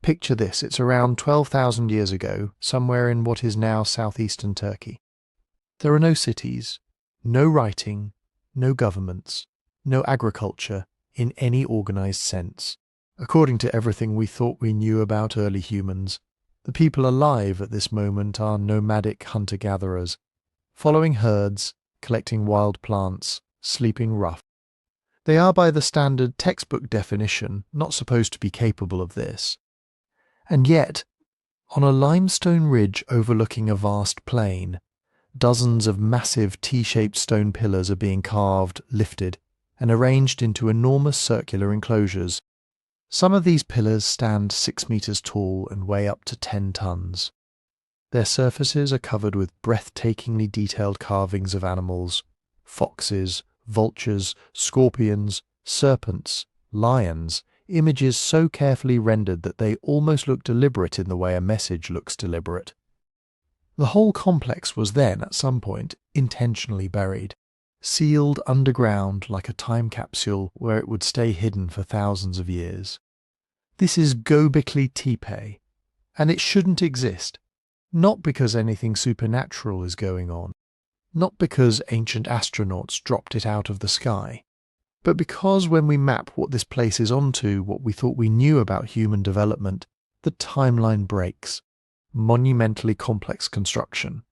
Picture this, it's around 12,000 years ago, somewhere in what is now southeastern Turkey. There are no cities, no writing, no governments, no agriculture in any organized sense. According to everything we thought we knew about early humans, the people alive at this moment are nomadic hunter-gatherers, following herds, collecting wild plants, sleeping rough. They are by the standard textbook definition not supposed to be capable of this. And yet, on a limestone ridge overlooking a vast plain, dozens of massive T-shaped stone pillars are being carved, lifted, and arranged into enormous circular enclosures. Some of these pillars stand 6 meters tall and weigh up to 10 tons. Their surfaces are covered with breathtakingly detailed carvings of animals, foxes, vultures, scorpions, serpents, lions, images so carefully rendered that they almost look deliberate in the way a message looks deliberate. The whole complex was then, at some point, intentionally buried, sealed underground like a time capsule where it would stay hidden for thousands of years. This is Göbekli Tepe, and it shouldn't exist, not because anything supernatural is going on, not because ancient astronauts dropped it out of the sky, but because when we map what this place is onto what we thought we knew about human development, the timeline breaks. Monumentally complex construction,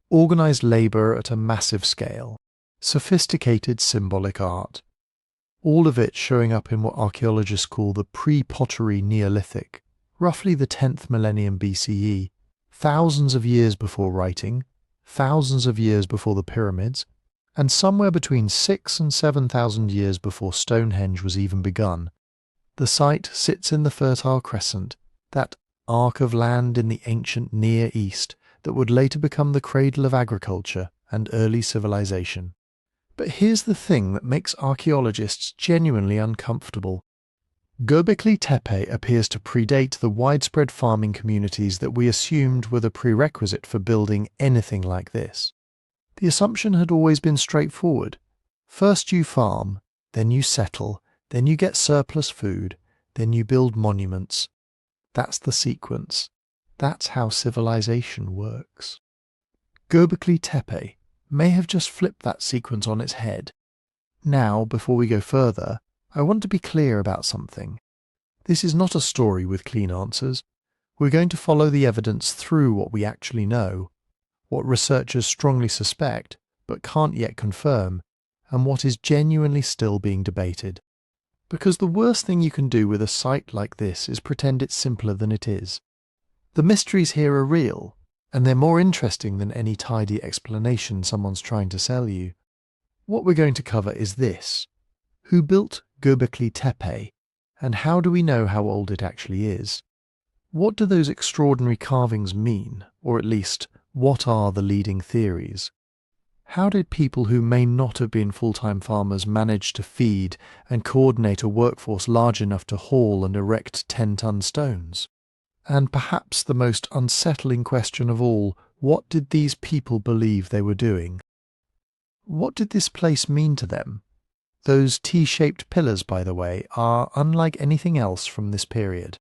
organized labor at a massive scale, sophisticated symbolic art, all of it showing up in what archaeologists call the pre-pottery Neolithic, roughly the 10th millennium BCE, thousands of years before writing, thousands of years before the pyramids, and somewhere between 6,000 and 7,000 years before Stonehenge was even begun. The site sits in the Fertile Crescent, that arc of land in the ancient Near East that would later become the cradle of agriculture and early civilization. But here's the thing that makes archaeologists genuinely uncomfortable. Göbekli Tepe appears to predate the widespread farming communities that we assumed were the prerequisite for building anything like this. The assumption had always been straightforward. First you farm, then you settle, then you get surplus food, then you build monuments. That's the sequence. That's how civilization works. Göbekli Tepe may have just flipped that sequence on its head. Now, before we go further, I want to be clear about something. This is not a story with clean answers. We're going to follow the evidence through what we actually know, what researchers strongly suspect but can't yet confirm, and what is genuinely still being debated. Because the worst thing you can do with a site like this is pretend it's simpler than it is. The mysteries here are real, and they're more interesting than any tidy explanation someone's trying to sell you. What we're going to cover is this. Who built Göbekli Tepe, and how do we know how old it actually is? What do those extraordinary carvings mean, or at least, what are the leading theories? How did people who may not have been full-time farmers manage to feed and coordinate a workforce large enough to haul and erect 10-ton stones? And perhaps the most unsettling question of all, what did these people believe they were doing? What did this place mean to them? Those T-shaped pillars, by the way, are unlike anything else from this period.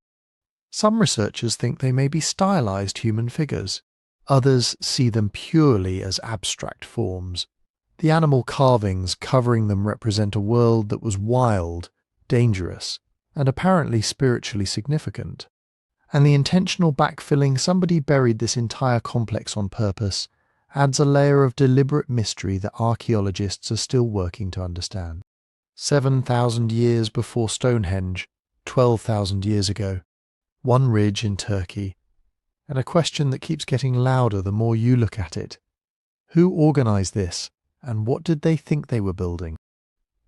Some researchers think they may be stylized human figures. Others see them purely as abstract forms. The animal carvings covering them represent a world that was wild, dangerous, and apparently spiritually significant. And the intentional backfilling somebody buried this entire complex on purpose adds a layer of deliberate mystery that archaeologists are still working to understand. 7,000 years before Stonehenge, 12,000 years ago, one ridge in Turkey, and a question that keeps getting louder the more you look at it. Who organized this, and what did they think they were building?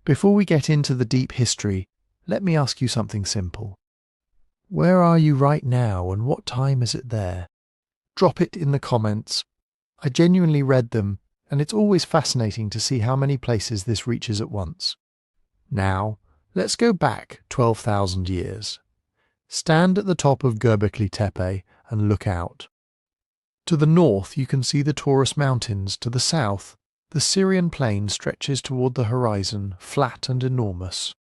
Before we get into the deep history, let me ask you something simple. Where are you right now, and what time is it there? Drop it in the comments. I genuinely read them, and it's always fascinating to see how many places this reaches at once. Now, let's go back 12,000 years. Stand at the top of Göbekli Tepe and look out. To the north you can see the Taurus Mountains. To the south, the Syrian plain stretches toward the horizon, flat and enormous.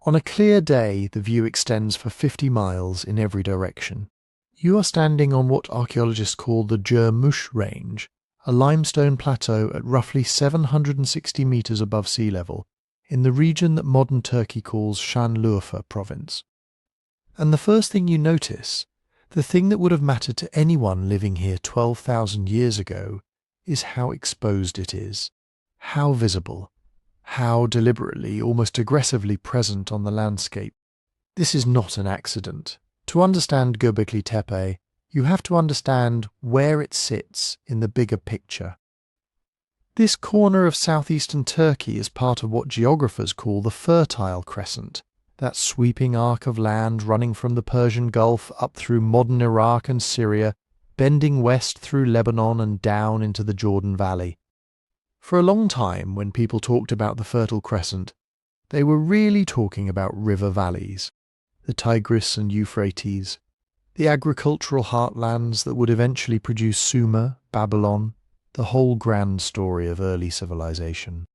On a clear day, the view extends for 50 miles in every direction. You are standing on what archaeologists call the Gürmuş Range, a limestone plateau at roughly 760 meters above sea level, in the region that modern Turkey calls Şanlıurfa province. And the first thing you notice, the thing that would have mattered to anyone living here 12,000 years ago, is how exposed it is, how visible, how deliberately, almost aggressively present on the landscape. This is not an accident. To understand Göbekli Tepe, you have to understand where it sits in the bigger picture. This corner of southeastern Turkey is part of what geographers call the Fertile Crescent, that sweeping arc of land running from the Persian Gulf up through modern Iraq and Syria, bending west through Lebanon and down into the Jordan Valley. For a long time, when people talked about the Fertile Crescent, they were really talking about river valleys, the Tigris and Euphrates, the agricultural heartlands that would eventually produce Sumer, Babylon, the whole grand story of early civilization.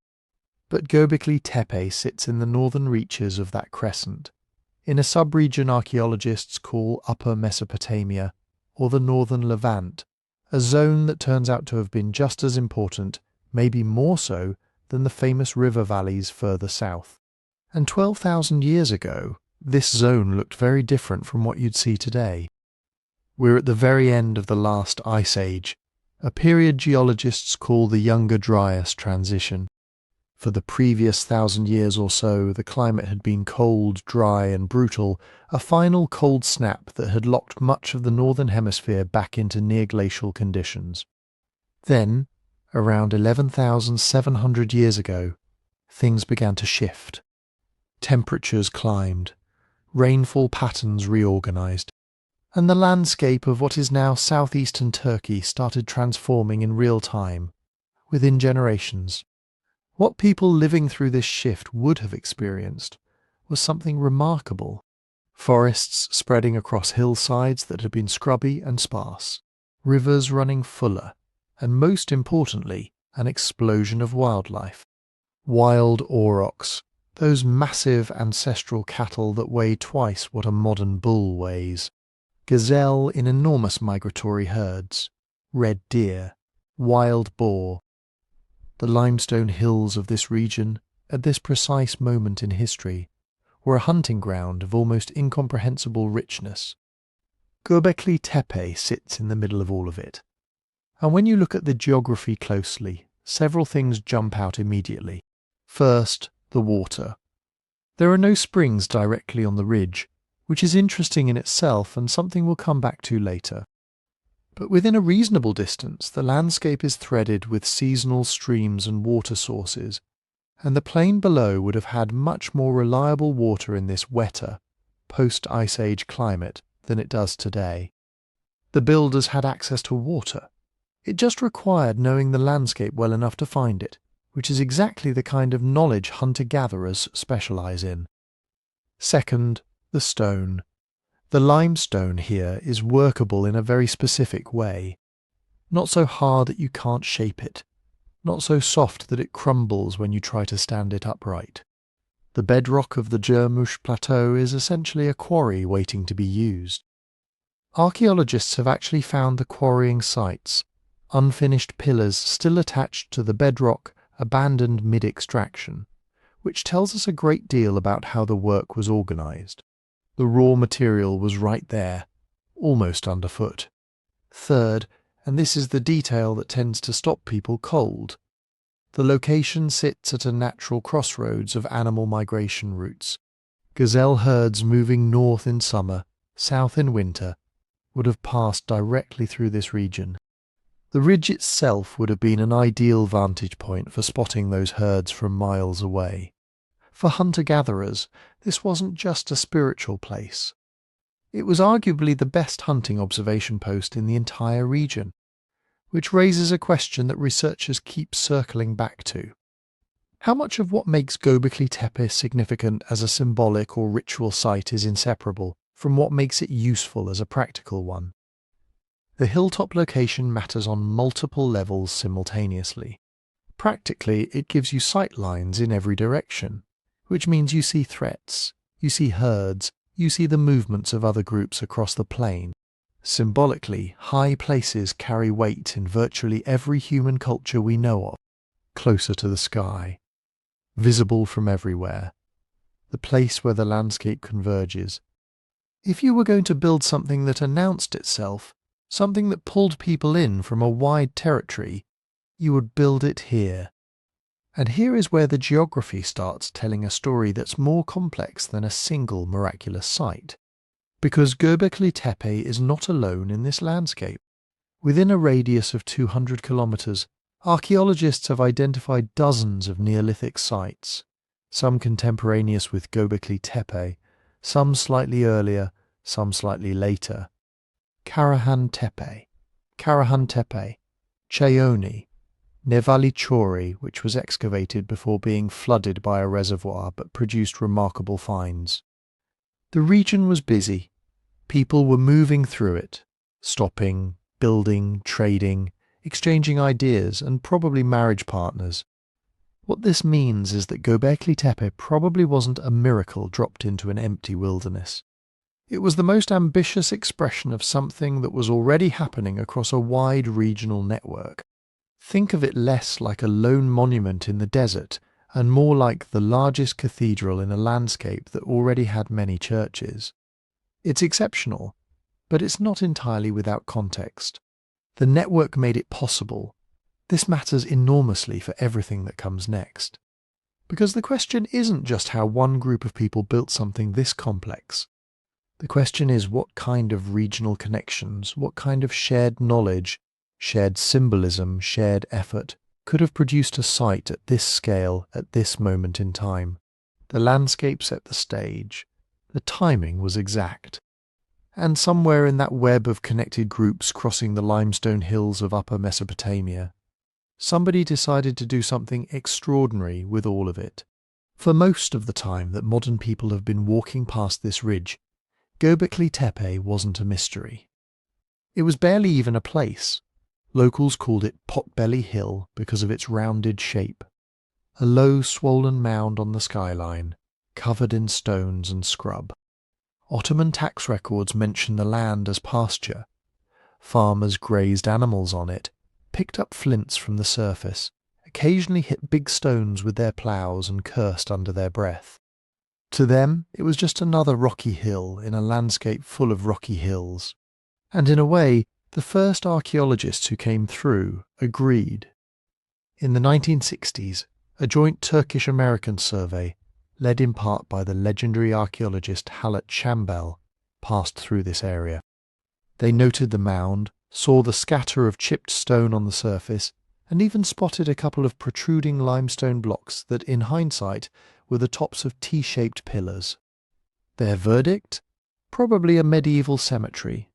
But Göbekli Tepe sits in the northern reaches of that crescent, in a sub-region archaeologists call Upper Mesopotamia, or the Northern Levant, a zone that turns out to have been just as important, maybe more so, than the famous river valleys further south. And 12,000 years ago, this zone looked very different from what you'd see today. We're at the very end of the last ice age, a period geologists call the Younger Dryas transition. For the previous 1,000 years or so, the climate had been cold, dry and brutal, a final cold snap that had locked much of the northern hemisphere back into near-glacial conditions. Then, around 11,700 years ago, things began to shift. Temperatures climbed, rainfall patterns reorganized, and the landscape of what is now southeastern Turkey started transforming in real time, within generations. What people living through this shift would have experienced was something remarkable. Forests spreading across hillsides that had been scrubby and sparse, rivers running fuller, and most importantly, an explosion of wildlife. Wild aurochs, those massive ancestral cattle that weigh twice what a modern bull weighs. Gazelle in enormous migratory herds, red deer, wild boar. The limestone hills of this region, at this precise moment in history, were a hunting ground of almost incomprehensible richness. Göbekli Tepe sits in the middle of all of it. And when you look at the geography closely, several things jump out immediately. First, the water. There are no springs directly on the ridge, which is interesting in itself and something we'll come back to later. But within a reasonable distance, the landscape is threaded with seasonal streams and water sources, and the plain below would have had much more reliable water in this wetter, post-Ice Age climate than it does today. The builders had access to water. It just required knowing the landscape well enough to find it, which is exactly the kind of knowledge hunter-gatherers specialize in. Second, the stone. The limestone here is workable in a very specific way. Not so hard that you can't shape it. Not so soft that it crumbles when you try to stand it upright. The bedrock of the Gürmuş Plateau is essentially a quarry waiting to be used. Archaeologists have actually found the quarrying sites, unfinished pillars still attached to the bedrock, abandoned mid-extraction, which tells us a great deal about how the work was organized. The raw material was right there, almost underfoot. Third, and this is the detail that tends to stop people cold, the location sits at a natural crossroads of animal migration routes. Gazelle herds moving north in summer, south in winter, would have passed directly through this region. The ridge itself would have been an ideal vantage point for spotting those herds from miles away. For hunter-gatherers, this wasn't just a spiritual place. It was arguably the best hunting observation post in the entire region, which raises a question that researchers keep circling back to. How much of what makes Göbekli Tepe significant as a symbolic or ritual site is inseparable from what makes it useful as a practical one? The hilltop location matters on multiple levels simultaneously. Practically, it gives you sight lines in every direction. which means you see threats, you see herds, you see the movements of other groups across the plain. Symbolically, high places carry weight in virtually every human culture we know of. Closer to the sky, visible from everywhere, the place where the landscape converges. If you were going to build something that announced itself, something that pulled people in from a wide territory, you would build it here. And here is where the geography starts telling a story that's more complex than a single miraculous site. Because Göbekli Tepe is not alone in this landscape. Within a radius of 200 kilometers, archaeologists have identified dozens of Neolithic sites, some contemporaneous with Göbekli Tepe, some slightly earlier, some slightly later. Karahan Tepe, Chaioni, Nevallichori, which was excavated before being flooded by a reservoir but produced remarkable finds. The region was busy. People were moving through it, stopping, building, trading, exchanging ideas, and probably marriage partners. What this means is that Göbekli Tepe probably wasn't a miracle dropped into an empty wilderness. It was the most ambitious expression of something that was already happening across a wide regional network. Think of it less like a lone monument in the desert and more like the largest cathedral in a landscape that already had many churches. It's exceptional, but it's not entirely without context. The network made it possible. This matters enormously for everything that comes next. Because the question isn't just how one group of people built something this complex. The question is what kind of regional connections, what kind of shared knowledge, shared symbolism, shared effort could have produced a site at this scale at this moment in time. The landscape set the stage. The timing was exact. And somewhere in that web of connected groups crossing the limestone hills of Upper Mesopotamia, somebody decided to do something extraordinary with all of it. For most of the time that modern people have been walking past this ridge, Göbekli Tepe wasn't a mystery. It was barely even a place. Locals called it Potbelly Hill because of its rounded shape. A low, swollen mound on the skyline, covered in stones and scrub. Ottoman tax records mention the land as pasture. Farmers grazed animals on it, picked up flints from the surface, occasionally hit big stones with their ploughs and cursed under their breath. To them, it was just another rocky hill in a landscape full of rocky hills. And in a way, the first archaeologists who came through agreed. In the 1960s, a joint Turkish-American survey, led in part by the legendary archaeologist Halit Shambel, passed through this area. They noted the mound, saw the scatter of chipped stone on the surface, and even spotted a couple of protruding limestone blocks that, in hindsight, were the tops of T-shaped pillars. Their verdict? Probably a medieval cemetery.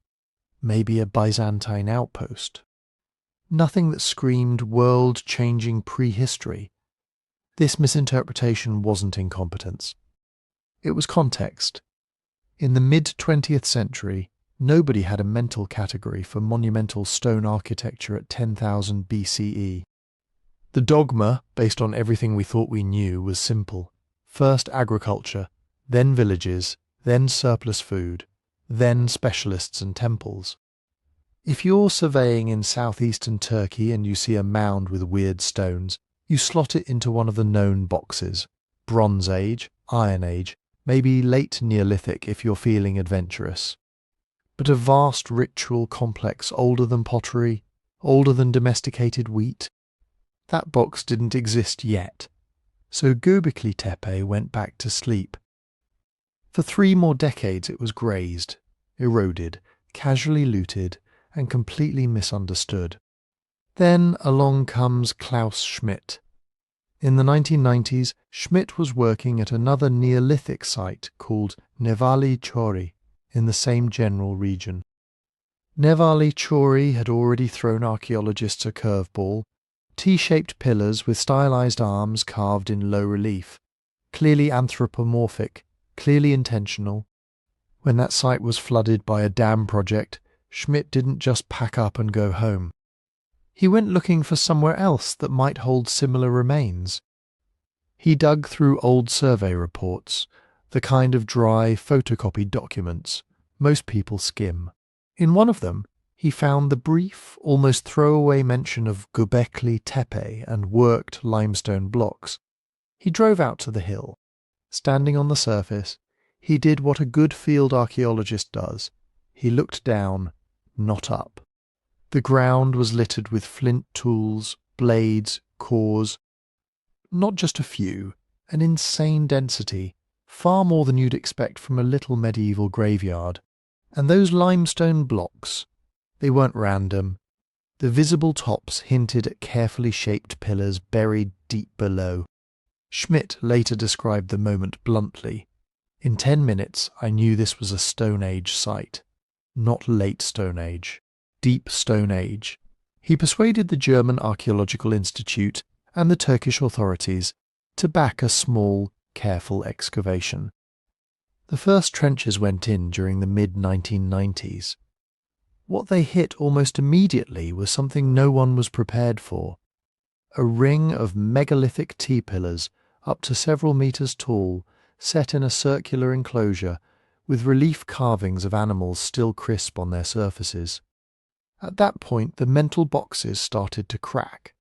Maybe a Byzantine outpost. Nothing that screamed world-changing prehistory. This misinterpretation wasn't incompetence. It was context. In the mid-20th century, nobody had a mental category for monumental stone architecture at 10,000 BCE. The dogma, based on everything we thought we knew, was simple. First agriculture, then villages, then surplus food, then specialists and temples. If you're surveying in southeastern Turkey and you see a mound with weird stones, you slot it into one of the known boxes. Bronze Age, Iron Age, maybe late Neolithic if you're feeling adventurous. But a vast ritual complex older than pottery, older than domesticated wheat, that box didn't exist yet. So Göbekli Tepe went back to sleep. For 3 more decades it was grazed, eroded, casually looted, and completely misunderstood. Then along comes Klaus Schmidt. In the 1990s, Schmidt was working at another Neolithic site called Nevallichori in the same general region. Nevallichori had already thrown archaeologists a curveball. T-shaped pillars with stylized arms carved in low relief, clearly anthropomorphic, clearly intentional. When that site was flooded by a dam project, Schmidt didn't just pack up and go home. He went looking for somewhere else that might hold similar remains. He dug through old survey reports, the kind of dry, photocopied documents most people skim. In one of them, he found the brief, almost throwaway mention of Göbekli Tepe and worked limestone blocks. He drove out to the hill. Standing on the surface, he did what a good field archaeologist does. He looked down, not up. The ground was littered with flint tools, blades, cores. Not just a few, an insane density, far more than you'd expect from a little medieval graveyard. And those limestone blocks, they weren't random. The visible tops hinted at carefully shaped pillars buried deep below. Schmidt later described the moment bluntly. In 10 minutes, I knew this was a Stone Age site. Not late Stone Age. Deep Stone Age. He persuaded the German Archaeological Institute and the Turkish authorities to back a small, careful excavation. The first trenches went in during the mid-1990s. What they hit almost immediately was something no one was prepared for. A ring of megalithic T-pillars up to several meters tall, set in a circular enclosure with relief carvings of animals still crisp on their surfaces. At that point, the mental boxes started to crack.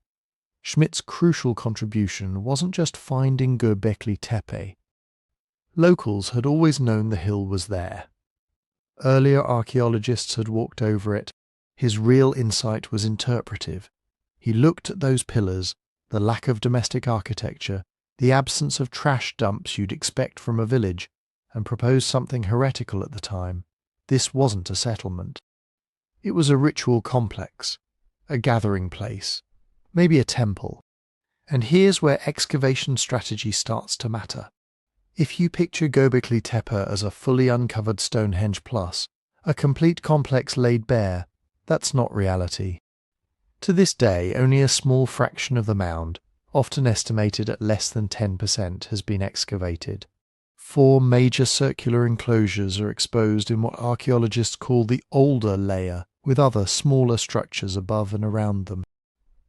Schmidt's crucial contribution wasn't just finding Göbekli Tepe. Locals had always known the hill was there. Earlier archaeologists had walked over it. His real insight was interpretive. He looked at those pillars, the lack of domestic architecture, the absence of trash dumps you'd expect from a village, and proposed something heretical at the time. This wasn't a settlement. It was a ritual complex, a gathering place, maybe a temple. And here's where excavation strategy starts to matter. If you picture Göbekli Tepe as a fully uncovered Stonehenge plus, a complete complex laid bare, that's not reality. To this day, only a small fraction of the mound, often estimated at less than 10%, has been excavated. 4 major circular enclosures are exposed in what archaeologists call the older layer, with other smaller structures above and around them.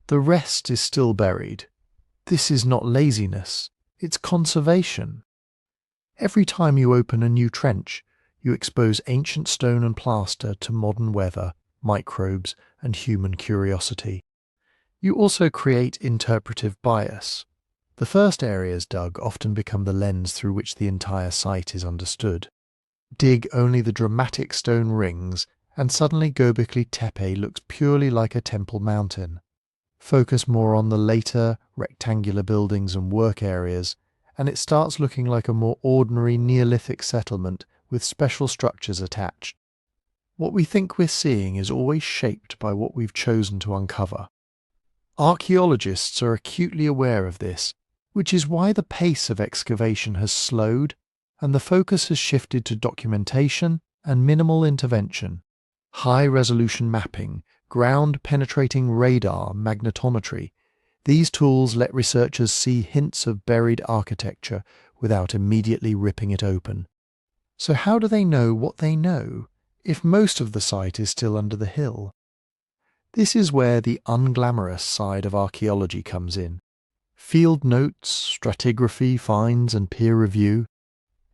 The rest is still buried. This is not laziness, it's conservation. Every time you open a new trench, you expose ancient stone and plaster to modern weather, microbes, and human curiosity. You also create interpretive bias. The first areas dug often become the lens through which the entire site is understood. Dig only the dramatic stone rings, and suddenly Göbekli Tepe looks purely like a temple mountain. Focus more on the later, rectangular buildings and work areas, and it starts looking like a more ordinary Neolithic settlement with special structures attached. What we think we're seeing is always shaped by what we've chosen to uncover. Archaeologists are acutely aware of this, which is why the pace of excavation has slowed and the focus has shifted to documentation and minimal intervention. High-resolution mapping, ground-penetrating radar, magnetometry. These tools let researchers see hints of buried architecture without immediately ripping it open. So how do they know what they know, if most of the site is still under the hill? This is where the unglamorous side of archaeology comes in. Field notes, stratigraphy, finds, and peer review.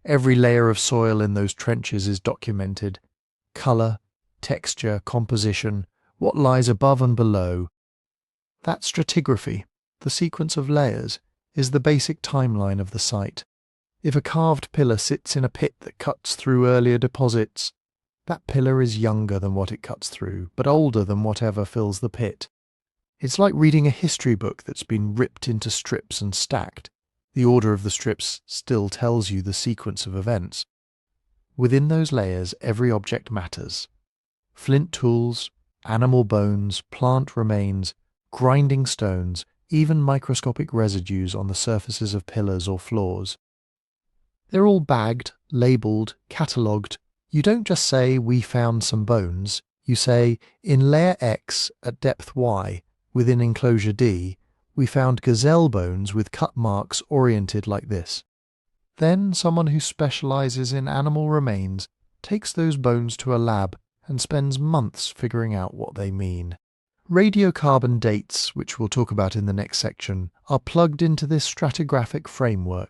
Every layer of soil in those trenches is documented. Colour, texture, composition, what lies above and below. That stratigraphy, the sequence of layers, is the basic timeline of the site. If a carved pillar sits in a pit that cuts through earlier deposits, that pillar is younger than what it cuts through, but older than whatever fills the pit. It's like reading a history book that's been ripped into strips and stacked. The order of the strips still tells you the sequence of events. Within those layers, every object matters. Flint tools, animal bones, plant remains, grinding stones, even microscopic residues on the surfaces of pillars or floors. They're all bagged, labelled, catalogued. You don't just say, "We found some bones." You say, "In layer X at depth Y, within enclosure D, we found gazelle bones with cut marks oriented like this." Then someone who specialises in animal remains takes those bones to a lab and spends months figuring out what they mean. Radiocarbon dates, which we'll talk about in the next section, are plugged into this stratigraphic framework.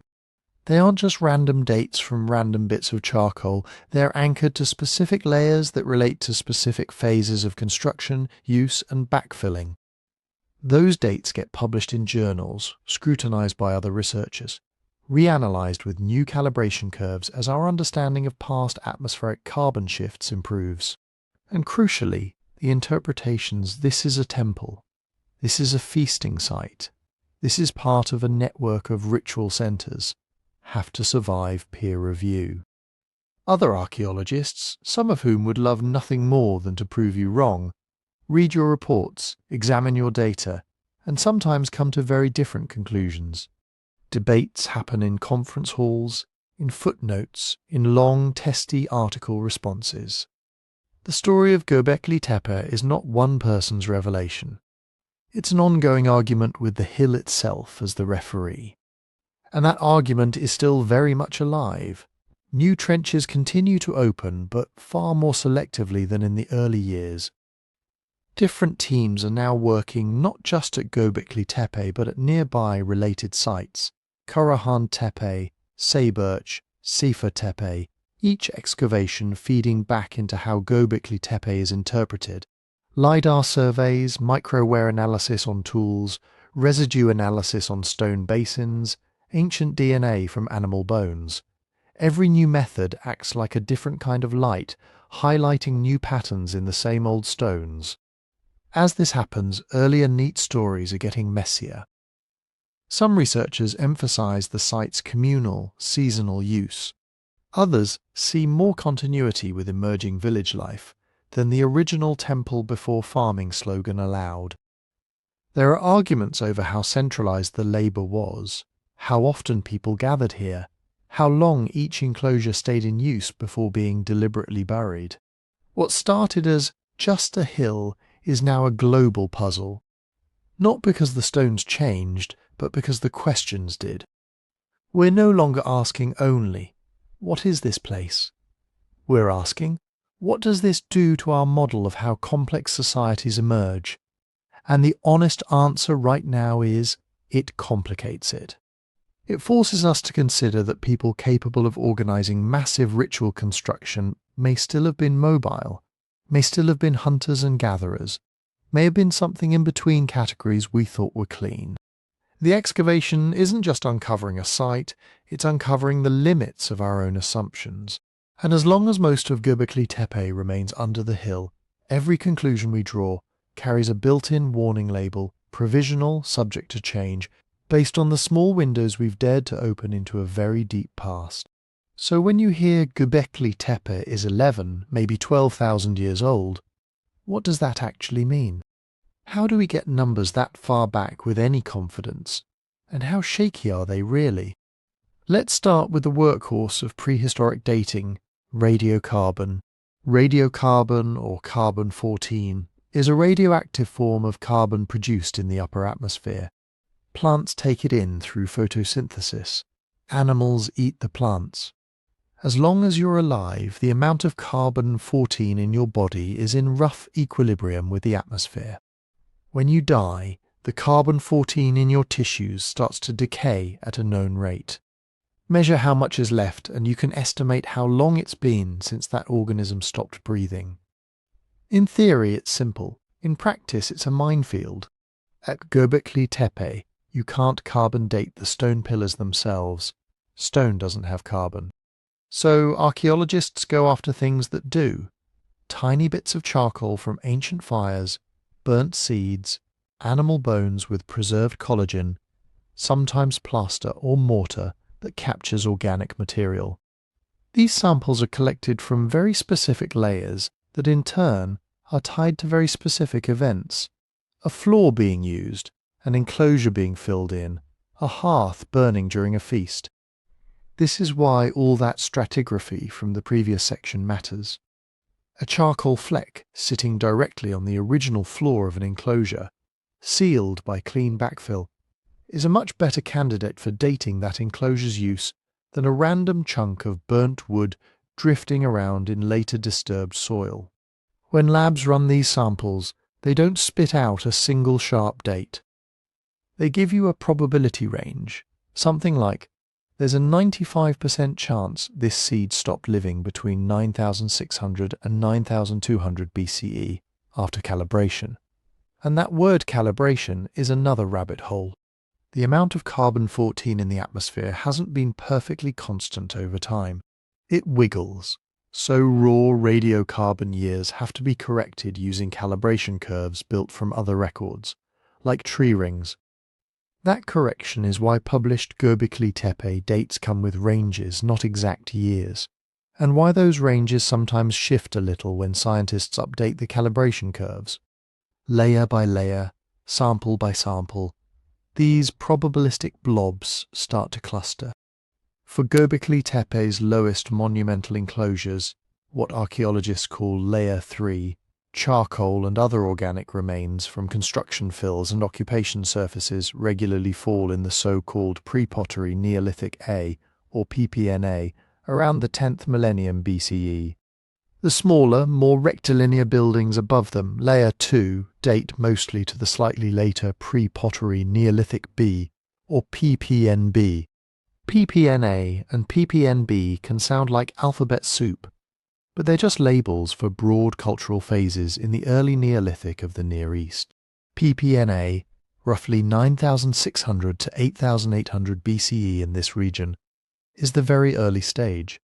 They aren't just random dates from random bits of charcoal, they're anchored to specific layers that relate to specific phases of construction, use and backfilling. Those dates get published in journals, scrutinized by other researchers, reanalyzed with new calibration curves as our understanding of past atmospheric carbon shifts improves. And crucially, the interpretations this is a temple, this is a feasting site, this is part of a network of ritual centers, have to survive peer review. Other archaeologists, some of whom would love nothing more than to prove you wrong, read your reports, examine your data, and sometimes come to very different conclusions. Debates happen in conference halls, in footnotes, in long, testy article responses. The story of Göbekli Tepe is not one person's revelation. It's an ongoing argument with the hill itself as the referee. And that argument is still very much alive. New trenches continue to open, but far more selectively than in the early years. Different teams are now working not just at Göbekli Tepe, but at nearby related sites. Karahan Tepe, Sayburç, Sifa Tepe, each excavation feeding back into how Göbekli Tepe is interpreted. LiDAR surveys, microwear analysis on tools, residue analysis on stone basins, ancient DNA from animal bones. Every new method acts like a different kind of light, highlighting new patterns in the same old stones. As this happens, earlier neat stories are getting messier. Some researchers emphasize the site's communal, seasonal use. Others see more continuity with emerging village life than the original temple before farming slogan allowed. There are arguments over how centralized the labor was, how often people gathered here, how long each enclosure stayed in use before being deliberately buried. What started as just a hill is now a global puzzle, not because the stones changed, but because the questions did. We're no longer asking only, what is this place? We're asking, what does this do to our model of how complex societies emerge? And the honest answer right now is, it complicates it. It forces us to consider that people capable of organizing massive ritual construction may still have been mobile, may still have been hunters and gatherers, may have been something in between categories we thought were clean. The excavation isn't just uncovering a site, it's uncovering the limits of our own assumptions. And as long as most of Göbekli Tepe remains under the hill, every conclusion we draw carries a built-in warning label, provisional, subject to change, based on the small windows we've dared to open into a very deep past. So when you hear Göbekli Tepe is 11, maybe 12,000 years old, what does that actually mean? How do we get numbers that far back with any confidence? And how shaky are they really? Let's start with the workhorse of prehistoric dating, radiocarbon. Radiocarbon, or carbon-14, is a radioactive form of carbon produced in the upper atmosphere. Plants take it in through photosynthesis. Animals eat the plants. As long as you're alive, the amount of carbon-14 in your body is in rough equilibrium with the atmosphere. When you die, the carbon-14 in your tissues starts to decay at a known rate. Measure how much is left and you can estimate how long it's been since that organism stopped breathing. In theory, it's simple. In practice, it's a minefield. At Göbekli Tepe, you can't carbon date the stone pillars themselves. Stone doesn't have carbon. So archaeologists go after things that do. Tiny bits of charcoal from ancient fires, burnt seeds, animal bones with preserved collagen, sometimes plaster or mortar that captures organic material. These samples are collected from very specific layers that in turn are tied to very specific events. A floor being used, an enclosure being filled in, a hearth burning during a feast. This is why all that stratigraphy from the previous section matters. A charcoal fleck sitting directly on the original floor of an enclosure, sealed by clean backfill, is a much better candidate for dating that enclosure's use than a random chunk of burnt wood drifting around in later disturbed soil. When labs run these samples, They don't spit out a single sharp date. They give you a probability range, something like, there's a 95% chance this seed stopped living between 9600 and 9200 BCE after calibration. And that word calibration is another rabbit hole. The amount of carbon-14 in the atmosphere hasn't been perfectly constant over time. It wiggles, so raw radiocarbon years have to be corrected using calibration curves built from other records, like tree rings. That correction is why published Göbekli Tepe dates come with ranges, not exact years, and why those ranges sometimes shift a little when scientists update the calibration curves. Layer by layer, sample by sample, these probabilistic blobs start to cluster. For Göbekli Tepe's lowest monumental enclosures, what archaeologists call Layer 3, charcoal and other organic remains from construction fills and occupation surfaces regularly fall in the so-called pre-pottery Neolithic A, or PPNA, around the 10th millennium BCE. The smaller, more rectilinear buildings above them, Layer 2, date mostly to the slightly later pre-pottery Neolithic B, or PPNB. PPNA and PPNB can sound like alphabet soup, but they're just labels for broad cultural phases in the early Neolithic of the Near East. PPNA, roughly 9600 to 8800 BCE in this region, is the very early stage.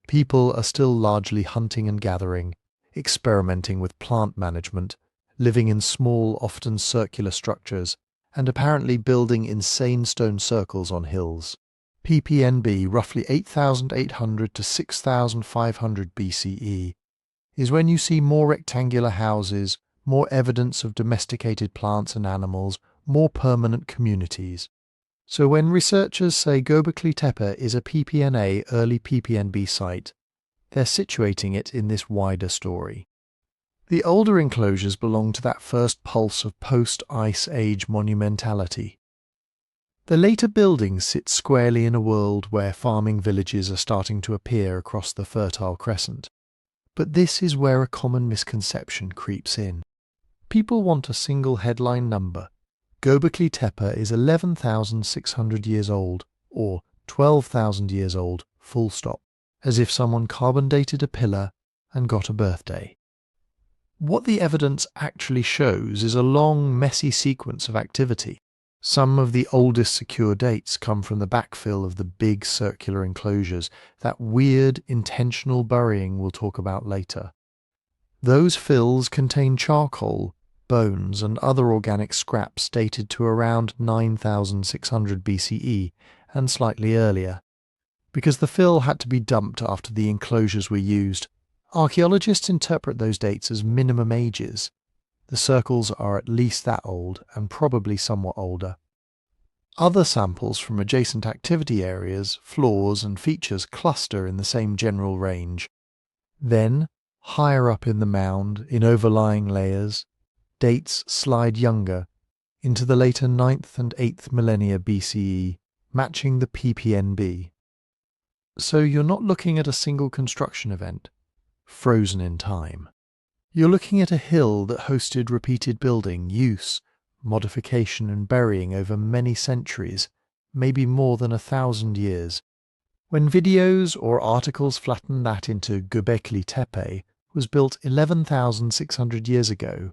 People are still largely hunting and gathering, experimenting with plant management, living in small, often circular structures, and apparently building insane stone circles on hills. PPNB, roughly 8,800 to 6,500 BCE, is when you see more rectangular houses, more evidence of domesticated plants and animals, more permanent communities. So when researchers say Göbekli Tepe is a PPNA early PPNB site, they're situating it in this wider story. The older enclosures belong to that first pulse of post-Ice Age monumentality. The later buildings sit squarely in a world where farming villages are starting to appear across the Fertile Crescent. But this is where a common misconception creeps in. People want a single headline number. Göbekli Tepe is 11,600 years old, or 12,000 years old, full stop, as if someone carbon dated a pillar and got a birthday. What the evidence actually shows is a long, messy sequence of activity. Some of the oldest secure dates come from the backfill of the big circular enclosures, that weird, intentional burying we'll talk about later. Those fills contain charcoal, bones and other organic scraps dated to around 9,600 BCE and slightly earlier. Because the fill had to be dumped after the enclosures were used, archaeologists interpret those dates as minimum ages. The circles are at least that old and probably somewhat older. Other samples from adjacent activity areas, floors and features cluster in the same general range. Then, higher up in the mound, in overlying layers, dates slide younger, into the later 9th and 8th millennia BCE, matching the PPNB. So you're not looking at a single construction event, frozen in time. You're looking at a hill that hosted repeated building, use, modification and burying over many centuries, maybe more than 1,000 years. When videos or articles flatten that into Göbekli Tepe was built 11,600 years ago,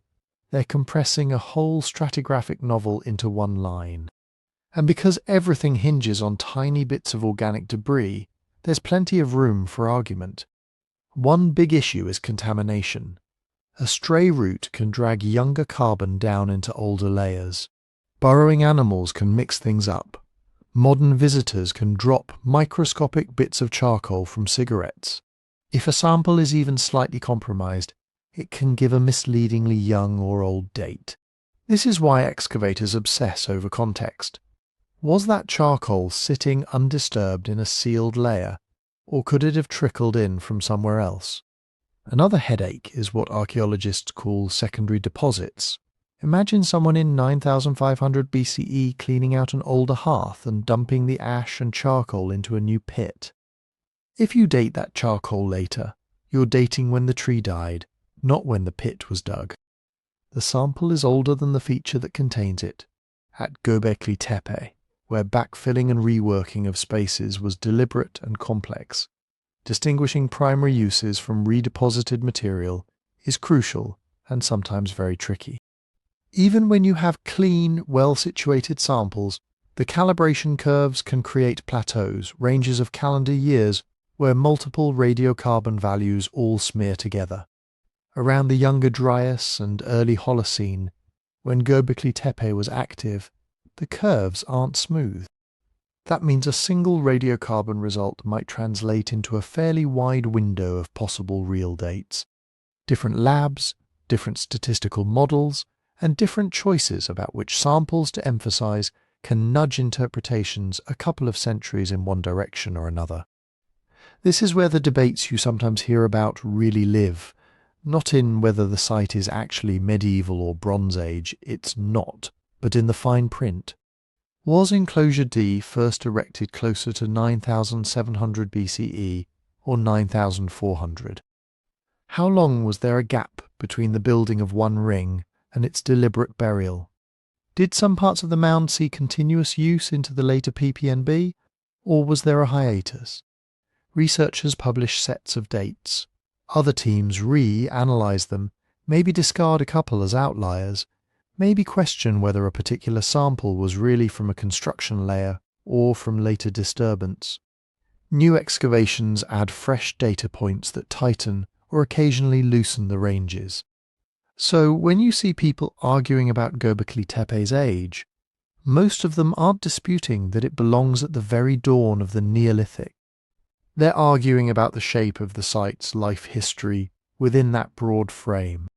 they're compressing a whole stratigraphic novel into one line. And because everything hinges on tiny bits of organic debris, there's plenty of room for argument. One big issue is contamination. A stray root can drag younger carbon down into older layers. Burrowing animals can mix things up. Modern visitors can drop microscopic bits of charcoal from cigarettes. If a sample is even slightly compromised, it can give a misleadingly young or old date. This is why excavators obsess over context. Was that charcoal sitting undisturbed in a sealed layer, or could it have trickled in from somewhere else? Another headache is what archaeologists call secondary deposits. Imagine someone in 9,500 BCE cleaning out an older hearth and dumping the ash and charcoal into a new pit. If you date that charcoal later, you're dating when the tree died, not when the pit was dug. The sample is older than the feature that contains it, at Göbekli Tepe, where backfilling and reworking of spaces was deliberate and complex. Distinguishing primary uses from redeposited material is crucial and sometimes very tricky. Even when you have clean, well-situated samples, the calibration curves can create plateaus, ranges of calendar years, where multiple radiocarbon values all smear together. Around the Younger Dryas and early Holocene, when Göbekli Tepe was active, the curves aren't smooth. That means a single radiocarbon result might translate into a fairly wide window of possible real dates. Different labs, different statistical models, and different choices about which samples to emphasize can nudge interpretations a couple of centuries in one direction or another. This is where the debates you sometimes hear about really live. Not in whether the site is actually medieval or Bronze Age, it's not, but in the fine print. Was Enclosure D first erected closer to 9700 BCE or 9400? How long was there a gap between the building of one ring and its deliberate burial? Did some parts of the mound see continuous use into the later PPNB, or was there a hiatus? Researchers publish sets of dates. Other teams re-analyze them, maybe discard a couple as outliers, maybe question whether a particular sample was really from a construction layer or from later disturbance. New excavations add fresh data points that tighten or occasionally loosen the ranges. So when you see people arguing about Göbekli Tepe's age, most of them aren't disputing that it belongs at the very dawn of the Neolithic. They're arguing about the shape of the site's life history within that broad frame.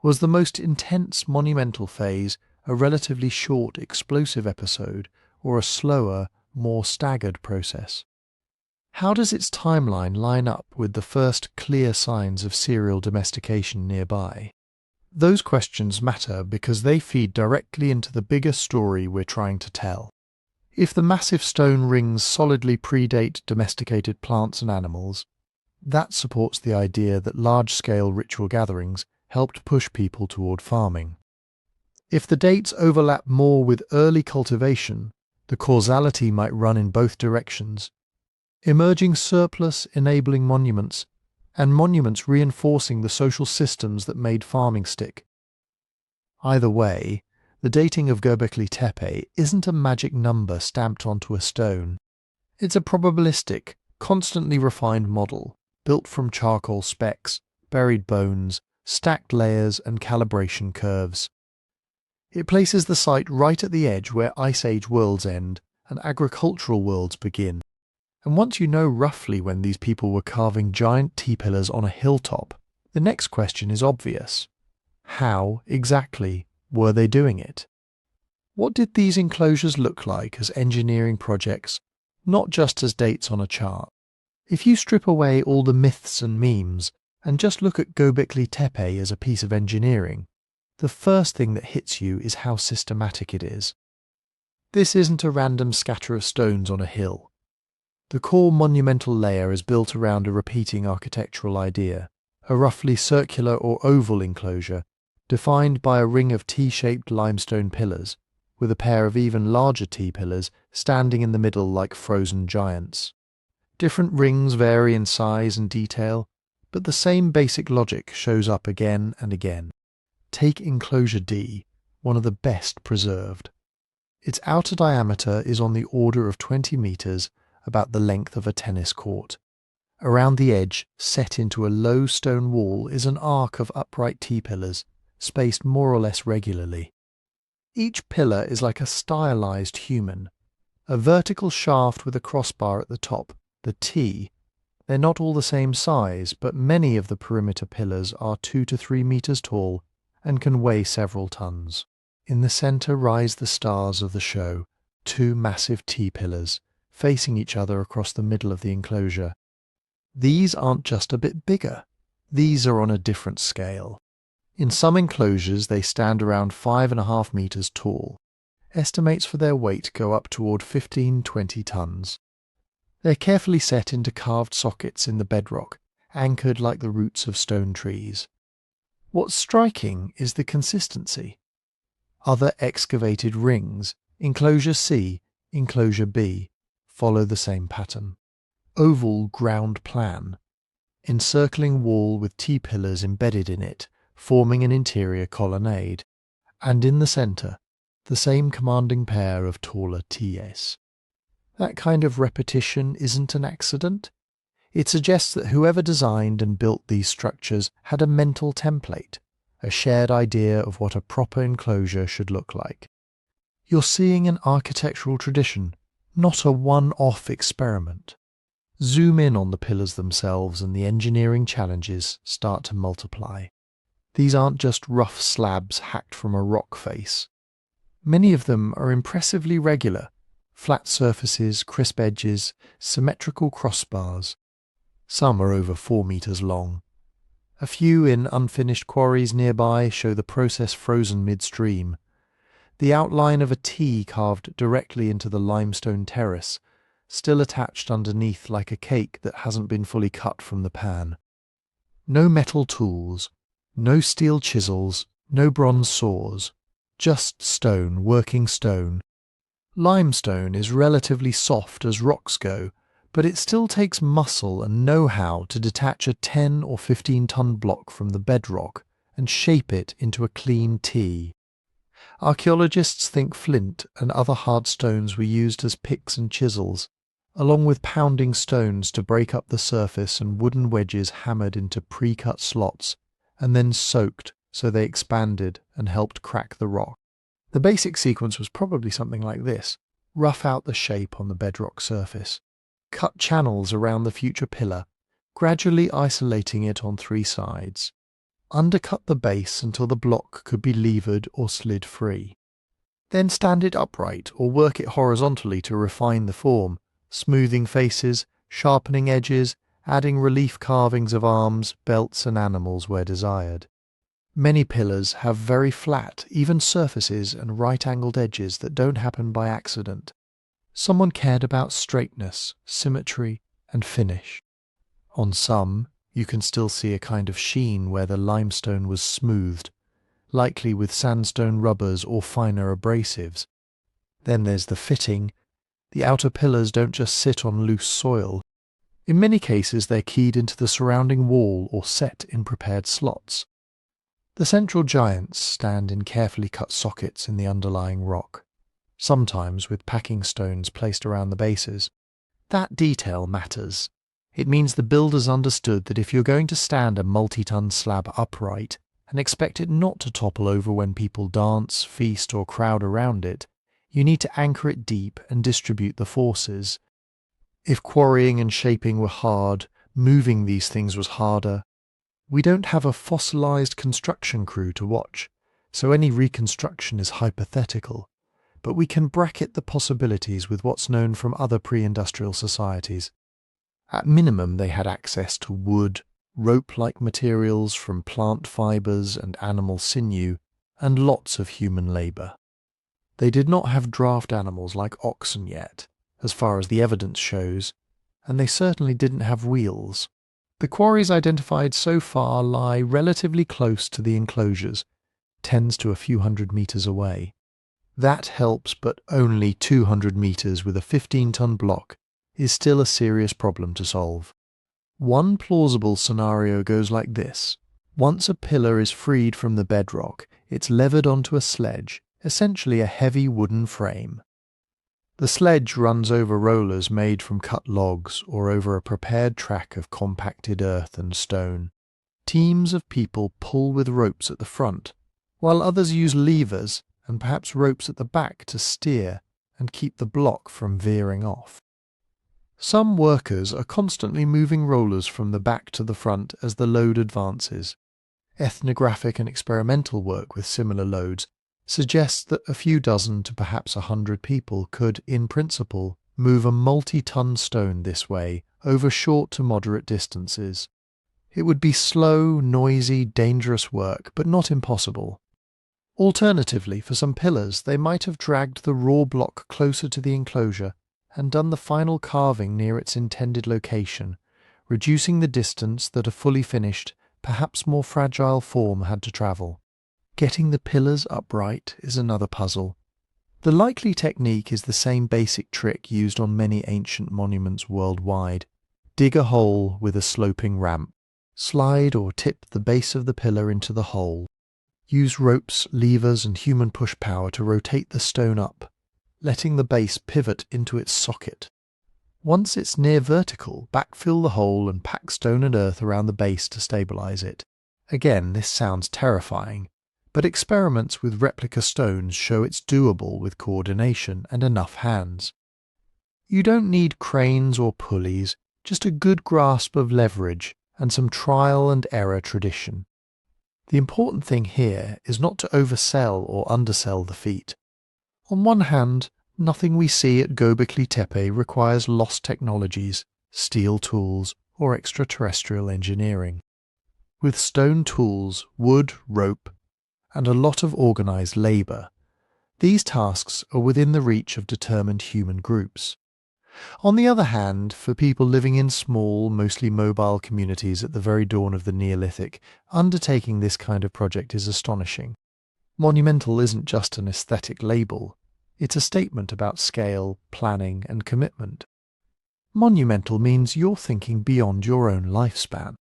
Was the most intense monumental phase a relatively short explosive episode or a slower, more staggered process? How does its timeline line up with the first clear signs of serial domestication nearby? Those questions matter because they feed directly into the bigger story we're trying to tell. If the massive stone rings solidly predate domesticated plants and animals, that supports the idea that large-scale ritual gatherings helped push people toward farming. If the dates overlap more with early cultivation, the causality might run in both directions. Emerging surplus enabling monuments, and monuments reinforcing the social systems that made farming stick. Either way, the dating of Göbekli Tepe isn't a magic number stamped onto a stone. It's a probabilistic, constantly refined model, built from charcoal specks, buried bones, stacked layers and calibration curves. It places the site right at the edge where Ice Age worlds end and agricultural worlds begin. And once you know roughly when these people were carving giant T-pillars on a hilltop, the next question is obvious. How, exactly, were they doing it? What did these enclosures look like as engineering projects, not just as dates on a chart? If you strip away all the myths and memes and just look at Göbekli Tepe as a piece of engineering, the first thing that hits you is how systematic it is. This isn't a random scatter of stones on a hill. The core monumental layer is built around a repeating architectural idea, a roughly circular or oval enclosure, defined by a ring of T-shaped limestone pillars, with a pair of even larger T-pillars standing in the middle like frozen giants. Different rings vary in size and detail, but the same basic logic shows up again and again. Take Enclosure D, one of the best preserved. Its outer diameter is on the order of 20 meters, about the length of a tennis court. Around the edge, set into a low stone wall, is an arc of upright T-pillars, spaced more or less regularly. Each pillar is like a stylized human, a vertical shaft with a crossbar at the top, the T. They're not all the same size, but many of the perimeter pillars are 2 to 3 meters tall and can weigh several tons. In the center rise the stars of the show, 2 massive T-pillars, facing each other across the middle of the enclosure. These aren't just a bit bigger, these are on a different scale. In some enclosures they stand around 5.5 meters tall. Estimates for their weight go up toward 15-20 tons. They're carefully set into carved sockets in the bedrock, anchored like the roots of stone trees. What's striking is the consistency. Other excavated rings, Enclosure C, Enclosure B, follow the same pattern. Oval ground plan, encircling wall with T-pillars embedded in it, forming an interior colonnade, and in the centre, the same commanding pair of taller Ts. That kind of repetition isn't an accident. It suggests that whoever designed and built these structures had a mental template, a shared idea of what a proper enclosure should look like. You're seeing an architectural tradition, not a one-off experiment. Zoom in on the pillars themselves and the engineering challenges start to multiply. These aren't just rough slabs hacked from a rock face. Many of them are impressively regular, flat surfaces, crisp edges, symmetrical crossbars. Some are over 4 meters long. A few in unfinished quarries nearby show the process frozen midstream. The outline of a T carved directly into the limestone terrace, still attached underneath like a cake that hasn't been fully cut from the pan. No metal tools, no steel chisels, no bronze saws, just stone, working stone. Limestone is relatively soft as rocks go, but it still takes muscle and know-how to detach a 10 or 15-ton block from the bedrock and shape it into a clean T. Archaeologists think flint and other hard stones were used as picks and chisels, along with pounding stones to break up the surface and wooden wedges hammered into pre-cut slots and then soaked so they expanded and helped crack the rock. The basic sequence was probably something like this: rough out the shape on the bedrock surface, cut channels around the future pillar, gradually isolating it on 3 sides, undercut the base until the block could be levered or slid free. Then stand it upright or work it horizontally to refine the form, smoothing faces, sharpening edges, adding relief carvings of arms, belts and animals where desired. Many pillars have very flat, even surfaces and right-angled edges that don't happen by accident. Someone cared about straightness, symmetry and finish. On some, you can still see a kind of sheen where the limestone was smoothed, likely with sandstone rubbers or finer abrasives. Then there's the fitting. The outer pillars don't just sit on loose soil. In many cases they're keyed into the surrounding wall or set in prepared slots. The central giants stand in carefully cut sockets in the underlying rock, sometimes with packing stones placed around the bases. That detail matters. It means the builders understood that if you're going to stand a multi-ton slab upright and expect it not to topple over when people dance, feast or crowd around it, you need to anchor it deep and distribute the forces. If quarrying and shaping were hard, moving these things was harder. We don't have a fossilized construction crew to watch, so any reconstruction is hypothetical, but we can bracket the possibilities with what's known from other pre-industrial societies. At minimum, they had access to wood, rope-like materials from plant fibers and animal sinew, and lots of human labor. They did not have draft animals like oxen yet, as far as the evidence shows, and they certainly didn't have wheels. The quarries identified so far lie relatively close to the enclosures, tens to a few hundred meters away. That helps, but only 200 meters with a 15-ton block is still a serious problem to solve. One plausible scenario goes like this. Once a pillar is freed from the bedrock, it's levered onto a sledge, essentially a heavy wooden frame. The sledge runs over rollers made from cut logs or over a prepared track of compacted earth and stone. Teams of people pull with ropes at the front, while others use levers and perhaps ropes at the back to steer and keep the block from veering off. Some workers are constantly moving rollers from the back to the front as the load advances. Ethnographic and experimental work with similar loads suggests that a few dozen to perhaps 100 people could, in principle, move a multi-ton stone this way over short to moderate distances. It would be slow, noisy, dangerous work, but not impossible. Alternatively, for some pillars, they might have dragged the raw block closer to the enclosure and done the final carving near its intended location, reducing the distance that a fully finished, perhaps more fragile form had to travel. Getting the pillars upright is another puzzle. The likely technique is the same basic trick used on many ancient monuments worldwide. Dig a hole with a sloping ramp. Slide or tip the base of the pillar into the hole. Use ropes, levers and human push power to rotate the stone up, letting the base pivot into its socket. Once it's near vertical, backfill the hole and pack stone and earth around the base to stabilize it. Again, this sounds terrifying, but experiments with replica stones show it's doable with coordination and enough hands. You don't need cranes or pulleys, just a good grasp of leverage and some trial and error tradition. The important thing here is not to oversell or undersell the feat. On one hand, nothing we see at Göbekli Tepe requires lost technologies, steel tools, or extraterrestrial engineering. With stone tools, wood, rope, and a lot of organized labor, these tasks are within the reach of determined human groups. On the other hand, for people living in small, mostly mobile communities at the very dawn of the Neolithic, undertaking this kind of project is astonishing. Monumental isn't just an aesthetic label, it's a statement about scale, planning, and commitment. Monumental means you're thinking beyond your own lifespan.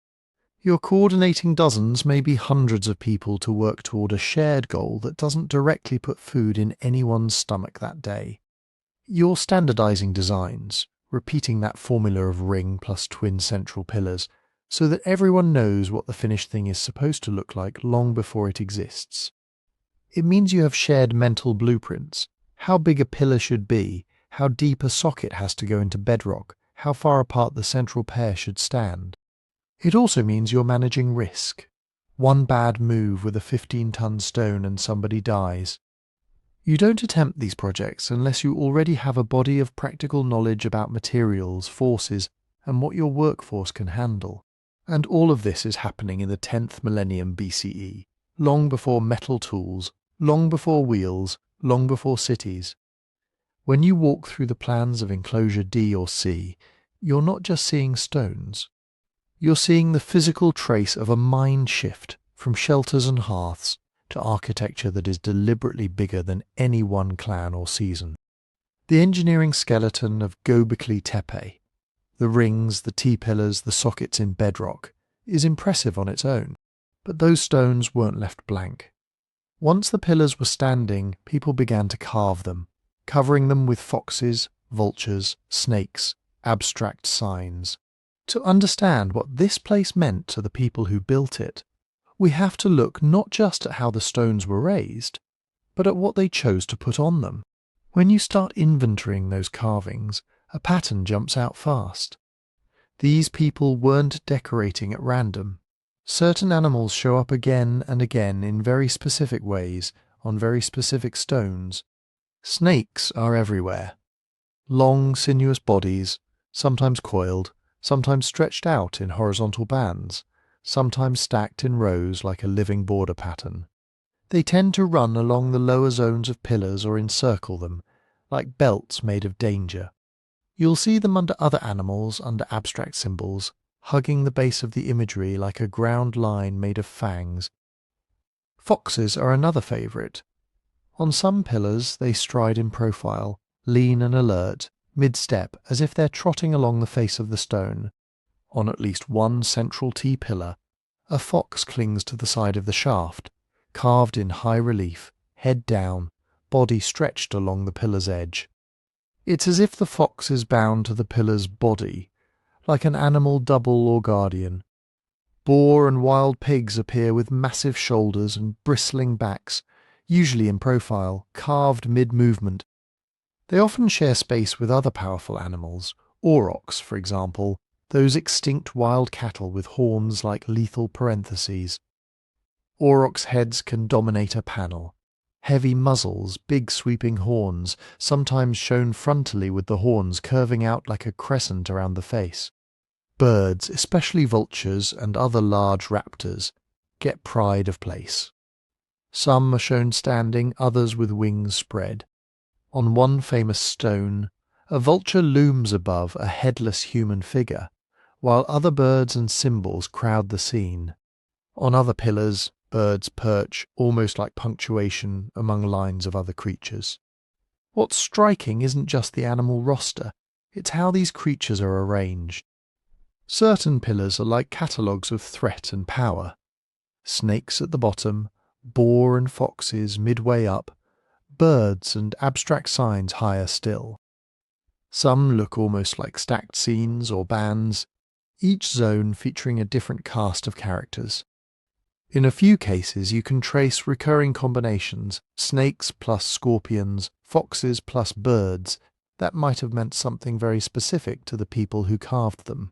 You're coordinating dozens, maybe hundreds of people to work toward a shared goal that doesn't directly put food in anyone's stomach that day. You're standardizing designs, repeating that formula of ring plus twin central pillars, so that everyone knows what the finished thing is supposed to look like long before it exists. It means you have shared mental blueprints, how big a pillar should be, how deep a socket has to go into bedrock, how far apart the central pair should stand. It also means you're managing risk. One bad move with a 15-ton stone and somebody dies. You don't attempt these projects unless you already have a body of practical knowledge about materials, forces, and what your workforce can handle. And all of this is happening in the 10th millennium BCE, long before metal tools, long before wheels, long before cities. When you walk through the plans of Enclosure D or C, you're not just seeing stones. You're seeing the physical trace of a mind shift from shelters and hearths to architecture that is deliberately bigger than any one clan or season. The engineering skeleton of Göbekli Tepe, the rings, the T-pillars, the sockets in bedrock, is impressive on its own, but those stones weren't left blank. Once the pillars were standing, people began to carve them, covering them with foxes, vultures, snakes, abstract signs. To understand what this place meant to the people who built it, we have to look not just at how the stones were raised, but at what they chose to put on them. When you start inventorying those carvings, a pattern jumps out fast. These people weren't decorating at random. Certain animals show up again and again in very specific ways on very specific stones. Snakes are everywhere. Long, sinuous bodies, sometimes coiled, sometimes stretched out in horizontal bands, sometimes stacked in rows like a living border pattern. They tend to run along the lower zones of pillars or encircle them, like belts made of danger. You'll see them under other animals, under abstract symbols, hugging the base of the imagery like a ground line made of fangs. Foxes are another favourite. On some pillars they stride in profile, lean and alert, mid-step, as if they're trotting along the face of the stone. On at least one central T-pillar, a fox clings to the side of the shaft, carved in high relief, head down, body stretched along the pillar's edge. It's as if the fox is bound to the pillar's body, like an animal double or guardian. Boar and wild pigs appear with massive shoulders and bristling backs, usually in profile, carved mid-movement. They often share space with other powerful animals, aurochs, for example, those extinct wild cattle with horns like lethal parentheses. Aurochs' heads can dominate a panel. Heavy muzzles, big sweeping horns, sometimes shown frontally with the horns curving out like a crescent around the face. Birds, especially vultures and other large raptors, get pride of place. Some are shown standing, others with wings spread. On one famous stone, a vulture looms above a headless human figure, while other birds and symbols crowd the scene. On other pillars, birds perch almost like punctuation among lines of other creatures. What's striking isn't just the animal roster, it's how these creatures are arranged. Certain pillars are like catalogues of threat and power. Snakes at the bottom, boar and foxes midway up, birds and abstract signs higher still. Some look almost like stacked scenes or bands, each zone featuring a different cast of characters. In a few cases you can trace recurring combinations, snakes plus scorpions, foxes plus birds, that might have meant something very specific to the people who carved them.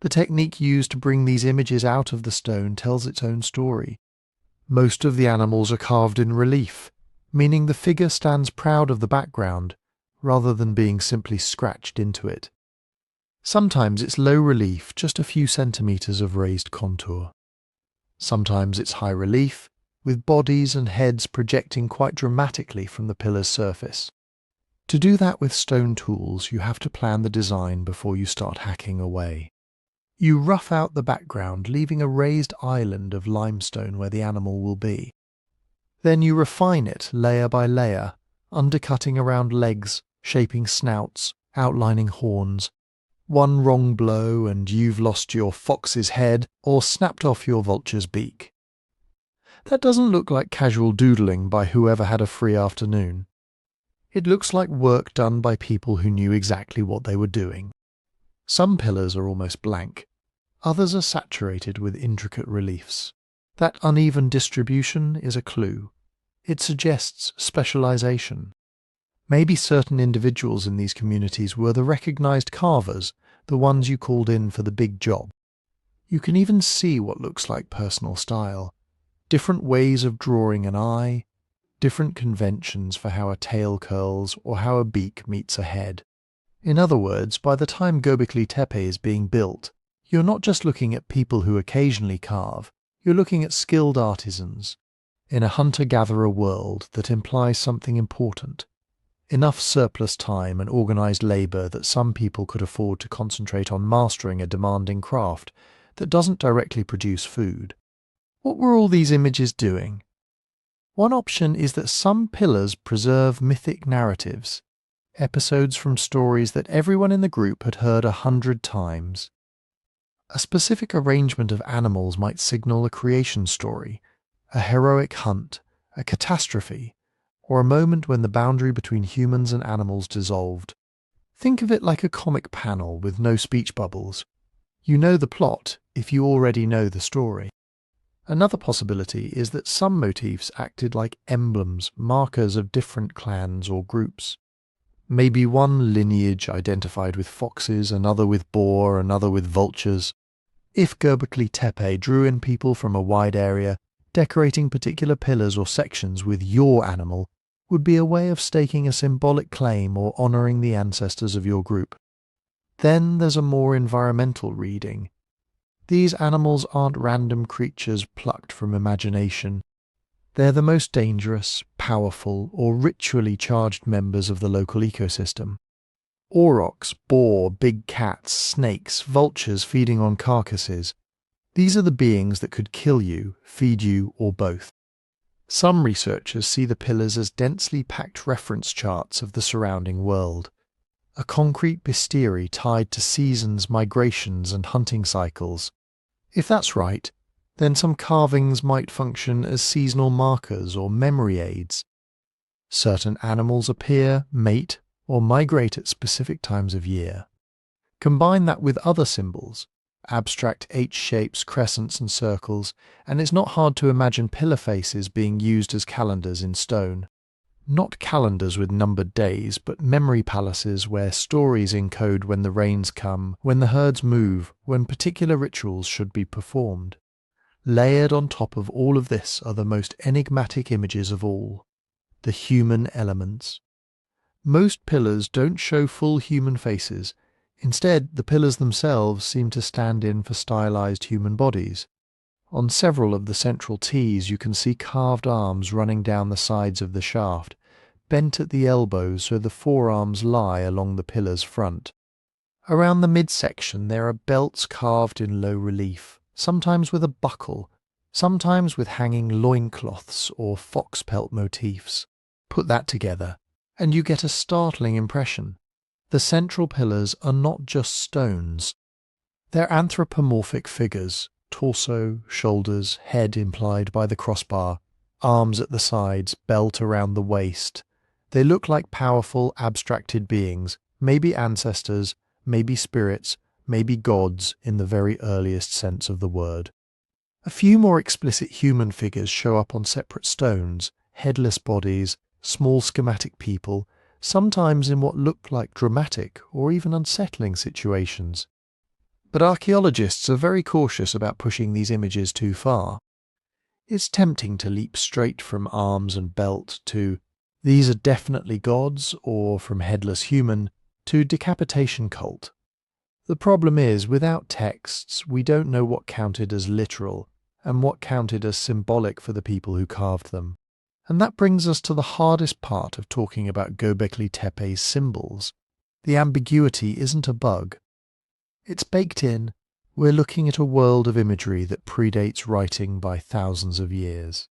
The technique used to bring these images out of the stone tells its own story. Most of the animals are carved in relief, meaning the figure stands proud of the background, rather than being simply scratched into it. Sometimes it's low relief, just a few centimetres of raised contour. Sometimes it's high relief, with bodies and heads projecting quite dramatically from the pillar's surface. To do that with stone tools, you have to plan the design before you start hacking away. You rough out the background, leaving a raised island of limestone where the animal will be. Then you refine it layer by layer, undercutting around legs, shaping snouts, outlining horns. One wrong blow and you've lost your fox's head or snapped off your vulture's beak. That doesn't look like casual doodling by whoever had a free afternoon. It looks like work done by people who knew exactly what they were doing. Some pillars are almost blank. Others are saturated with intricate reliefs. That uneven distribution is a clue. It suggests specialization. Maybe certain individuals in these communities were the recognized carvers, the ones you called in for the big job. You can even see what looks like personal style. Different ways of drawing an eye, different conventions for how a tail curls or how a beak meets a head. In other words, by the time Göbekli Tepe is being built, you're not just looking at people who occasionally carve, you're looking at skilled artisans. In a hunter-gatherer world that implies something important. Enough surplus time and organised labour that some people could afford to concentrate on mastering a demanding craft that doesn't directly produce food. What were all these images doing? One option is that some pillars preserve mythic narratives, episodes from stories that everyone in the group had heard 100 times. A specific arrangement of animals might signal a creation story, a heroic hunt, a catastrophe, or a moment when the boundary between humans and animals dissolved. Think of it like a comic panel with no speech bubbles. You know the plot if you already know the story. Another possibility is that some motifs acted like emblems, markers of different clans or groups. Maybe one lineage identified with foxes, another with boar, another with vultures. If Göbekli Tepe drew in people from a wide area, decorating particular pillars or sections with your animal would be a way of staking a symbolic claim or honouring the ancestors of your group. Then there's a more environmental reading. These animals aren't random creatures plucked from imagination. They're the most dangerous, powerful, or ritually charged members of the local ecosystem. Aurochs, boar, big cats, snakes, vultures feeding on carcasses. These are the beings that could kill you, feed you, or both. Some researchers see the pillars as densely packed reference charts of the surrounding world, a concrete bestiary tied to seasons, migrations, and hunting cycles. If that's right, then some carvings might function as seasonal markers or memory aids. Certain animals appear, mate, or migrate at specific times of year. Combine that with other symbols, abstract H-shapes, crescents and circles, and it's not hard to imagine pillar faces being used as calendars in stone. Not calendars with numbered days, but memory palaces where stories encode when the rains come, when the herds move, when particular rituals should be performed. Layered on top of all of this are the most enigmatic images of all, the human elements. Most pillars don't show full human faces. Instead, the pillars themselves seem to stand in for stylized human bodies. On several of the central T's you can see carved arms running down the sides of the shaft, bent at the elbows so the forearms lie along the pillar's front. Around the midsection there are belts carved in low relief, sometimes with a buckle, sometimes with hanging loincloths or fox pelt motifs. Put that together, and you get a startling impression. The central pillars are not just stones. They're anthropomorphic figures, torso, shoulders, head implied by the crossbar, arms at the sides, belt around the waist. They look like powerful, abstracted beings, maybe ancestors, maybe spirits, maybe gods in the very earliest sense of the word. A few more explicit human figures show up on separate stones, headless bodies, small schematic people, sometimes in what look like dramatic or even unsettling situations. But archaeologists are very cautious about pushing these images too far. It's tempting to leap straight from arms and belt to "these are definitely gods," or from headless human to decapitation cult. The problem is, without texts, we don't know what counted as literal and what counted as symbolic for the people who carved them. And that brings us to the hardest part of talking about Göbekli Tepe's symbols. The ambiguity isn't a bug. It's baked in. We're looking at a world of imagery that predates writing by thousands of years.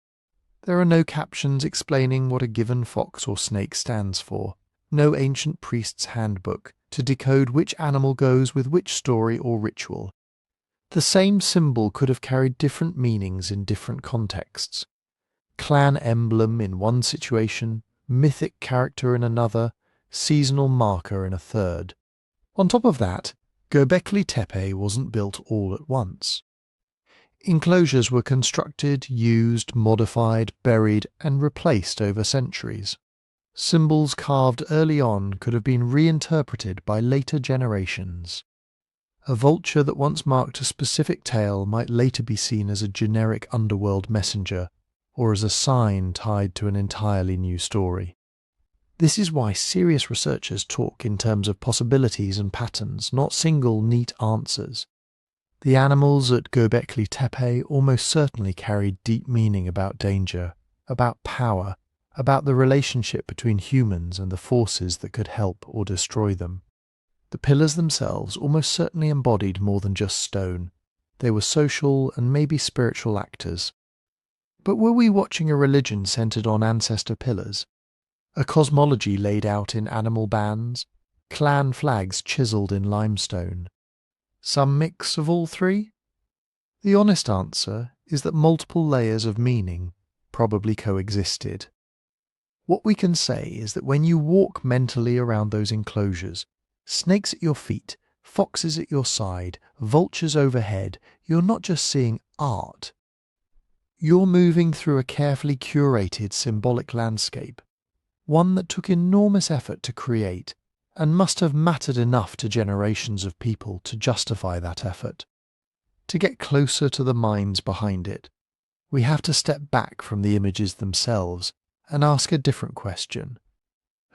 There are no captions explaining what a given fox or snake stands for, no ancient priest's handbook to decode which animal goes with which story or ritual. The same symbol could have carried different meanings in different contexts. Clan emblem in one situation, mythic character in another, seasonal marker in a third. On top of that, Göbekli Tepe wasn't built all at once. Enclosures were constructed, used, modified, buried, and replaced over centuries. Symbols carved early on could have been reinterpreted by later generations. A vulture that once marked a specific tale might later be seen as a generic underworld messenger, or as a sign tied to an entirely new story. This is why serious researchers talk in terms of possibilities and patterns, not single, neat answers. The animals at Göbekli Tepe almost certainly carried deep meaning about danger, about power, about the relationship between humans and the forces that could help or destroy them. The pillars themselves almost certainly embodied more than just stone. They were social and maybe spiritual actors. But were we watching a religion centered on ancestor pillars? A cosmology laid out in animal bands? Clan flags chiseled in limestone? Some mix of all three? The honest answer is that multiple layers of meaning probably coexisted. What we can say is that when you walk mentally around those enclosures, snakes at your feet, foxes at your side, vultures overhead, you're not just seeing art. You're moving through a carefully curated symbolic landscape, one that took enormous effort to create and must have mattered enough to generations of people to justify that effort. To get closer to the minds behind it, we have to step back from the images themselves and ask a different question.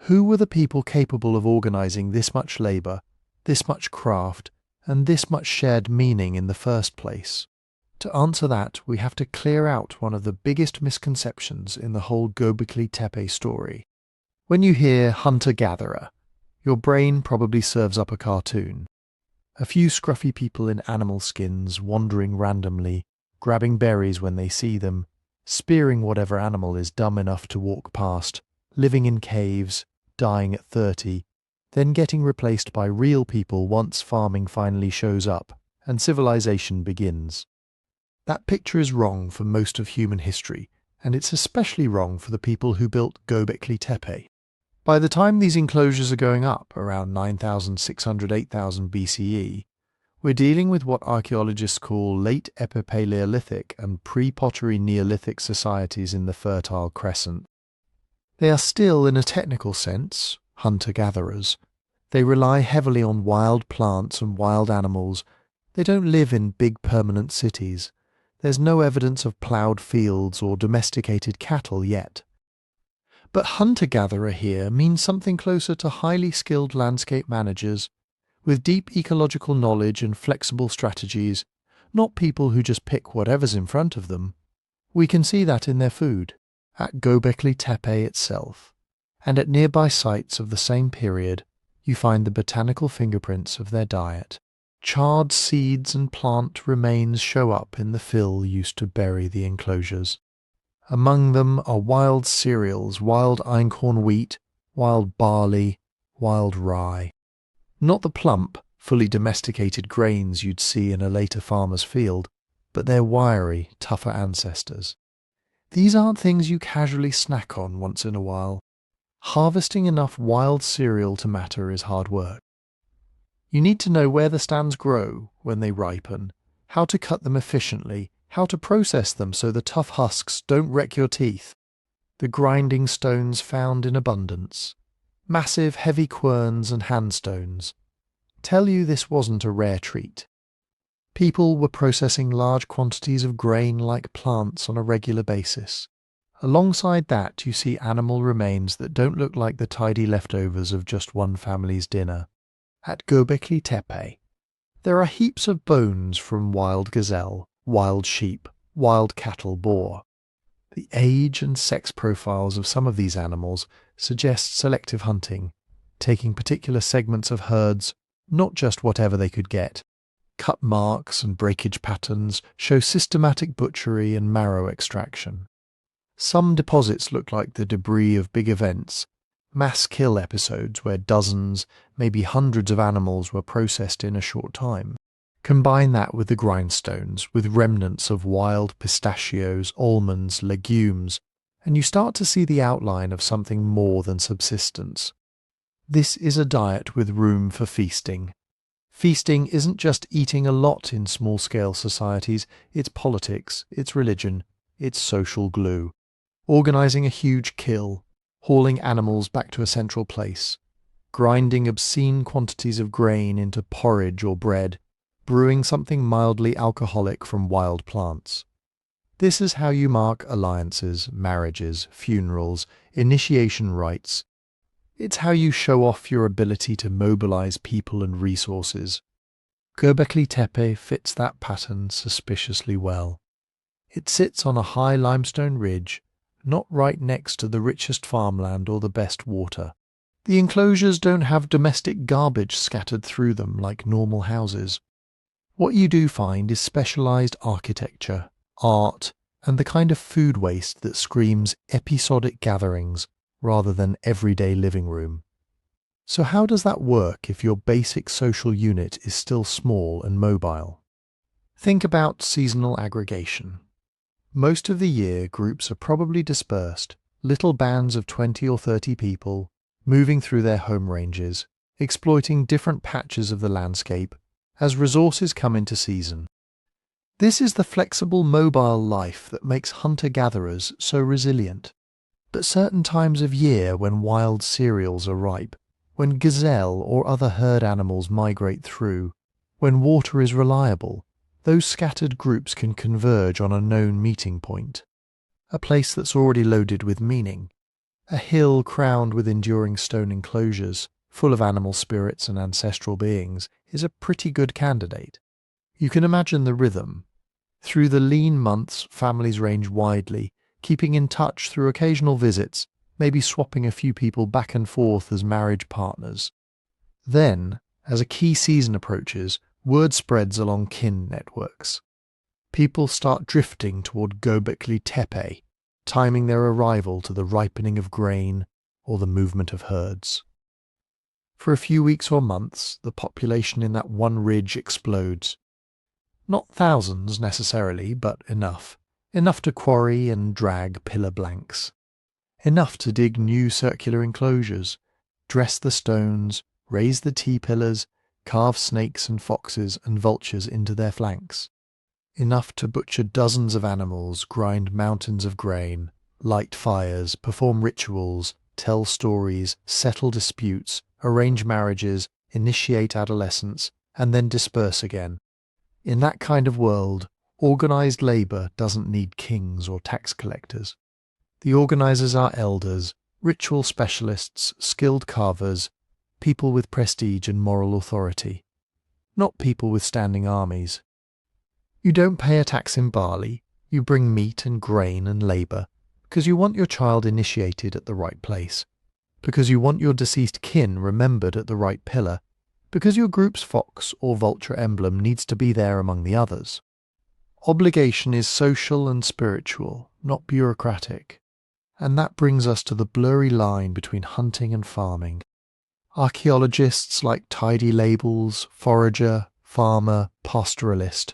Who were the people capable of organising this much labour, this much craft, and this much shared meaning in the first place? To answer that, we have to clear out one of the biggest misconceptions in the whole Göbekli Tepe story. When you hear hunter-gatherer, your brain probably serves up a cartoon. A few scruffy people in animal skins wandering randomly, grabbing berries when they see them, spearing whatever animal is dumb enough to walk past, living in caves, dying at 30, then getting replaced by real people once farming finally shows up and civilization begins. That picture is wrong for most of human history, and it's especially wrong for the people who built Göbekli Tepe. By the time these enclosures are going up, around 9,600 8,000 BCE, we're dealing with what archaeologists call late Epipaleolithic and pre-pottery Neolithic societies in the Fertile Crescent. They are still, in a technical sense, hunter-gatherers. They rely heavily on wild plants and wild animals. They don't live in big permanent cities. There's no evidence of ploughed fields or domesticated cattle yet. But hunter-gatherer here means something closer to highly skilled landscape managers with deep ecological knowledge and flexible strategies, not people who just pick whatever's in front of them. We can see that in their food, at Göbekli Tepe itself, and at nearby sites of the same period, you find the botanical fingerprints of their diet. Charred seeds and plant remains show up in the fill used to bury the enclosures. Among them are wild cereals, wild einkorn wheat, wild barley, wild rye. Not the plump, fully domesticated grains you'd see in a later farmer's field, but their wiry, tougher ancestors. These aren't things you casually snack on once in a while. Harvesting enough wild cereal to matter is hard work. You need to know where the stands grow when they ripen, how to cut them efficiently, how to process them so the tough husks don't wreck your teeth. The grinding stones found in abundance. Massive heavy querns and handstones. Tell you this wasn't a rare treat. People were processing large quantities of grain like plants on a regular basis. Alongside that, you see animal remains that don't look like the tidy leftovers of just one family's dinner. At Göbekli Tepe, there are heaps of bones from wild gazelle, wild sheep, wild cattle boar. The age and sex profiles of some of these animals suggest selective hunting, taking particular segments of herds, not just whatever they could get. Cut marks and breakage patterns show systematic butchery and marrow extraction. Some deposits look like the debris of big events, mass kill episodes where dozens, maybe hundreds of animals were processed in a short time. Combine that with the grindstones, with remnants of wild pistachios, almonds, legumes, and you start to see the outline of something more than subsistence. This is a diet with room for feasting. Feasting isn't just eating a lot in small-scale societies, it's politics, it's religion, it's social glue. Organising a huge kill, hauling animals back to a central place, grinding obscene quantities of grain into porridge or bread, brewing something mildly alcoholic from wild plants. This is how you mark alliances, marriages, funerals, initiation rites. It's how you show off your ability to mobilize people and resources. Göbekli Tepe fits that pattern suspiciously well. It sits on a high limestone ridge, not right next to the richest farmland or the best water. The enclosures don't have domestic garbage scattered through them like normal houses. What you do find is specialized architecture, art, and the kind of food waste that screams episodic gatherings rather than everyday living room. So how does that work if your basic social unit is still small and mobile? Think about seasonal aggregation. Most of the year, groups are probably dispersed, little bands of 20 or 30 people, moving through their home ranges, exploiting different patches of the landscape as resources come into season. This is the flexible, mobile life that makes hunter-gatherers so resilient. But certain times of year when wild cereals are ripe, when gazelle or other herd animals migrate through, when water is reliable, those scattered groups can converge on a known meeting point. A place that's already loaded with meaning. A hill crowned with enduring stone enclosures, full of animal spirits and ancestral beings, is a pretty good candidate. You can imagine the rhythm. Through the lean months, families range widely, keeping in touch through occasional visits, maybe swapping a few people back and forth as marriage partners. Then, as a key season approaches, word spreads along kin networks. People start drifting toward Göbekli Tepe, timing their arrival to the ripening of grain or the movement of herds. For a few weeks or months, the population in that one ridge explodes. Not thousands necessarily, but enough. Enough to quarry and drag pillar blanks. Enough to dig new circular enclosures, dress the stones, raise the T-pillars, carve snakes and foxes and vultures into their flanks. Enough to butcher dozens of animals, grind mountains of grain, light fires, perform rituals, tell stories, settle disputes, arrange marriages, initiate adolescence, and then disperse again. In that kind of world, organized labor doesn't need kings or tax collectors. The organizers are elders, ritual specialists, skilled carvers, people with prestige and moral authority, not people with standing armies. You don't pay a tax in barley, you bring meat and grain and labor, because you want your child initiated at the right place, because you want your deceased kin remembered at the right pillar, because your group's fox or vulture emblem needs to be there among the others. Obligation is social and spiritual, not bureaucratic. And that brings us to the blurry line between hunting and farming. Archaeologists like tidy labels, forager, farmer, pastoralist.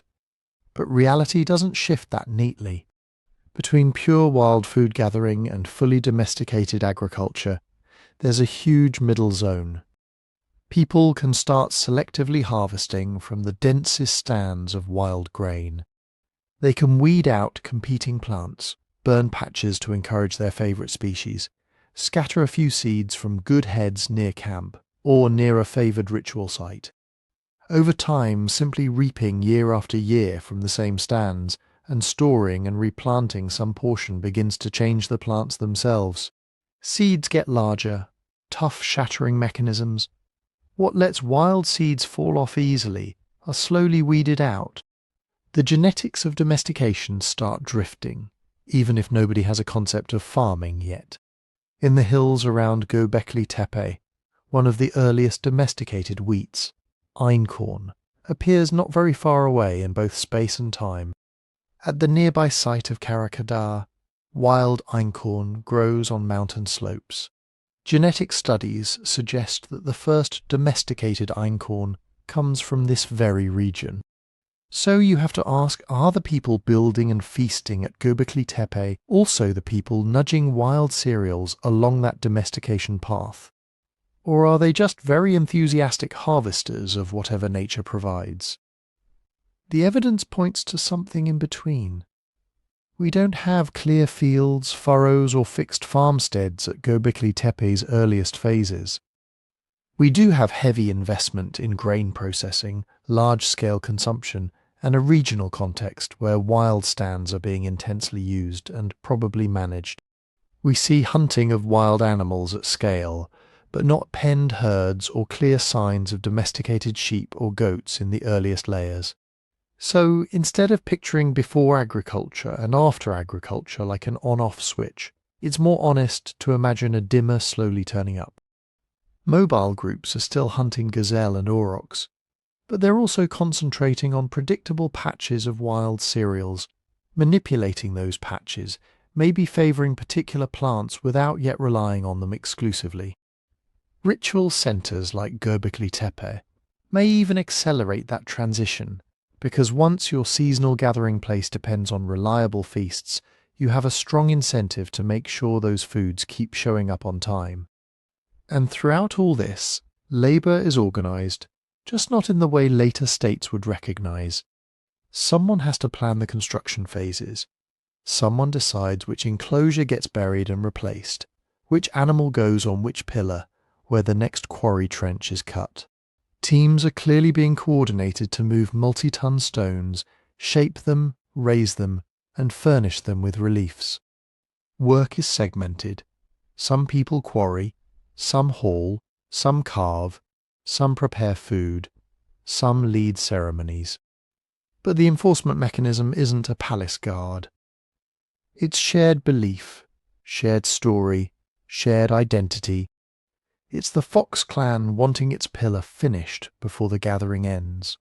But reality doesn't shift that neatly. Between pure wild food gathering and fully domesticated agriculture, there's a huge middle zone. People can start selectively harvesting from the densest stands of wild grain. They can weed out competing plants, burn patches to encourage their favourite species, scatter a few seeds from good heads near camp or near a favoured ritual site. Over time, simply reaping year after year from the same stands and storing and replanting some portion begins to change the plants themselves. Seeds get larger, tough shattering mechanisms. What lets wild seeds fall off easily are slowly weeded out. The genetics of domestication start drifting, even if nobody has a concept of farming yet. In the hills around Göbekli Tepe, one of the earliest domesticated wheats, einkorn, appears not very far away in both space and time. At the nearby site of Karakadar, wild einkorn grows on mountain slopes. Genetic studies suggest that the first domesticated einkorn comes from this very region. So you have to ask, are the people building and feasting at Göbekli Tepe also the people nudging wild cereals along that domestication path? Or are they just very enthusiastic harvesters of whatever nature provides? The evidence points to something in between. We don't have clear fields, furrows or fixed farmsteads at Göbekli Tepe's earliest phases. We do have heavy investment in grain processing, large-scale consumption, and a regional context where wild stands are being intensely used and probably managed. We see hunting of wild animals at scale, but not penned herds or clear signs of domesticated sheep or goats in the earliest layers. So instead of picturing before agriculture and after agriculture like an on-off switch, it's more honest to imagine a dimmer slowly turning up. Mobile groups are still hunting gazelle and aurochs, but they're also concentrating on predictable patches of wild cereals, manipulating those patches, maybe favouring particular plants without yet relying on them exclusively. Ritual centres like Göbekli Tepe may even accelerate that transition, because once your seasonal gathering place depends on reliable feasts, you have a strong incentive to make sure those foods keep showing up on time. And throughout all this, labour is organised, just not in the way later states would recognise. Someone has to plan the construction phases. Someone decides which enclosure gets buried and replaced, which animal goes on which pillar, where the next quarry trench is cut. Teams are clearly being coordinated to move multi-ton stones, shape them, raise them, and furnish them with reliefs. Work is segmented. Some people quarry, some haul, some carve, some prepare food, some lead ceremonies. But the enforcement mechanism isn't a palace guard. It's shared belief, shared story, shared identity. It's the Fox clan wanting its pillar finished before the gathering ends.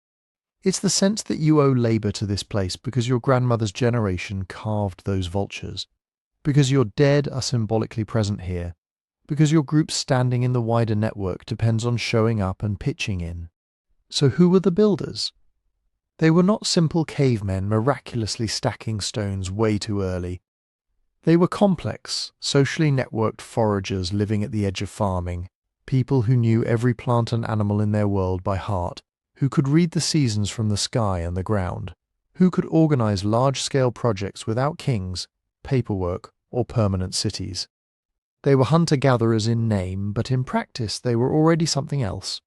It's the sense that you owe labour to this place because your grandmother's generation carved those vultures, because your dead are symbolically present here, because your group's standing in the wider network depends on showing up and pitching in. So who were the builders? They were not simple cavemen miraculously stacking stones way too early. They were complex, socially networked foragers living at the edge of farming, people who knew every plant and animal in their world by heart, who could read the seasons from the sky and the ground, who could organise large-scale projects without kings, paperwork, or permanent cities. They were hunter-gatherers in name, but in practice they were already something else.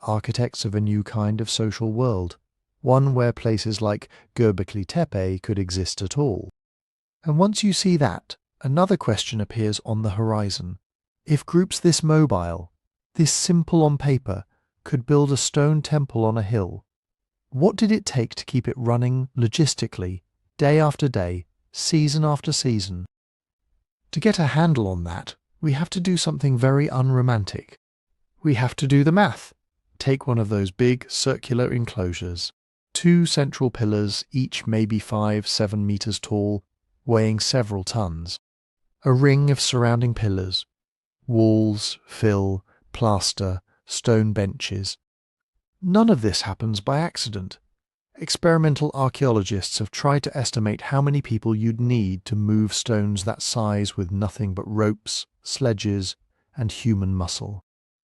Architects of a new kind of social world, one where places like Göbekli Tepe could exist at all. And once you see that, another question appears on the horizon. If groups this mobile, this simple on paper, could build a stone temple on a hill, what did it take to keep it running logistically, day after day, season after season? To get a handle on that, we have to do something very unromantic. We have to do the math. Take one of those big circular enclosures. 2 central pillars, each maybe 5-7 meters tall, weighing several tons. A ring of surrounding pillars. Walls, fill, plaster, stone benches. None of this happens by accident. Experimental archaeologists have tried to estimate how many people you'd need to move stones that size with nothing but ropes, sledges, and human muscle.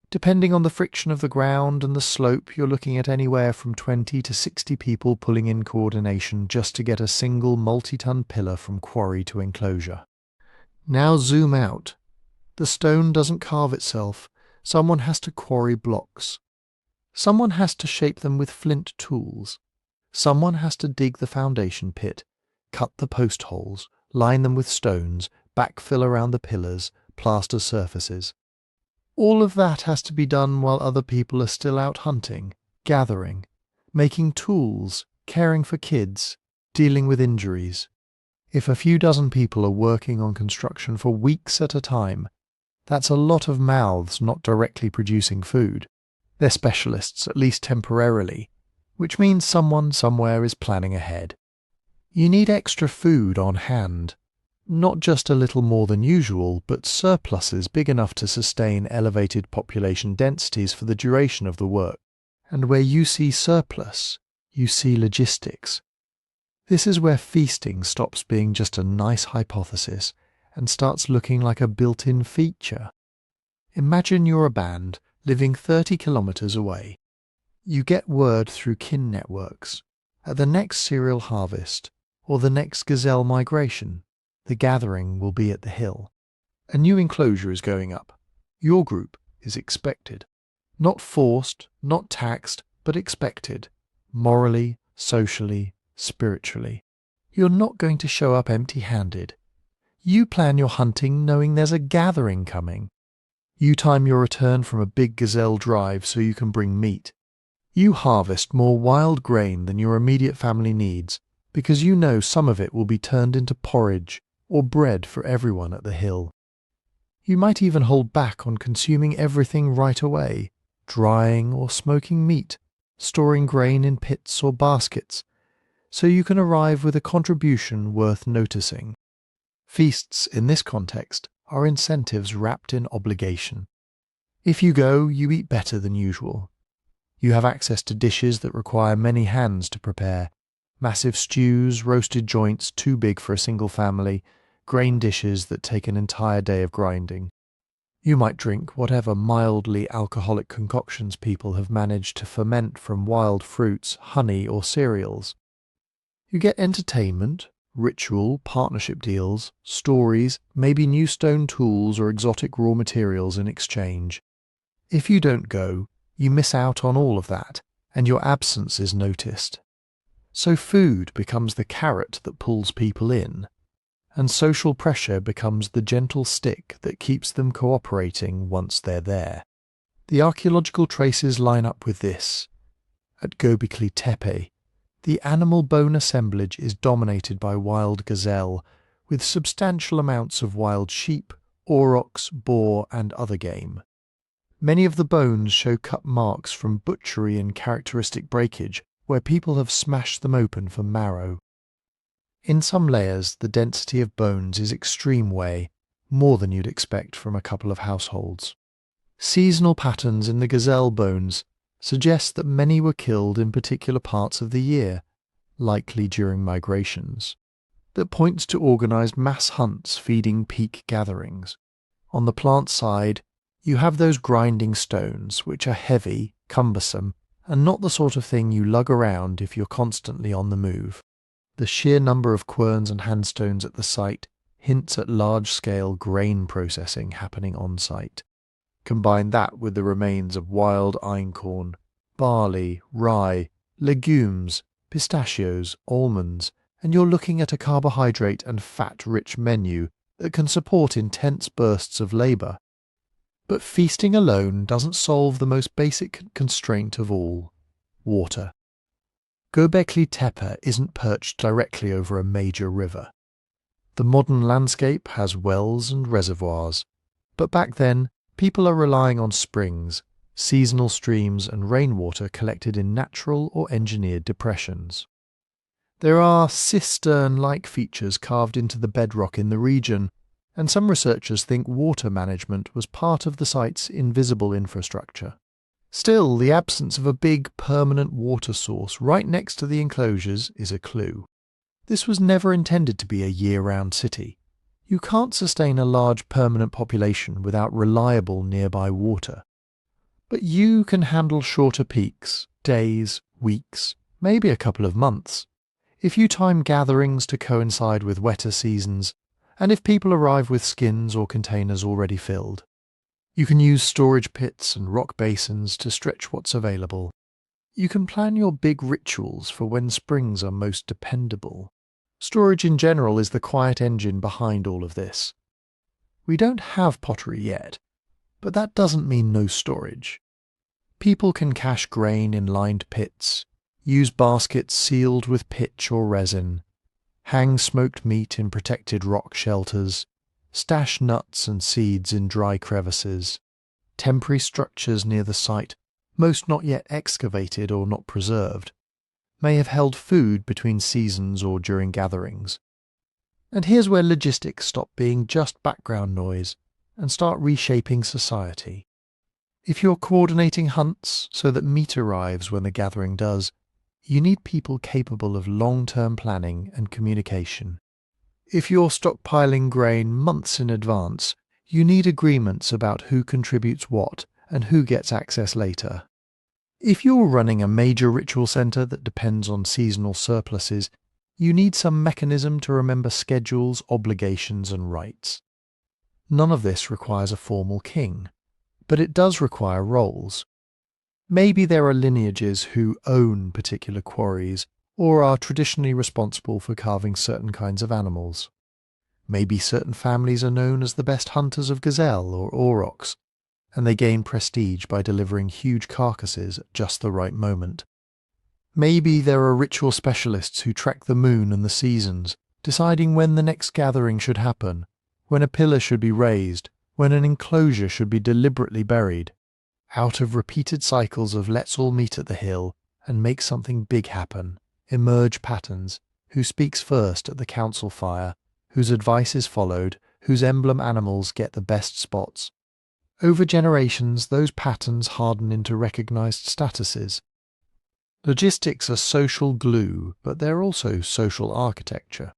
Depending on the friction of the ground and the slope, you're looking at anywhere from 20 to 60 people pulling in coordination just to get a single multi-ton pillar from quarry to enclosure. Now zoom out. The stone doesn't carve itself. Someone has to quarry blocks. Someone has to shape them with flint tools. Someone has to dig the foundation pit, cut the post holes, line them with stones, backfill around the pillars, plaster surfaces. All of that has to be done while other people are still out hunting, gathering, making tools, caring for kids, dealing with injuries. If a few dozen people are working on construction for weeks at a time, that's a lot of mouths not directly producing food. They're specialists, at least temporarily, which means someone somewhere is planning ahead. You need extra food on hand. Not just a little more than usual, but surpluses big enough to sustain elevated population densities for the duration of the work. And where you see surplus, you see logistics. This is where feasting stops being just a nice hypothesis and starts looking like a built-in feature. Imagine you're a band living 30 kilometers away. You get word through kin networks. At the next cereal harvest, or the next gazelle migration, the gathering will be at the hill. A new enclosure is going up. Your group is expected. Not forced, not taxed, but expected. Morally, socially, spiritually. You're not going to show up empty-handed. You plan your hunting knowing there's a gathering coming. You time your return from a big gazelle drive so you can bring meat. You harvest more wild grain than your immediate family needs because you know some of it will be turned into porridge or bread for everyone at the hill. You might even hold back on consuming everything right away, drying or smoking meat, storing grain in pits or baskets, so you can arrive with a contribution worth noticing. Feasts, in this context, are incentives wrapped in obligation. If you go, you eat better than usual. You have access to dishes that require many hands to prepare, massive stews, roasted joints too big for a single family, grain dishes that take an entire day of grinding. You might drink whatever mildly alcoholic concoctions people have managed to ferment from wild fruits, honey, or cereals. You get entertainment, ritual, partnership deals, stories, maybe new stone tools or exotic raw materials in exchange. If you don't go, you miss out on all of that, and your absence is noticed. So food becomes the carrot that pulls people in, and social pressure becomes the gentle stick that keeps them cooperating once they're there. The archaeological traces line up with this. At Göbekli Tepe, the animal bone assemblage is dominated by wild gazelle, with substantial amounts of wild sheep, aurochs, boar, and other game. Many of the bones show cut marks from butchery and characteristic breakage, where people have smashed them open for marrow. In some layers, the density of bones is extreme way, more than you'd expect from a couple of households. Seasonal patterns in the gazelle bones suggest that many were killed in particular parts of the year, likely during migrations. That points to organised mass hunts feeding peak gatherings. On the plant side, you have those grinding stones, which are heavy, cumbersome, and not the sort of thing you lug around if you're constantly on the move. The sheer number of querns and handstones at the site hints at large-scale grain processing happening on-site. Combine that with the remains of wild einkorn, barley, rye, legumes, pistachios, almonds, and you're looking at a carbohydrate and fat-rich menu that can support intense bursts of labour. But feasting alone doesn't solve the most basic constraint of all: water. Göbekli Tepe isn't perched directly over a major river. The modern landscape has wells and reservoirs, but back then people are relying on springs, seasonal streams and rainwater collected in natural or engineered depressions. There are cistern-like features carved into the bedrock in the region, and some researchers think water management was part of the site's invisible infrastructure. Still, the absence of a big, permanent water source right next to the enclosures is a clue. This was never intended to be a year-round city. You can't sustain a large permanent population without reliable nearby water. But you can handle shorter peaks, days, weeks, maybe a couple of months. If you time gatherings to coincide with wetter seasons, and if people arrive with skins or containers already filled, you can use storage pits and rock basins to stretch what's available. You can plan your big rituals for when springs are most dependable. Storage in general is the quiet engine behind all of this. We don't have pottery yet, but that doesn't mean no storage. People can cache grain in lined pits, use baskets sealed with pitch or resin, hang smoked meat in protected rock shelters, stash nuts and seeds in dry crevices. Temporary structures near the site, most not yet excavated or not preserved, may have held food between seasons or during gatherings. And here's where logistics stop being just background noise and start reshaping society. If you're coordinating hunts so that meat arrives when the gathering does, you need people capable of long-term planning and communication. If you're stockpiling grain months in advance, you need agreements about who contributes what and who gets access later. If you're running a major ritual center that depends on seasonal surpluses, you need some mechanism to remember schedules, obligations, and rights. None of this requires a formal king, but it does require roles. Maybe there are lineages who own particular quarries or are traditionally responsible for carving certain kinds of animals. Maybe certain families are known as the best hunters of gazelle or aurochs, and they gain prestige by delivering huge carcasses at just the right moment. Maybe there are ritual specialists who track the moon and the seasons, deciding when the next gathering should happen, when a pillar should be raised, when an enclosure should be deliberately buried. Out of repeated cycles of let's all meet at the hill and make something big happen, emerge patterns, who speaks first at the council fire, whose advice is followed, whose emblem animals get the best spots. Over generations, those patterns harden into recognized statuses. Logistics are social glue, but they're also social architecture.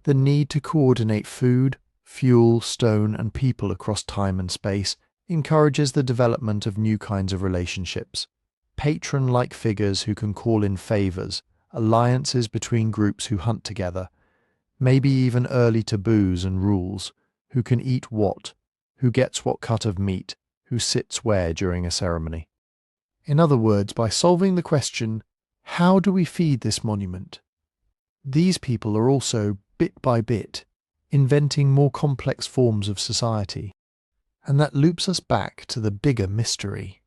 The need to coordinate food, fuel, stone, and people across time and space encourages the development of new kinds of relationships. Patron-like figures who can call in favors, alliances between groups who hunt together, maybe even early taboos and rules, who can eat what, who gets what cut of meat, who sits where during a ceremony. In other words, by solving the question, how do we feed this monument? These people are also, bit by bit, inventing more complex forms of society. And that loops us back to the bigger mystery.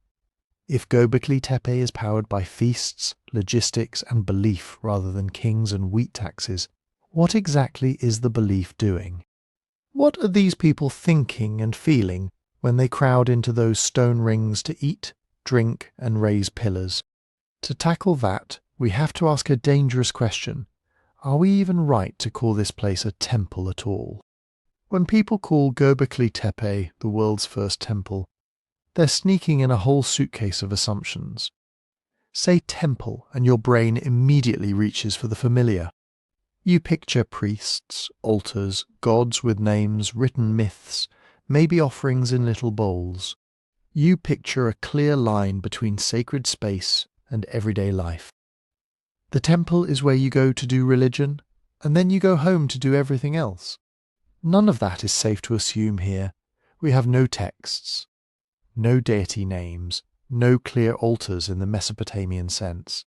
If Göbekli Tepe is powered by feasts, logistics, and belief rather than kings and wheat taxes, what exactly is the belief doing? What are these people thinking and feeling when they crowd into those stone rings to eat, drink, and raise pillars? To tackle that, we have to ask a dangerous question. Are we even right to call this place a temple at all? When people call Göbekli Tepe the world's first temple, they're sneaking in a whole suitcase of assumptions. Say temple and your brain immediately reaches for the familiar. You picture priests, altars, gods with names, written myths, maybe offerings in little bowls. You picture a clear line between sacred space and everyday life. The temple is where you go to do religion, and then you go home to do everything else. None of that is safe to assume here. We have no texts, no deity names, no clear altars in the Mesopotamian sense,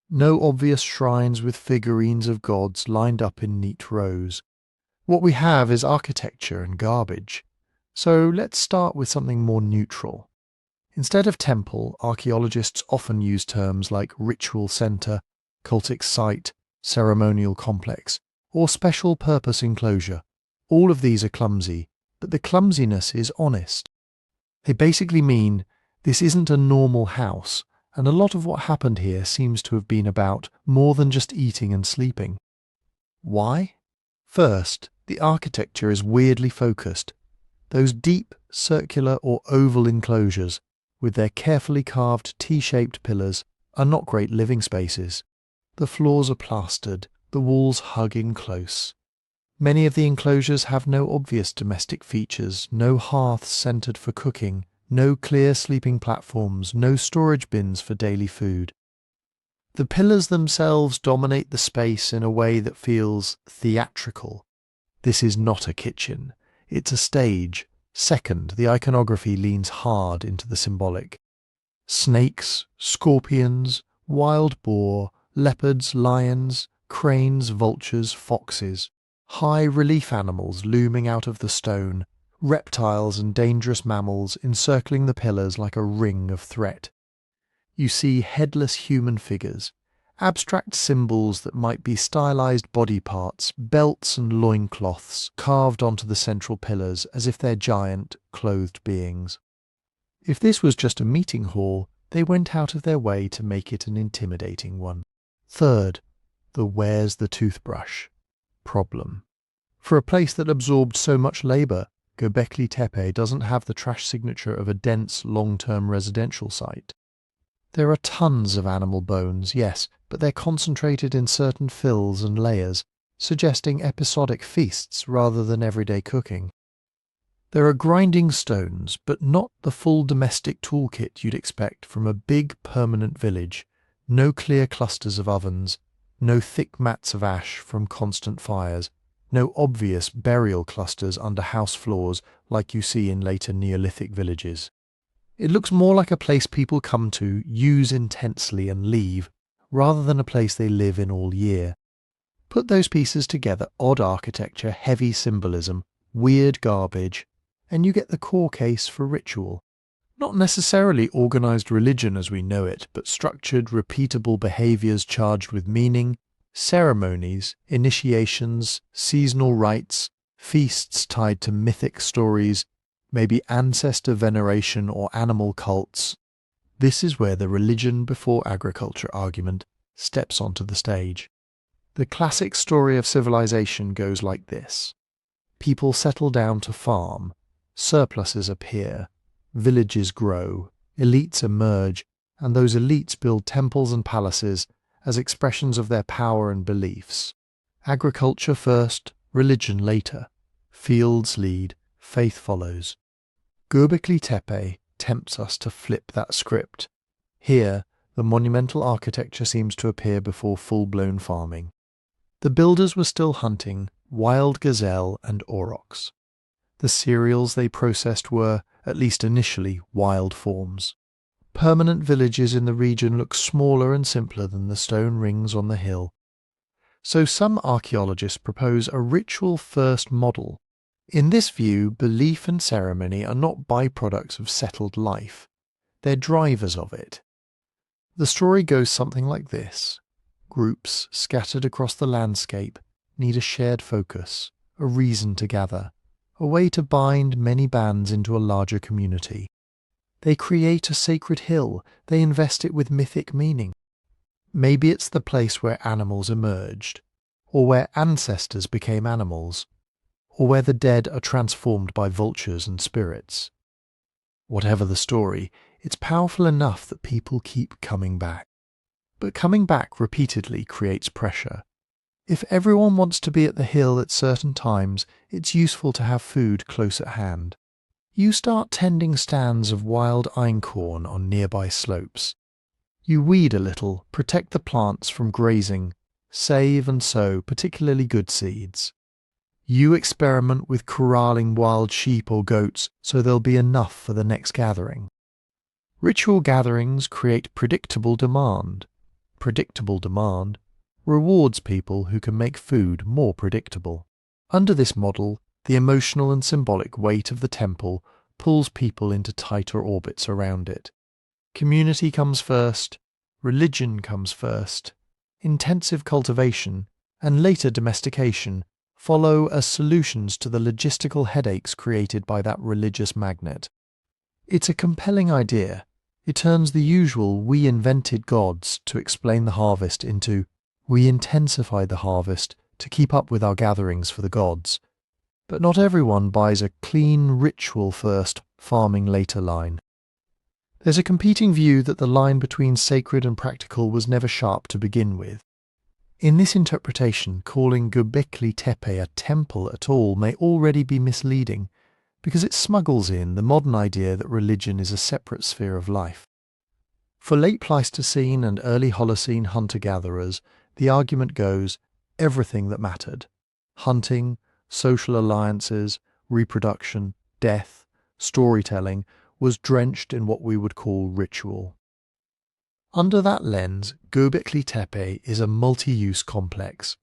no obvious shrines with figurines of gods lined up in neat rows. What we have is architecture and garbage. So let's start with something more neutral. Instead of temple, archaeologists often use terms like ritual center, cultic site, ceremonial complex, or special purpose enclosure. All of these are clumsy, but the clumsiness is honest. They basically mean This isn't a normal house, and a lot of what happened here seems to have been about more than just eating and sleeping. Why? First, the architecture is weirdly focused. Those deep, circular or oval enclosures, with their carefully carved T-shaped pillars, are not great living spaces. The floors are plastered, the walls hug in close. Many of the enclosures have no obvious domestic features, no hearths centred for cooking, no clear sleeping platforms, no storage bins for daily food. The pillars themselves dominate the space in a way that feels theatrical. This is not a kitchen, it's a stage. Second, the iconography leans hard into the symbolic. Snakes, scorpions, wild boar, leopards, lions, cranes, vultures, foxes. High relief animals looming out of the stone, reptiles and dangerous mammals encircling the pillars like a ring of threat. You see headless human figures, abstract symbols that might be stylized body parts, belts and loincloths carved onto the central pillars as if they're giant, clothed beings. If this was just a meeting hall, they went out of their way to make it an intimidating one. Third, the where's the toothbrush problem. For a place that absorbed so much labour, Göbekli Tepe doesn't have the trash signature of a dense, long-term residential site. There are tons of animal bones, yes, but they're concentrated in certain fills and layers, suggesting episodic feasts rather than everyday cooking. There are grinding stones, but not the full domestic toolkit you'd expect from a big, permanent village. No clear clusters of ovens, no thick mats of ash from constant fires, no obvious burial clusters under house floors like you see in later Neolithic villages. It looks more like a place people come to, use intensely and leave, rather than a place they live in all year. Put those pieces together, odd architecture, heavy symbolism, weird garbage, and you get the core case for ritual. Not necessarily organised religion as we know it, but structured, repeatable behaviours charged with meaning, ceremonies, initiations, seasonal rites, feasts tied to mythic stories, maybe ancestor veneration or animal cults. This is where the religion before agriculture argument steps onto the stage. The classic story of civilization goes like this. People settle down to farm, surpluses appear, villages grow, elites emerge, and those elites build temples and palaces as expressions of their power and beliefs. Agriculture first, religion later. Fields lead, faith follows. Göbekli Tepe tempts us to flip that script. Here, the monumental architecture seems to appear before full-blown farming. The builders were still hunting wild gazelle and aurochs. The cereals they processed were, at least initially, wild forms. Permanent villages in the region look smaller and simpler than the stone rings on the hill. So some archaeologists propose a ritual-first model. In this view, belief and ceremony are not byproducts of settled life. They're drivers of it. The story goes something like this. Groups scattered across the landscape need a shared focus, a reason to gather, a way to bind many bands into a larger community. They create a sacred hill, they invest it with mythic meaning. Maybe it's the place where animals emerged, or where ancestors became animals, or where the dead are transformed by vultures and spirits. Whatever the story, it's powerful enough that people keep coming back. But coming back repeatedly creates pressure. If everyone wants to be at the hill at certain times, it's useful to have food close at hand. You start tending stands of wild einkorn on nearby slopes. You weed a little, protect the plants from grazing, save and sow particularly good seeds. You experiment with corralling wild sheep or goats so there'll be enough for the next gathering. Ritual gatherings create predictable demand. Predictable demand rewards people who can make food more predictable. Under this model, the emotional and symbolic weight of the temple pulls people into tighter orbits around it. Community comes first, religion comes first, intensive cultivation, and later domestication follow as solutions to the logistical headaches created by that religious magnet. It's a compelling idea, It turns the usual "we invented gods to explain the harvest" into "we intensified the harvest to keep up with our gatherings for the gods." But not everyone buys a clean ritual first, farming later line. There's a competing view that the line between sacred and practical was never sharp to begin with. In this interpretation, calling Göbekli Tepe a temple at all may already be misleading, because it smuggles in the modern idea that religion is a separate sphere of life. For late Pleistocene and early Holocene hunter-gatherers, the argument goes everything that mattered — hunting, social alliances, reproduction, death, storytelling — was drenched in what we would call ritual. Under that lens, Göbekli Tepe is a multi-use complex.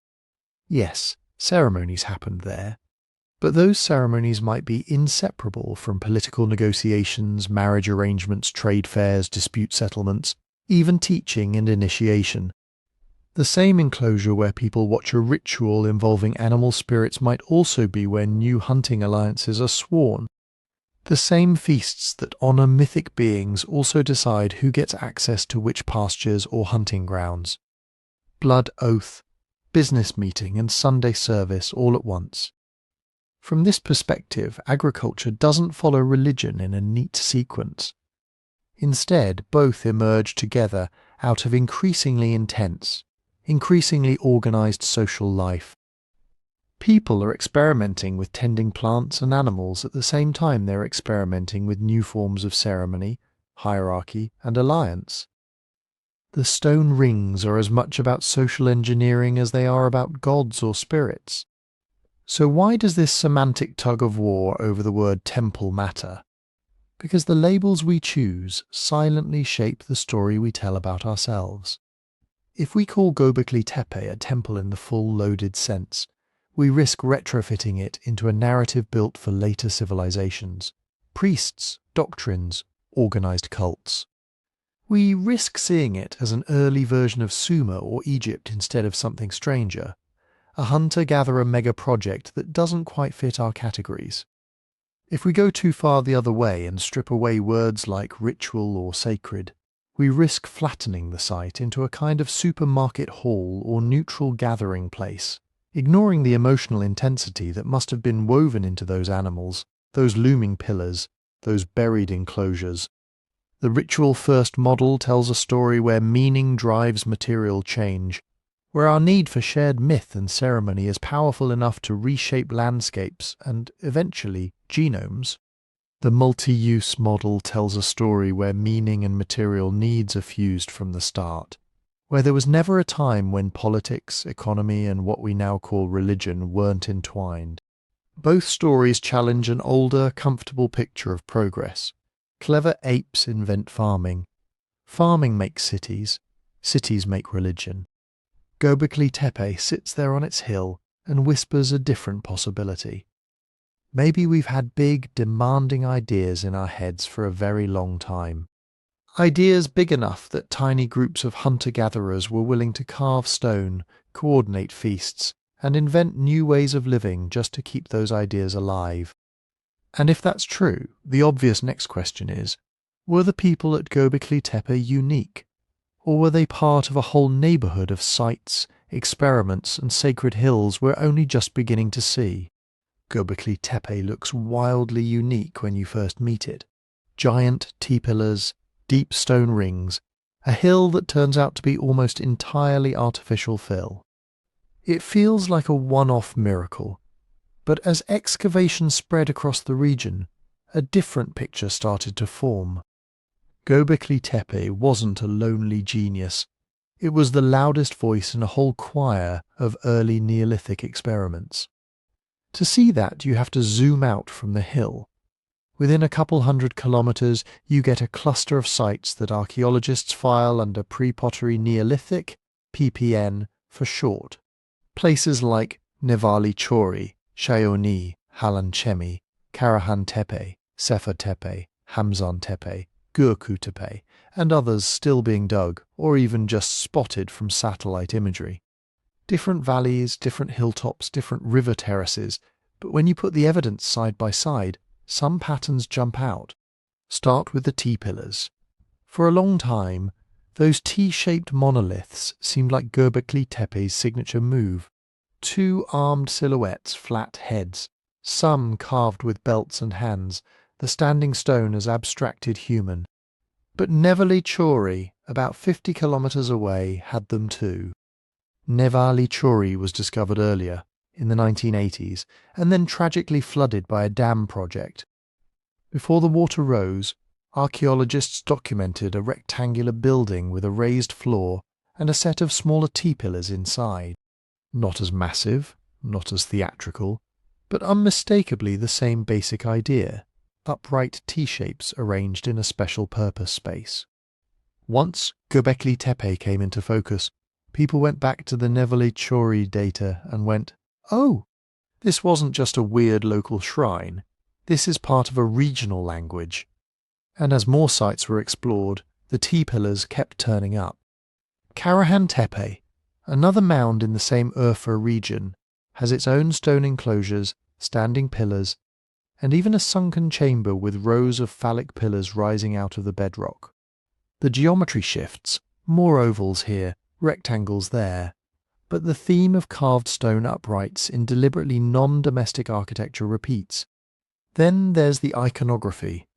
Yes, ceremonies happened there, but those ceremonies might be inseparable from political negotiations, marriage arrangements, trade fairs, dispute settlements, even teaching and initiation. The same enclosure where people watch a ritual involving animal spirits might also be where new hunting alliances are sworn. The same feasts that honour mythic beings also decide who gets access to which pastures or hunting grounds. Blood oath, business meeting and Sunday service all at once. From this perspective, agriculture doesn't follow religion in a neat sequence. Instead, both emerge together out of increasingly intense, increasingly organised social life. People are experimenting with tending plants and animals at the same time they're experimenting with new forms of ceremony, hierarchy, and alliance. The stone rings are as much about social engineering as they are about gods or spirits. So why does this semantic tug-of-war over the word temple matter? Because the labels we choose silently shape the story we tell about ourselves. If we call Göbekli Tepe a temple in the full loaded sense, we risk retrofitting it into a narrative built for later civilizations, priests, doctrines, organized cults. We risk seeing it as an early version of Sumer or Egypt instead of something stranger, a hunter-gatherer mega-project that doesn't quite fit our categories. If we go too far the other way and strip away words like ritual or sacred, we risk flattening the site into a kind of supermarket hall or neutral gathering place, ignoring the emotional intensity that must have been woven into those animals, those looming pillars, those buried enclosures. The ritual-first model tells a story where meaning drives material change, where our need for shared myth and ceremony is powerful enough to reshape landscapes and, eventually, genomes. The multi-use model tells a story where meaning and material needs are fused from the start, where there was never a time when politics, economy, and what we now call religion weren't entwined. Both stories challenge an older, comfortable picture of progress. Clever apes invent farming. Farming makes cities. Cities make religion. Göbekli Tepe sits there on its hill and whispers a different possibility. Maybe we've had big, demanding ideas in our heads for a very long time. Ideas big enough that tiny groups of hunter-gatherers were willing to carve stone, coordinate feasts, and invent new ways of living just to keep those ideas alive. And if that's true, the obvious next question is, were the people at Göbekli Tepe unique? Or were they part of a whole neighbourhood of sites, experiments, and sacred hills we're only just beginning to see? Göbekli Tepe looks wildly unique when you first meet it. Giant T-pillars, deep stone rings, a hill that turns out to be almost entirely artificial fill. It feels like a one-off miracle, but as excavation spread across the region, a different picture started to form. Göbekli Tepe wasn't a lonely genius. It was the loudest voice in a whole choir of early Neolithic experiments. To see that, you have to zoom out from the hill. Within a couple 100 kilometres, you get a cluster of sites that archaeologists file under pre-pottery Neolithic, PPN for short. Places like Nevali Chori, Shayoni, Halanchemi, Karahan Tepe, Sefer Tepe, Hamzan Tepe, Göbekli Tepe, and others still being dug or even just spotted from satellite imagery. Different valleys, different hilltops, different river terraces, but when you put the evidence side by side, some patterns jump out. Start with the T-pillars. For a long time, those T-shaped monoliths seemed like Göbekli Tepe's signature move. Two armed silhouettes, flat heads, some carved with belts and hands, the standing stone as abstracted human. But Nevali Chori, about 50 kilometres away, had them too. Nevali Chori was discovered earlier, in the 1980s, and then tragically flooded by a dam project. Before the water rose, archaeologists documented a rectangular building with a raised floor and a set of smaller T-pillars inside. Not as massive, not as theatrical, but unmistakably the same basic idea. Upright T-shapes arranged in a special purpose space. Once Göbekli Tepe came into focus, people went back to the Nevali Chori data and went, "Oh, this wasn't just a weird local shrine. This is part of a regional language." And as more sites were explored, the T-pillars kept turning up. Karahan Tepe, another mound in the same Urfa region, has its own stone enclosures, standing pillars, and even a sunken chamber with rows of phallic pillars rising out of the bedrock. The geometry shifts, more ovals here, rectangles there, but the theme of carved stone uprights in deliberately non-domestic architecture repeats. Then there's the iconography,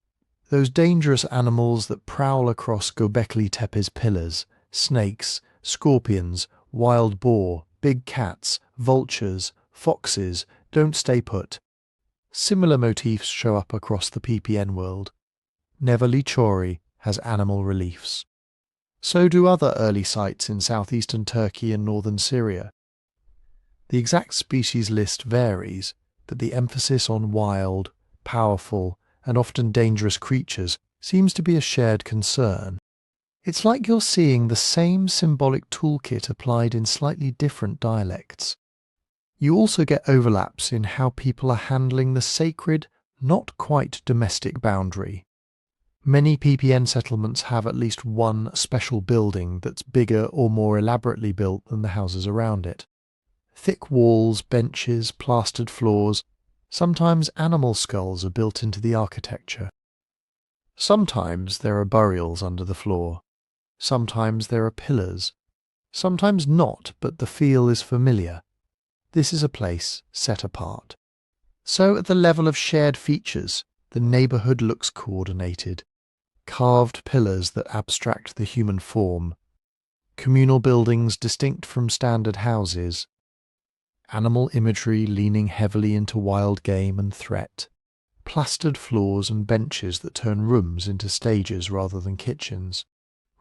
those dangerous animals that prowl across Göbekli Tepe's pillars, snakes, scorpions, wild boar, big cats, vultures, foxes, don't stay put. Similar motifs show up across the PPN world. Nevali Chori has animal reliefs. So do other early sites in southeastern Turkey and northern Syria. The exact species list varies, but the emphasis on wild, powerful, and often dangerous creatures seems to be a shared concern. It's like you're seeing the same symbolic toolkit applied in slightly different dialects. You also get overlaps in how people are handling the sacred, not quite domestic boundary. Many PPN settlements have at least one special building that's bigger or more elaborately built than the houses around it. Thick walls, benches, plastered floors, sometimes animal skulls are built into the architecture. Sometimes there are burials under the floor. Sometimes there are pillars. Sometimes not, but the feel is familiar. This is a place set apart. So at the level of shared features, the neighbourhood looks coordinated. Carved pillars that abstract the human form. Communal buildings distinct from standard houses. Animal imagery leaning heavily into wild game and threat. Plastered floors and benches that turn rooms into stages rather than kitchens.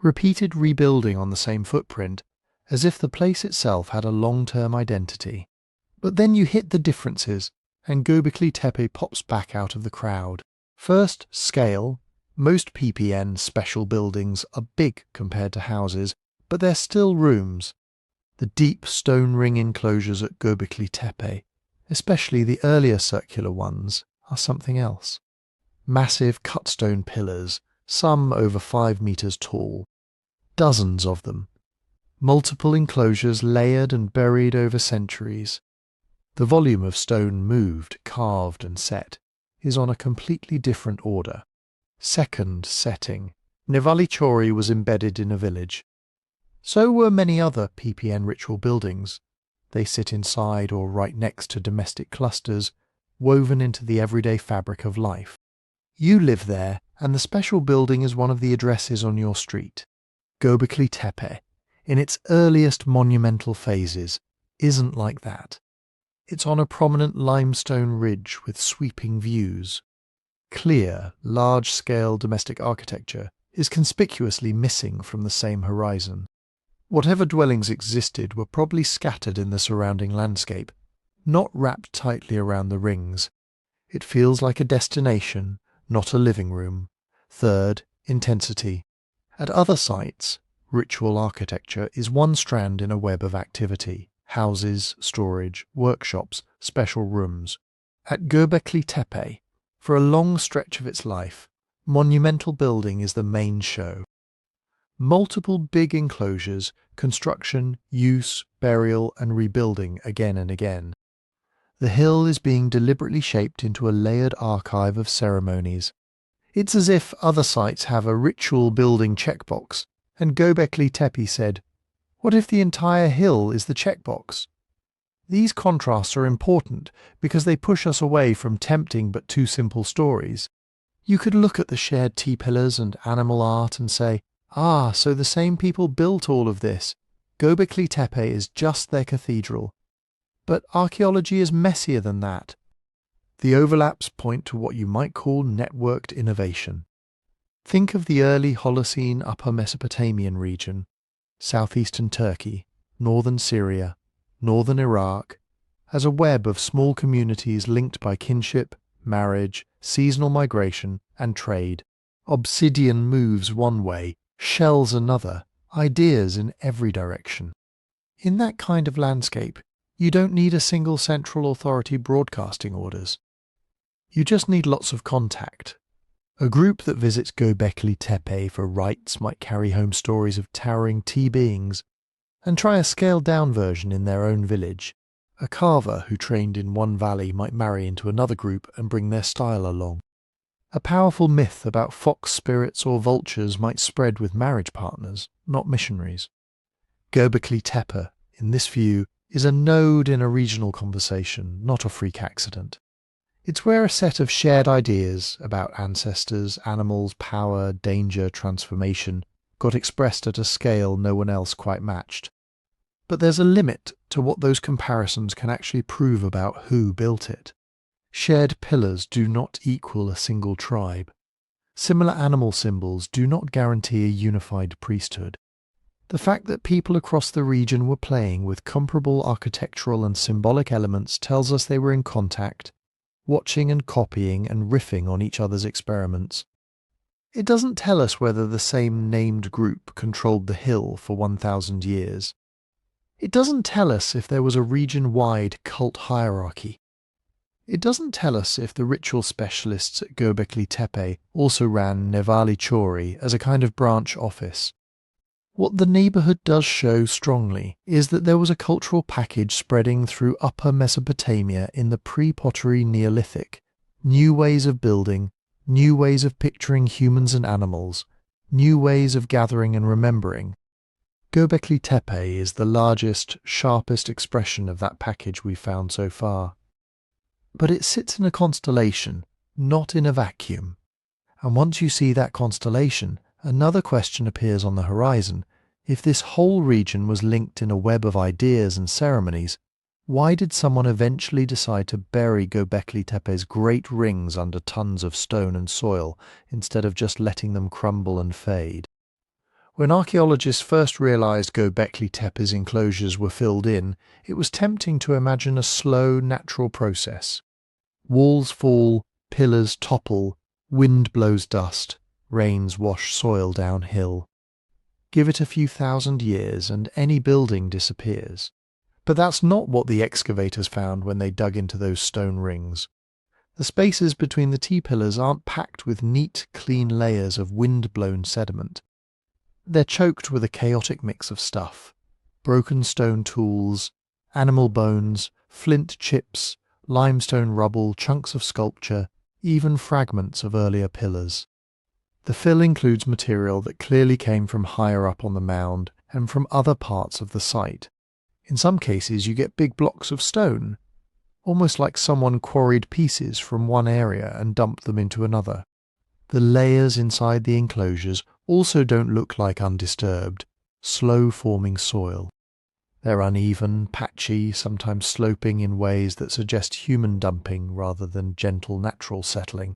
Repeated rebuilding on the same footprint, as if the place itself had a long-term identity. But then you hit the differences, and Göbekli Tepe pops back out of the crowd. First, scale. Most PPN special buildings are big compared to houses, but they're still rooms. The deep stone ring enclosures at Göbekli Tepe, especially the earlier circular ones, are something else. Massive cut stone pillars, some over 5 meters tall. Dozens of them. Multiple enclosures layered and buried over centuries. The volume of stone moved, carved and set is on a completely different order. Second setting. Nevali Chori was embedded in a village. So were many other PPN ritual buildings. They sit inside or right next to domestic clusters, woven into the everyday fabric of life. You live there, and the special building is one of the addresses on your street. Göbekli Tepe, in its earliest monumental phases, isn't like that. It's on a prominent limestone ridge with sweeping views. Clear, large-scale domestic architecture is conspicuously missing from the same horizon. Whatever dwellings existed were probably scattered in the surrounding landscape, not wrapped tightly around the rings. It feels like a destination, not a living room. Third, intensity. At other sites, ritual architecture is one strand in a web of activity. Houses, storage, workshops, special rooms. At Göbekli Tepe, for a long stretch of its life, monumental building is the main show. Multiple big enclosures, construction, use, burial and rebuilding again and again. The hill is being deliberately shaped into a layered archive of ceremonies. It's as if other sites have a ritual building checkbox, and Göbekli Tepe said, "What if the entire hill is the checkbox?" These contrasts are important because they push us away from tempting but too simple stories. You could look at the shared T-pillars and animal art and say, so the same people built all of this. Göbekli Tepe is just their cathedral. But archaeology is messier than that. The overlaps point to what you might call networked innovation. Think of the early Holocene Upper Mesopotamian region, southeastern Turkey, northern Syria, northern Iraq, as a web of small communities linked by kinship, marriage, seasonal migration, and trade. Obsidian moves one way, shells another, ideas in every direction. In that kind of landscape, you don't need a single central authority broadcasting orders. You just need lots of contact. A group that visits Göbekli Tepe for rites might carry home stories of towering tea-beings and try a scaled-down version in their own village. A carver who trained in one valley might marry into another group and bring their style along. A powerful myth about fox spirits or vultures might spread with marriage partners, not missionaries. Göbekli Tepe, in this view, is a node in a regional conversation, not a freak accident. It's where a set of shared ideas about ancestors, animals, power, danger, transformation got expressed at a scale no one else quite matched. But there's a limit to what those comparisons can actually prove about who built it. Shared pillars do not equal a single tribe. Similar animal symbols do not guarantee a unified priesthood. The fact that people across the region were playing with comparable architectural and symbolic elements tells us they were in contact, watching and copying and riffing on each other's experiments. It doesn't tell us whether the same named group controlled the hill for 1,000 years. It doesn't tell us if there was a region-wide cult hierarchy. It doesn't tell us if the ritual specialists at Göbekli Tepe also ran Nevali Chori as a kind of branch office. What the neighbourhood does show strongly is that there was a cultural package spreading through Upper Mesopotamia in the pre-pottery Neolithic. New ways of building, new ways of picturing humans and animals, new ways of gathering and remembering. Göbekli Tepe is the largest, sharpest expression of that package we've found so far. But it sits in a constellation, not in a vacuum. And once you see that constellation, another question appears on the horizon. If this whole region was linked in a web of ideas and ceremonies, why did someone eventually decide to bury Göbekli Tepe's great rings under tons of stone and soil instead of just letting them crumble and fade? When archaeologists first realized Göbekli Tepe's enclosures were filled in, it was tempting to imagine a slow, natural process. Walls fall, pillars topple, wind blows dust, rains wash soil downhill. Give it a few thousand years and any building disappears. But that's not what the excavators found when they dug into those stone rings. The spaces between the T-pillars aren't packed with neat, clean layers of wind-blown sediment. They're choked with a chaotic mix of stuff. Broken stone tools, animal bones, flint chips, limestone rubble, chunks of sculpture, even fragments of earlier pillars. The fill includes material that clearly came from higher up on the mound and from other parts of the site. In some cases you get big blocks of stone, almost like someone quarried pieces from one area and dumped them into another. The layers inside the enclosures also don't look like undisturbed, slow-forming soil. They're uneven, patchy, sometimes sloping in ways that suggest human dumping rather than gentle natural settling.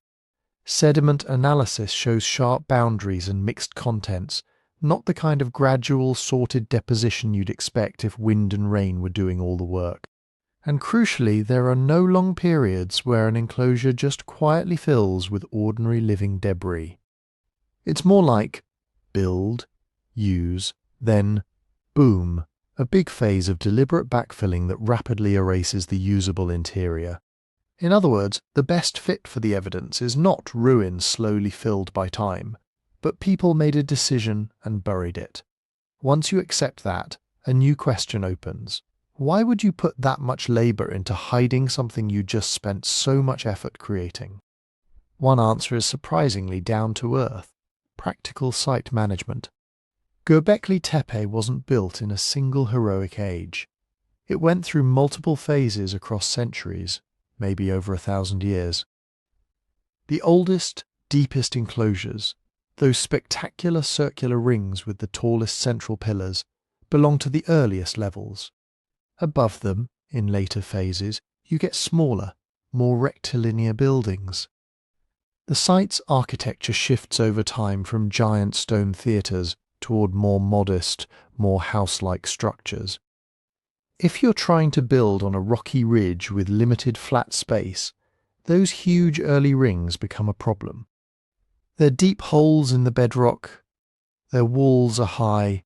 Sediment analysis shows sharp boundaries and mixed contents, not the kind of gradual, sorted deposition you'd expect if wind and rain were doing all the work. And crucially, there are no long periods where an enclosure just quietly fills with ordinary living debris. It's more like build, use, then boom, a big phase of deliberate backfilling that rapidly erases the usable interior. In other words, the best fit for the evidence is not ruin slowly filled by time, but people made a decision and buried it. Once you accept that, a new question opens. Why would you put that much labour into hiding something you just spent so much effort creating? One answer is surprisingly down to earth: practical site management. Göbekli Tepe wasn't built in a single heroic age. It went through multiple phases across centuries, maybe over 1,000 years. The oldest, deepest enclosures, those spectacular circular rings with the tallest central pillars, belong to the earliest levels. Above them, in later phases, you get smaller, more rectilinear buildings. The site's architecture shifts over time from giant stone theatres toward more modest, more house-like structures. If you're trying to build on a rocky ridge with limited flat space, those huge early rings become a problem. They're deep holes in the bedrock, their walls are high,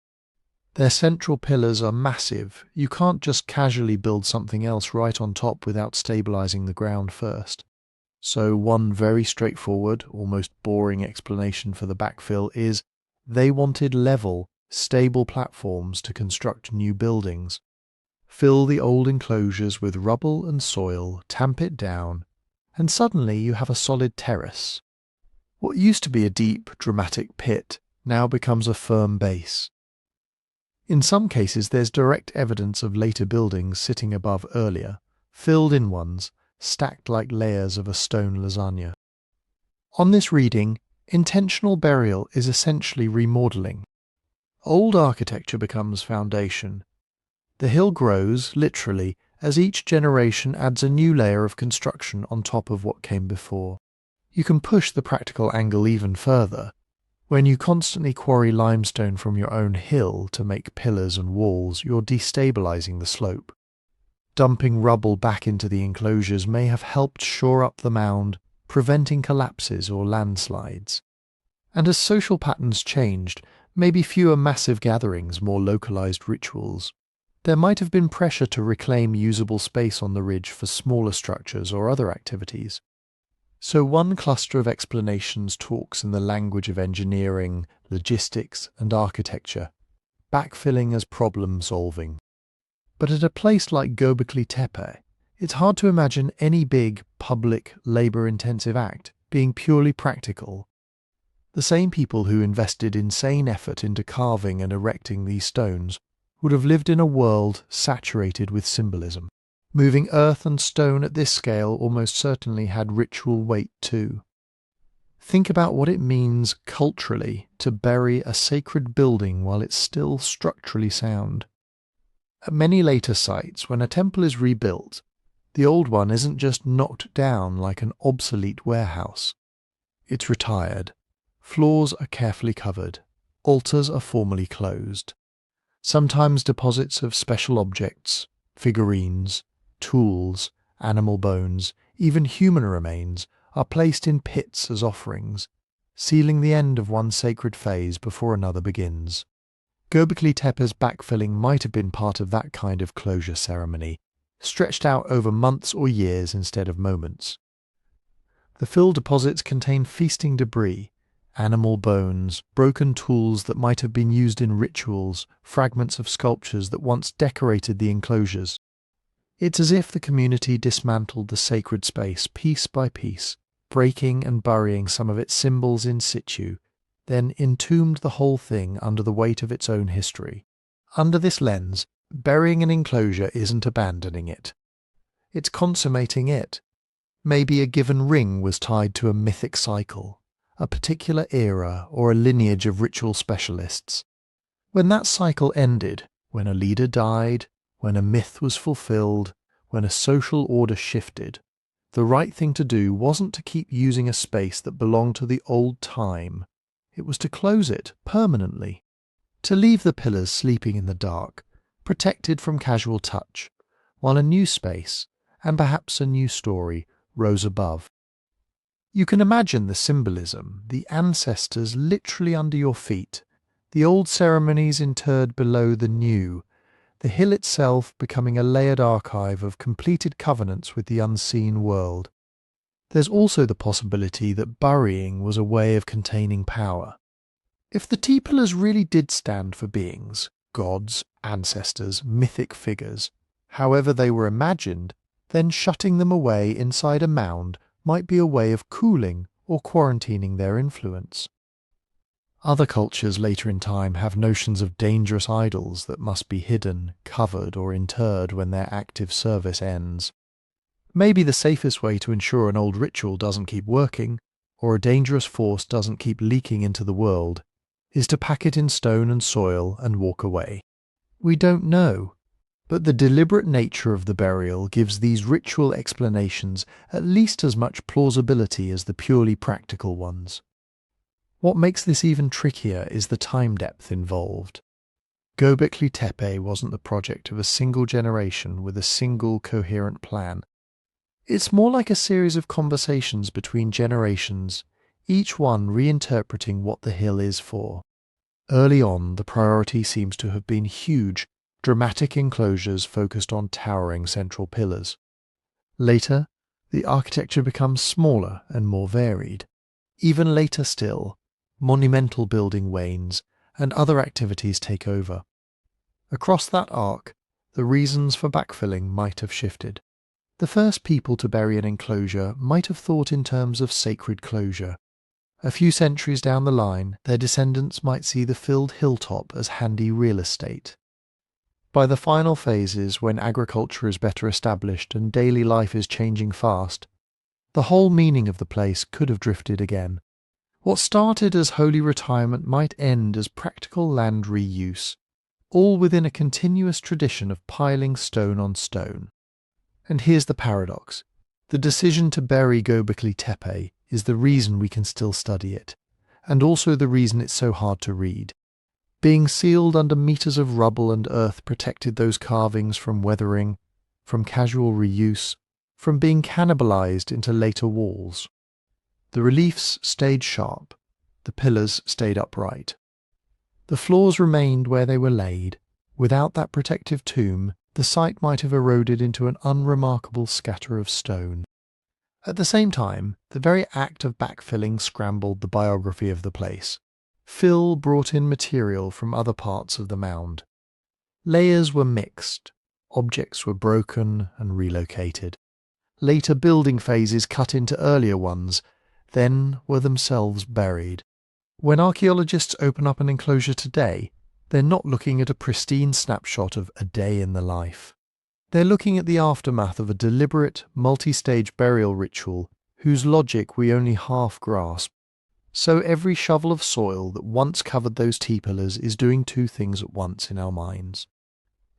their central pillars are massive. You can't just casually build something else right on top without stabilizing the ground first. So one very straightforward, almost boring explanation for the backfill is they wanted level, stable platforms to construct new buildings. Fill the old enclosures with rubble and soil, tamp it down, and suddenly you have a solid terrace. What used to be a deep, dramatic pit now becomes a firm base. In some cases there's direct evidence of later buildings sitting above earlier, filled-in ones, stacked like layers of a stone lasagna. On this reading, intentional burial is essentially remodeling. Old architecture becomes foundation. The hill grows, literally, as each generation adds a new layer of construction on top of what came before. You can push the practical angle even further. When you constantly quarry limestone from your own hill to make pillars and walls, you're destabilizing the slope. Dumping rubble back into the enclosures may have helped shore up the mound, preventing collapses or landslides. And as social patterns changed, maybe fewer massive gatherings, more localized rituals, there might have been pressure to reclaim usable space on the ridge for smaller structures or other activities. So one cluster of explanations talks in the language of engineering, logistics, and architecture, backfilling as problem solving. But at a place like Göbekli Tepe, it's hard to imagine any big, public, labour-intensive act being purely practical. The same people who invested insane effort into carving and erecting these stones would have lived in a world saturated with symbolism. Moving earth and stone at this scale almost certainly had ritual weight too. Think about what it means culturally to bury a sacred building while it's still structurally sound. At many later sites, when a temple is rebuilt, the old one isn't just knocked down like an obsolete warehouse. It's retired. Floors are carefully covered. Altars are formally closed. Sometimes deposits of special objects, figurines, tools, animal bones, even human remains, are placed in pits as offerings, sealing the end of one sacred phase before another begins. Göbekli Tepe's backfilling might have been part of that kind of closure ceremony, stretched out over months or years instead of moments. The fill deposits contain feasting debris, animal bones, broken tools that might have been used in rituals, fragments of sculptures that once decorated the enclosures. It's as if the community dismantled the sacred space piece by piece, breaking and burying some of its symbols in situ, then entombed the whole thing under the weight of its own history. Under this lens, burying an enclosure isn't abandoning it. It's consummating it. Maybe a given ring was tied to a mythic cycle, a particular era or a lineage of ritual specialists. When that cycle ended, when a leader died, when a myth was fulfilled, when a social order shifted, the right thing to do wasn't to keep using a space that belonged to the old time. It was to close it permanently, to leave the pillars sleeping in the dark, protected from casual touch, while a new space, and perhaps a new story, rose above. You can imagine the symbolism, the ancestors literally under your feet, the old ceremonies interred below the new, the hill itself becoming a layered archive of completed covenants with the unseen world. There's also the possibility that burying was a way of containing power. If the T-pillars really did stand for beings, gods, ancestors, mythic figures, however they were imagined, then shutting them away inside a mound might be a way of cooling or quarantining their influence. Other cultures later in time have notions of dangerous idols that must be hidden, covered, or interred when their active service ends. Maybe the safest way to ensure an old ritual doesn't keep working, or a dangerous force doesn't keep leaking into the world, is to pack it in stone and soil and walk away. We don't know, but the deliberate nature of the burial gives these ritual explanations at least as much plausibility as the purely practical ones. What makes this even trickier is the time depth involved. Göbekli Tepe wasn't the project of a single generation with a single coherent plan. It's more like a series of conversations between generations, each one reinterpreting what the hill is for. Early on, the priority seems to have been huge, dramatic enclosures focused on towering central pillars. Later, the architecture becomes smaller and more varied. Even later still, monumental building wanes and other activities take over. Across that arc, the reasons for backfilling might have shifted. The first people to bury an enclosure might have thought in terms of sacred closure. A few centuries down the line, their descendants might see the filled hilltop as handy real estate. By the final phases, when agriculture is better established and daily life is changing fast, the whole meaning of the place could have drifted again. What started as holy retirement might end as practical land reuse, all within a continuous tradition of piling stone on stone. And here's the paradox. The decision to bury Göbekli Tepe is the reason we can still study it, and also the reason it's so hard to read. Being sealed under meters of rubble and earth protected those carvings from weathering, from casual reuse, from being cannibalized into later walls. The reliefs stayed sharp, the pillars stayed upright. The floors remained where they were laid. Without that protective tomb, the site might have eroded into an unremarkable scatter of stone. At the same time, the very act of backfilling scrambled the biography of the place. Fill brought in material from other parts of the mound. Layers were mixed, objects were broken and relocated. Later building phases cut into earlier ones, then were themselves buried. When archaeologists open up an enclosure today, they're not looking at a pristine snapshot of a day in the life. They're looking at the aftermath of a deliberate, multi-stage burial ritual whose logic we only half grasp. So every shovel of soil that once covered those T-pillars is doing two things at once in our minds.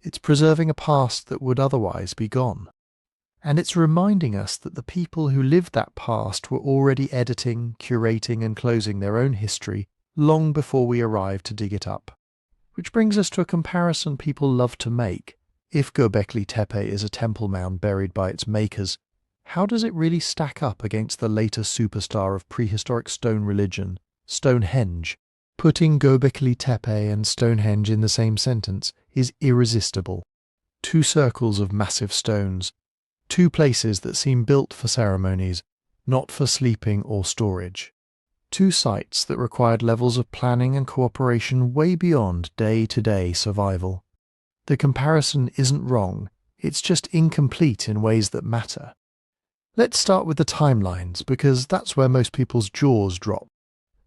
It's preserving a past that would otherwise be gone. And it's reminding us that the people who lived that past were already editing, curating and closing their own history long before we arrived to dig it up. Which brings us to a comparison people love to make. If Göbekli Tepe is a temple mound buried by its makers, how does it really stack up against the later superstar of prehistoric stone religion, Stonehenge? Putting Göbekli Tepe and Stonehenge in the same sentence is irresistible. Two circles of massive stones, two places that seem built for ceremonies, not for sleeping or storage. Two sites that required levels of planning and cooperation way beyond day-to-day survival. The comparison isn't wrong, it's just incomplete in ways that matter. Let's start with the timelines, because that's where most people's jaws drop.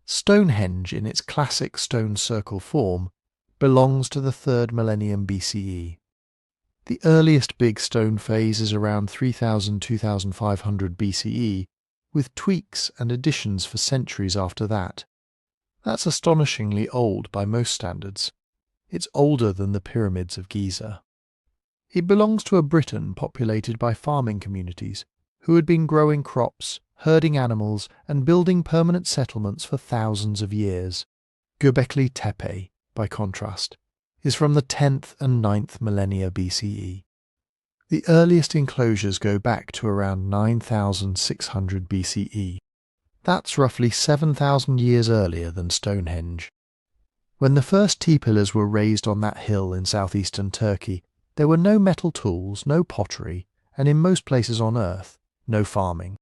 Stonehenge, in its classic stone circle form, belongs to the 3rd millennium BCE. The earliest big stone phase is around 3000–2500 BCE, with tweaks and additions for centuries after that. That's astonishingly old by most standards. It's older than the pyramids of Giza. It belongs to a Britain populated by farming communities, who had been growing crops, herding animals, and building permanent settlements for thousands of years. Göbekli Tepe, by contrast, is from the 10th and 9th millennia BCE. The earliest enclosures go back to around 9600 BCE. That's roughly 7,000 years earlier than Stonehenge. When the first T-pillars were raised on that hill in southeastern Turkey, there were no metal tools, no pottery, and in most places on Earth, no farming.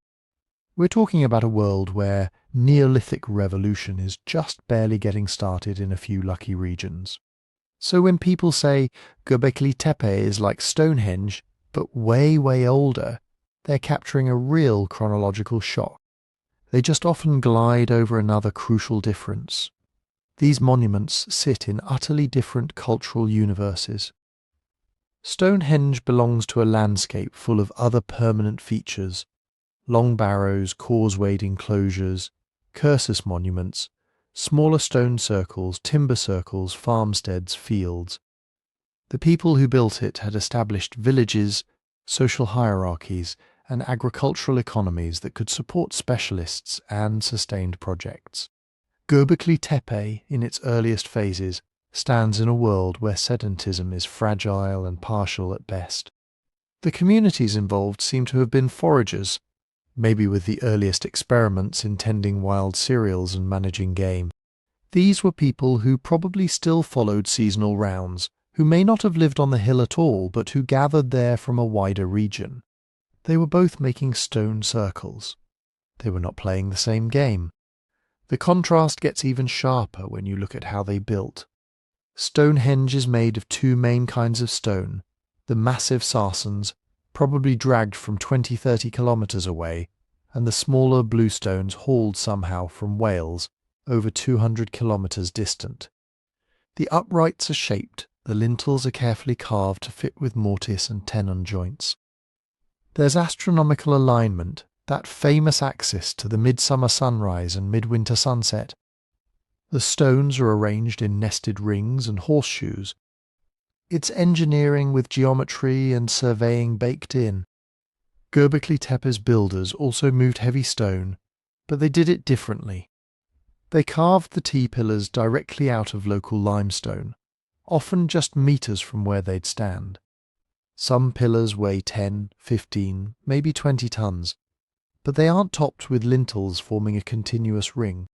We're talking about a world where Neolithic revolution is just barely getting started in a few lucky regions. So when people say Göbekli Tepe is like Stonehenge, but way, way older, they're capturing a real chronological shock. They just often glide over another crucial difference. These monuments sit in utterly different cultural universes. Stonehenge belongs to a landscape full of other permanent features: long barrows, causewayed enclosures, cursus monuments, smaller stone circles, timber circles, farmsteads, fields. The people who built it had established villages, social hierarchies, and agricultural economies that could support specialists and sustained projects. Göbekli Tepe, in its earliest phases, stands in a world where sedentism is fragile and partial at best. The communities involved seem to have been foragers, maybe with the earliest experiments in tending wild cereals and managing game. These were people who probably still followed seasonal rounds, who may not have lived on the hill at all, but who gathered there from a wider region. They were both making stone circles. They were not playing the same game. The contrast gets even sharper when you look at how they built. Stonehenge is made of two main kinds of stone: the massive sarsens, probably dragged from 20-30 kilometres away, and the smaller bluestones hauled somehow from Wales, over 200 kilometres distant. The uprights are shaped, the lintels are carefully carved to fit with mortise and tenon joints. There's astronomical alignment, that famous axis to the midsummer sunrise and midwinter sunset. The stones are arranged in nested rings and horseshoes. It's engineering with geometry and surveying baked in. Göbekli Tepe's builders also moved heavy stone, but they did it differently. They carved the T-pillars directly out of local limestone, often just meters from where they'd stand. Some pillars weigh 10, 15, maybe 20 tons, but they aren't topped with lintels forming a continuous ring.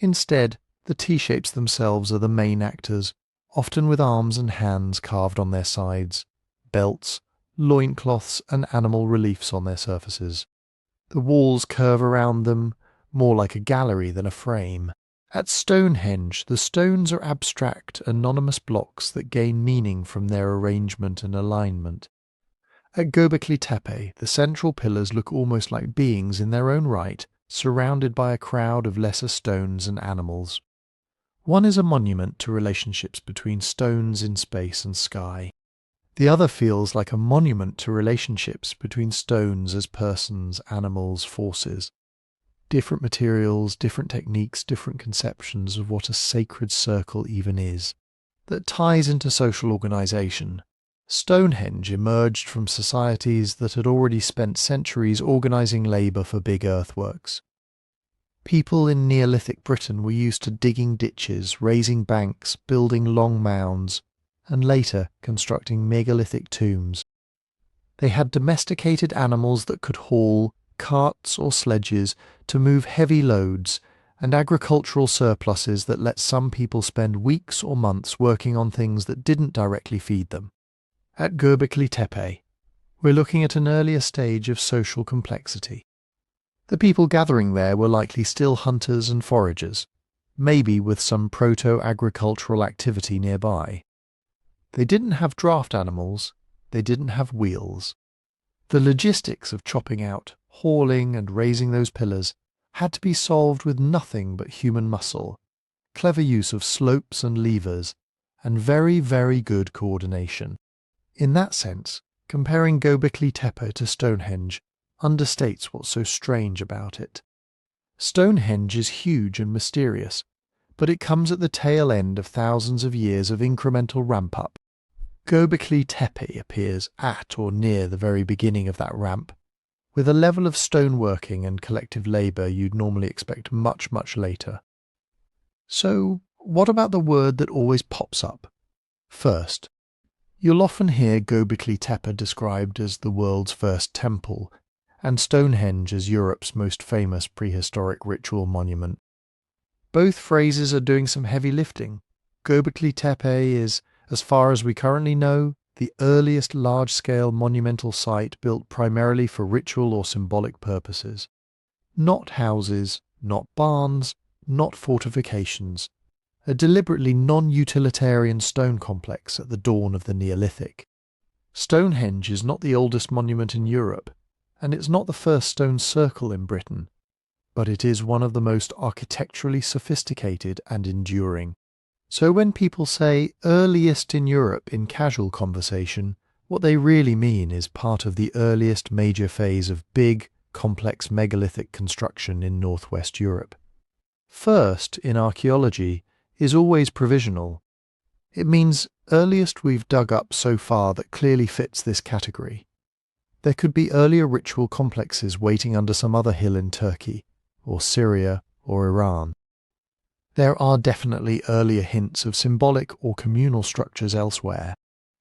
Instead, the T-shapes themselves are the main actors, often with arms and hands carved on their sides, belts, loincloths and animal reliefs on their surfaces. The walls curve around them, more like a gallery than a frame. At Stonehenge, the stones are abstract, anonymous blocks that gain meaning from their arrangement and alignment. At Göbekli Tepe, the central pillars look almost like beings in their own right, surrounded by a crowd of lesser stones and animals. One is a monument to relationships between stones in space and sky. The other feels like a monument to relationships between stones as persons, animals, forces. Different materials, different techniques, different conceptions of what a sacred circle even is. That ties into social organisation. Stonehenge emerged from societies that had already spent centuries organising labour for big earthworks. People in Neolithic Britain were used to digging ditches, raising banks, building long mounds, and later constructing megalithic tombs. They had domesticated animals that could haul, carts or sledges to move heavy loads, and agricultural surpluses that let some people spend weeks or months working on things that didn't directly feed them. At Göbekli Tepe, we're looking at an earlier stage of social complexity. The people gathering there were likely still hunters and foragers, maybe with some proto-agricultural activity nearby. They didn't have draft animals, they didn't have wheels. The logistics of chopping out, hauling and raising those pillars had to be solved with nothing but human muscle, clever use of slopes and levers, and very, very good coordination. In that sense, comparing Göbekli Tepe to Stonehenge understates what's so strange about it. Stonehenge is huge and mysterious, but it comes at the tail end of thousands of years of incremental ramp-up. Göbekli Tepe appears at or near the very beginning of that ramp, with a level of stoneworking and collective labour you'd normally expect much, much later. So, what about the word that always pops up? First, you'll often hear Göbekli Tepe described as the world's first temple, and Stonehenge as Europe's most famous prehistoric ritual monument. Both phrases are doing some heavy lifting. Göbekli Tepe is, as far as we currently know, the earliest large-scale monumental site built primarily for ritual or symbolic purposes. Not houses, not barns, not fortifications. A deliberately non-utilitarian stone complex at the dawn of the Neolithic. Stonehenge is not the oldest monument in Europe, and it's not the first stone circle in Britain. but it is one of the most architecturally sophisticated and enduring. So when people say earliest in Europe in casual conversation, what they really mean is part of the earliest major phase of big, complex megalithic construction in northwest Europe. First, in archaeology, is always provisional. It means earliest we've dug up so far that clearly fits this category. There could be earlier ritual complexes waiting under some other hill in Turkey, or Syria, or Iran. There are definitely earlier hints of symbolic or communal structures elsewhere.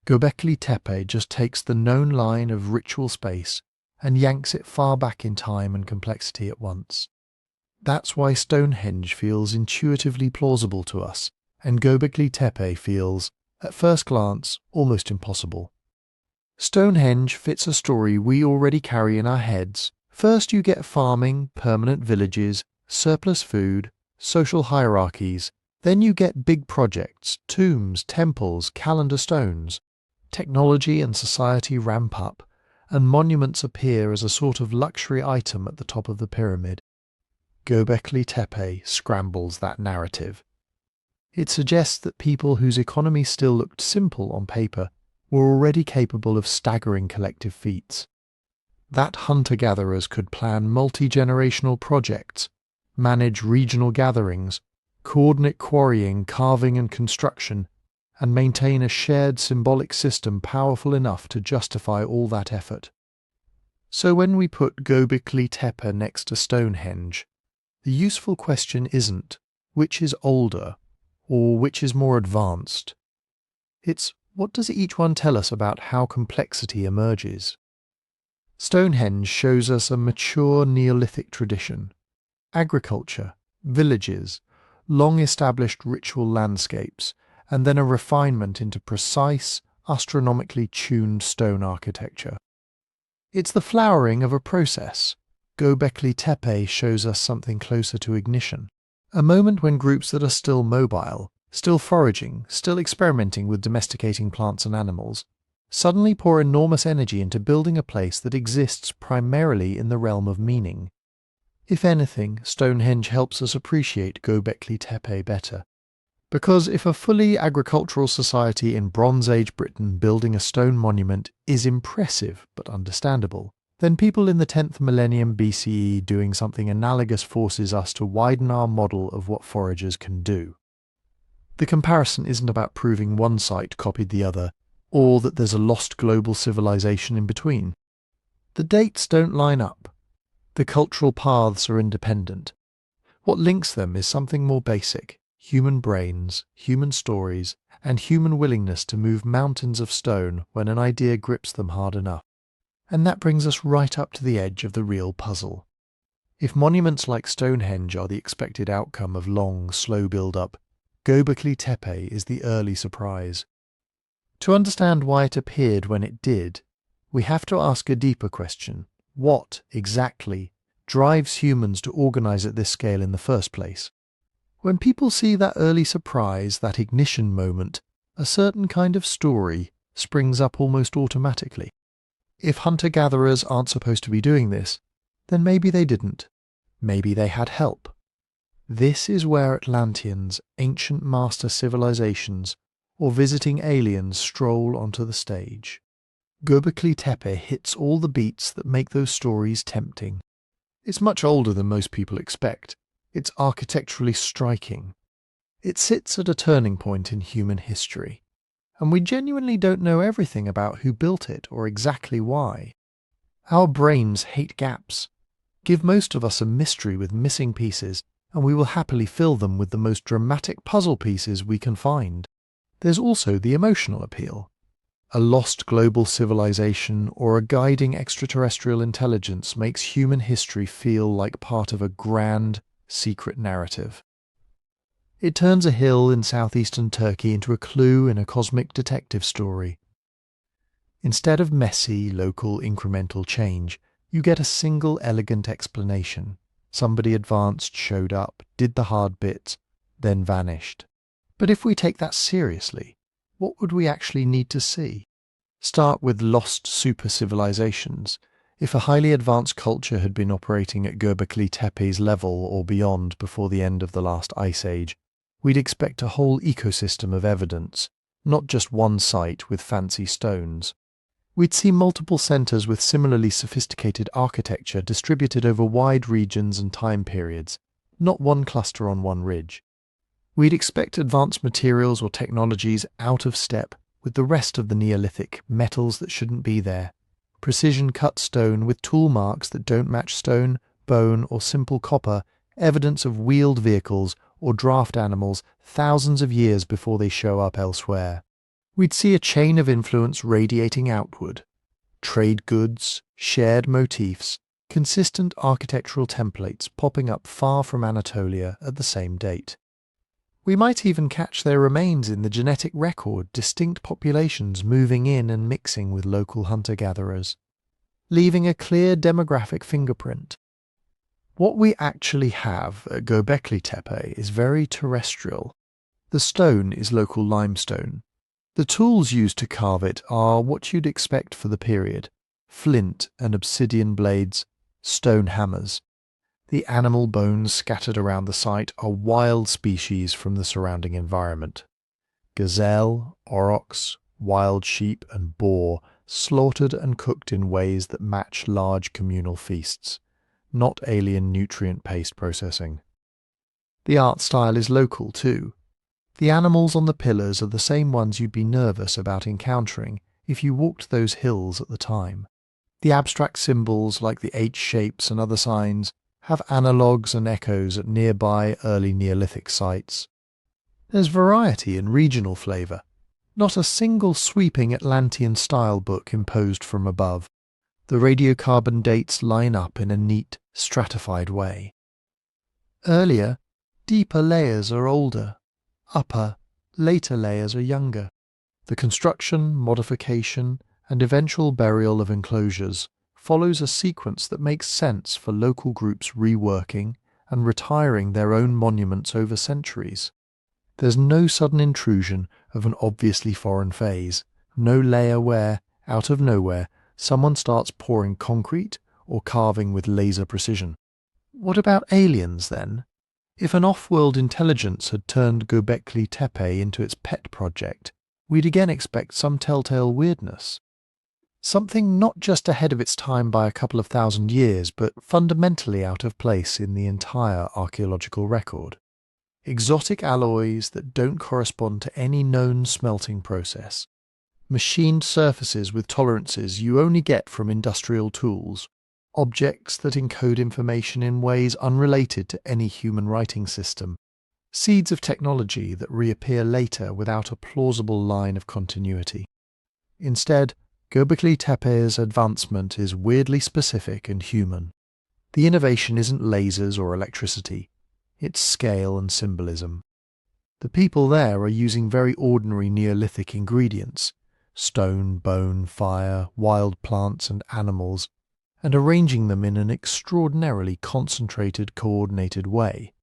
Göbekli Tepe just takes the known line of ritual space and yanks it far back in time and complexity at once. That's why Stonehenge feels intuitively plausible to us, and Göbekli Tepe feels, at first glance, almost impossible. Stonehenge fits a story we already carry in our heads. First you get farming, permanent villages, surplus food, social hierarchies. Then you get big projects, tombs, temples, calendar stones. Technology and society ramp up, and monuments appear as a sort of luxury item at the top of the pyramid. Göbekli Tepe scrambles that narrative. It suggests that people whose economy still looked simple on paper were already capable of staggering collective feats. That hunter-gatherers could plan multi-generational projects, manage regional gatherings, coordinate quarrying, carving and construction, and maintain a shared symbolic system powerful enough to justify all that effort. So when we put Göbekli Tepe next to Stonehenge, the useful question isn't which is older or which is more advanced. It's what does each one tell us about how complexity emerges? Stonehenge shows us a mature Neolithic tradition. Agriculture, villages, long-established ritual landscapes, and then a refinement into precise, astronomically tuned stone architecture. It's the flowering of a process. Göbekli Tepe shows us something closer to ignition, a moment when groups that are still mobile, still foraging, still experimenting with domesticating plants and animals, suddenly pour enormous energy into building a place that exists primarily in the realm of meaning. If anything, Stonehenge helps us appreciate Göbekli Tepe better. Because if a fully agricultural society in Bronze Age Britain building a stone monument is impressive but understandable, then people in the 10th millennium BCE doing something analogous forces us to widen our model of what foragers can do. The comparison isn't about proving one site copied the other, or that there's a lost global civilization in between. The dates don't line up. The cultural paths are independent. What links them is something more basic: human brains, human stories, and human willingness to move mountains of stone when an idea grips them hard enough. And that brings us right up to the edge of the real puzzle. If monuments like Stonehenge are the expected outcome of long, slow build-up, Göbekli Tepe is the early surprise. To understand why it appeared when it did, we have to ask a deeper question. What, exactly, drives humans to organize at this scale in the first place? When people see that early surprise, that ignition moment, a certain kind of story springs up almost automatically. If hunter-gatherers aren't supposed to be doing this, then maybe they didn't. Maybe they had help. This is where Atlanteans, ancient master civilizations, or visiting aliens stroll onto the stage. Göbekli Tepe hits all the beats that make those stories tempting. It's much older than most people expect. It's architecturally striking. It sits at a turning point in human history. And we genuinely don't know everything about who built it or exactly why. Our brains hate gaps. Give most of us a mystery with missing pieces, and we will happily fill them with the most dramatic puzzle pieces we can find. There's also the emotional appeal. A lost global civilization or a guiding extraterrestrial intelligence makes human history feel like part of a grand, secret narrative. It turns a hill in southeastern Turkey into a clue in a cosmic detective story. Instead of messy, local, incremental change, you get a single elegant explanation. Somebody advanced, showed up, did the hard bits, then vanished. But if we take that seriously, what would we actually need to see? Start with lost super-civilizations. If a highly advanced culture had been operating at Göbekli Tepe's level or beyond before the end of the last ice age, we'd expect a whole ecosystem of evidence, not just one site with fancy stones. We'd see multiple centres with similarly sophisticated architecture distributed over wide regions and time periods, not one cluster on one ridge. We'd expect advanced materials or technologies out of step with the rest of the Neolithic, metals that shouldn't be there, precision cut stone with tool marks that don't match stone, bone or simple copper, evidence of wheeled vehicles or draft animals thousands of years before they show up elsewhere. We'd see a chain of influence radiating outward. Trade goods, shared motifs, consistent architectural templates popping up far from Anatolia at the same date. We might even catch their remains in the genetic record, distinct populations moving in and mixing with local hunter-gatherers, leaving a clear demographic fingerprint. What we actually have at Göbekli Tepe is very terrestrial. The stone is local limestone. The tools used to carve it are what you'd expect for the period: flint and obsidian blades, stone hammers. The animal bones scattered around the site are wild species from the surrounding environment. Gazelle, aurochs, wild sheep and boar slaughtered and cooked in ways that match large communal feasts, not alien nutrient paste processing. The art style is local too. The animals on the pillars are the same ones you'd be nervous about encountering if you walked those hills at the time. The abstract symbols like the H shapes and other signs have analogues and echoes at nearby early Neolithic sites. There's variety and regional flavour, not a single sweeping Atlantean style book imposed from above. The radiocarbon dates line up in a neat, stratified way. Earlier, deeper layers are older. Upper, later layers are younger. The construction, modification, and eventual burial of enclosures follows a sequence that makes sense for local groups reworking and retiring their own monuments over centuries. There's no sudden intrusion of an obviously foreign phase, no layer where, out of nowhere, someone starts pouring concrete or carving with laser precision. What about aliens, then? If an off-world intelligence had turned Göbekli Tepe into its pet project, we'd again expect some telltale weirdness. Something not just ahead of its time by a couple of thousand years, but fundamentally out of place in the entire archaeological record. Exotic alloys that don't correspond to any known smelting process. Machined surfaces with tolerances you only get from industrial tools. Objects that encode information in ways unrelated to any human writing system. Seeds of technology that reappear later without a plausible line of continuity. Instead, Göbekli Tepe's advancement is weirdly specific and human. The innovation isn't lasers or electricity, it's scale and symbolism. The people there are using very ordinary Neolithic ingredients: stone, bone, fire, wild plants and animals, and arranging them in an extraordinarily concentrated, coordinated way.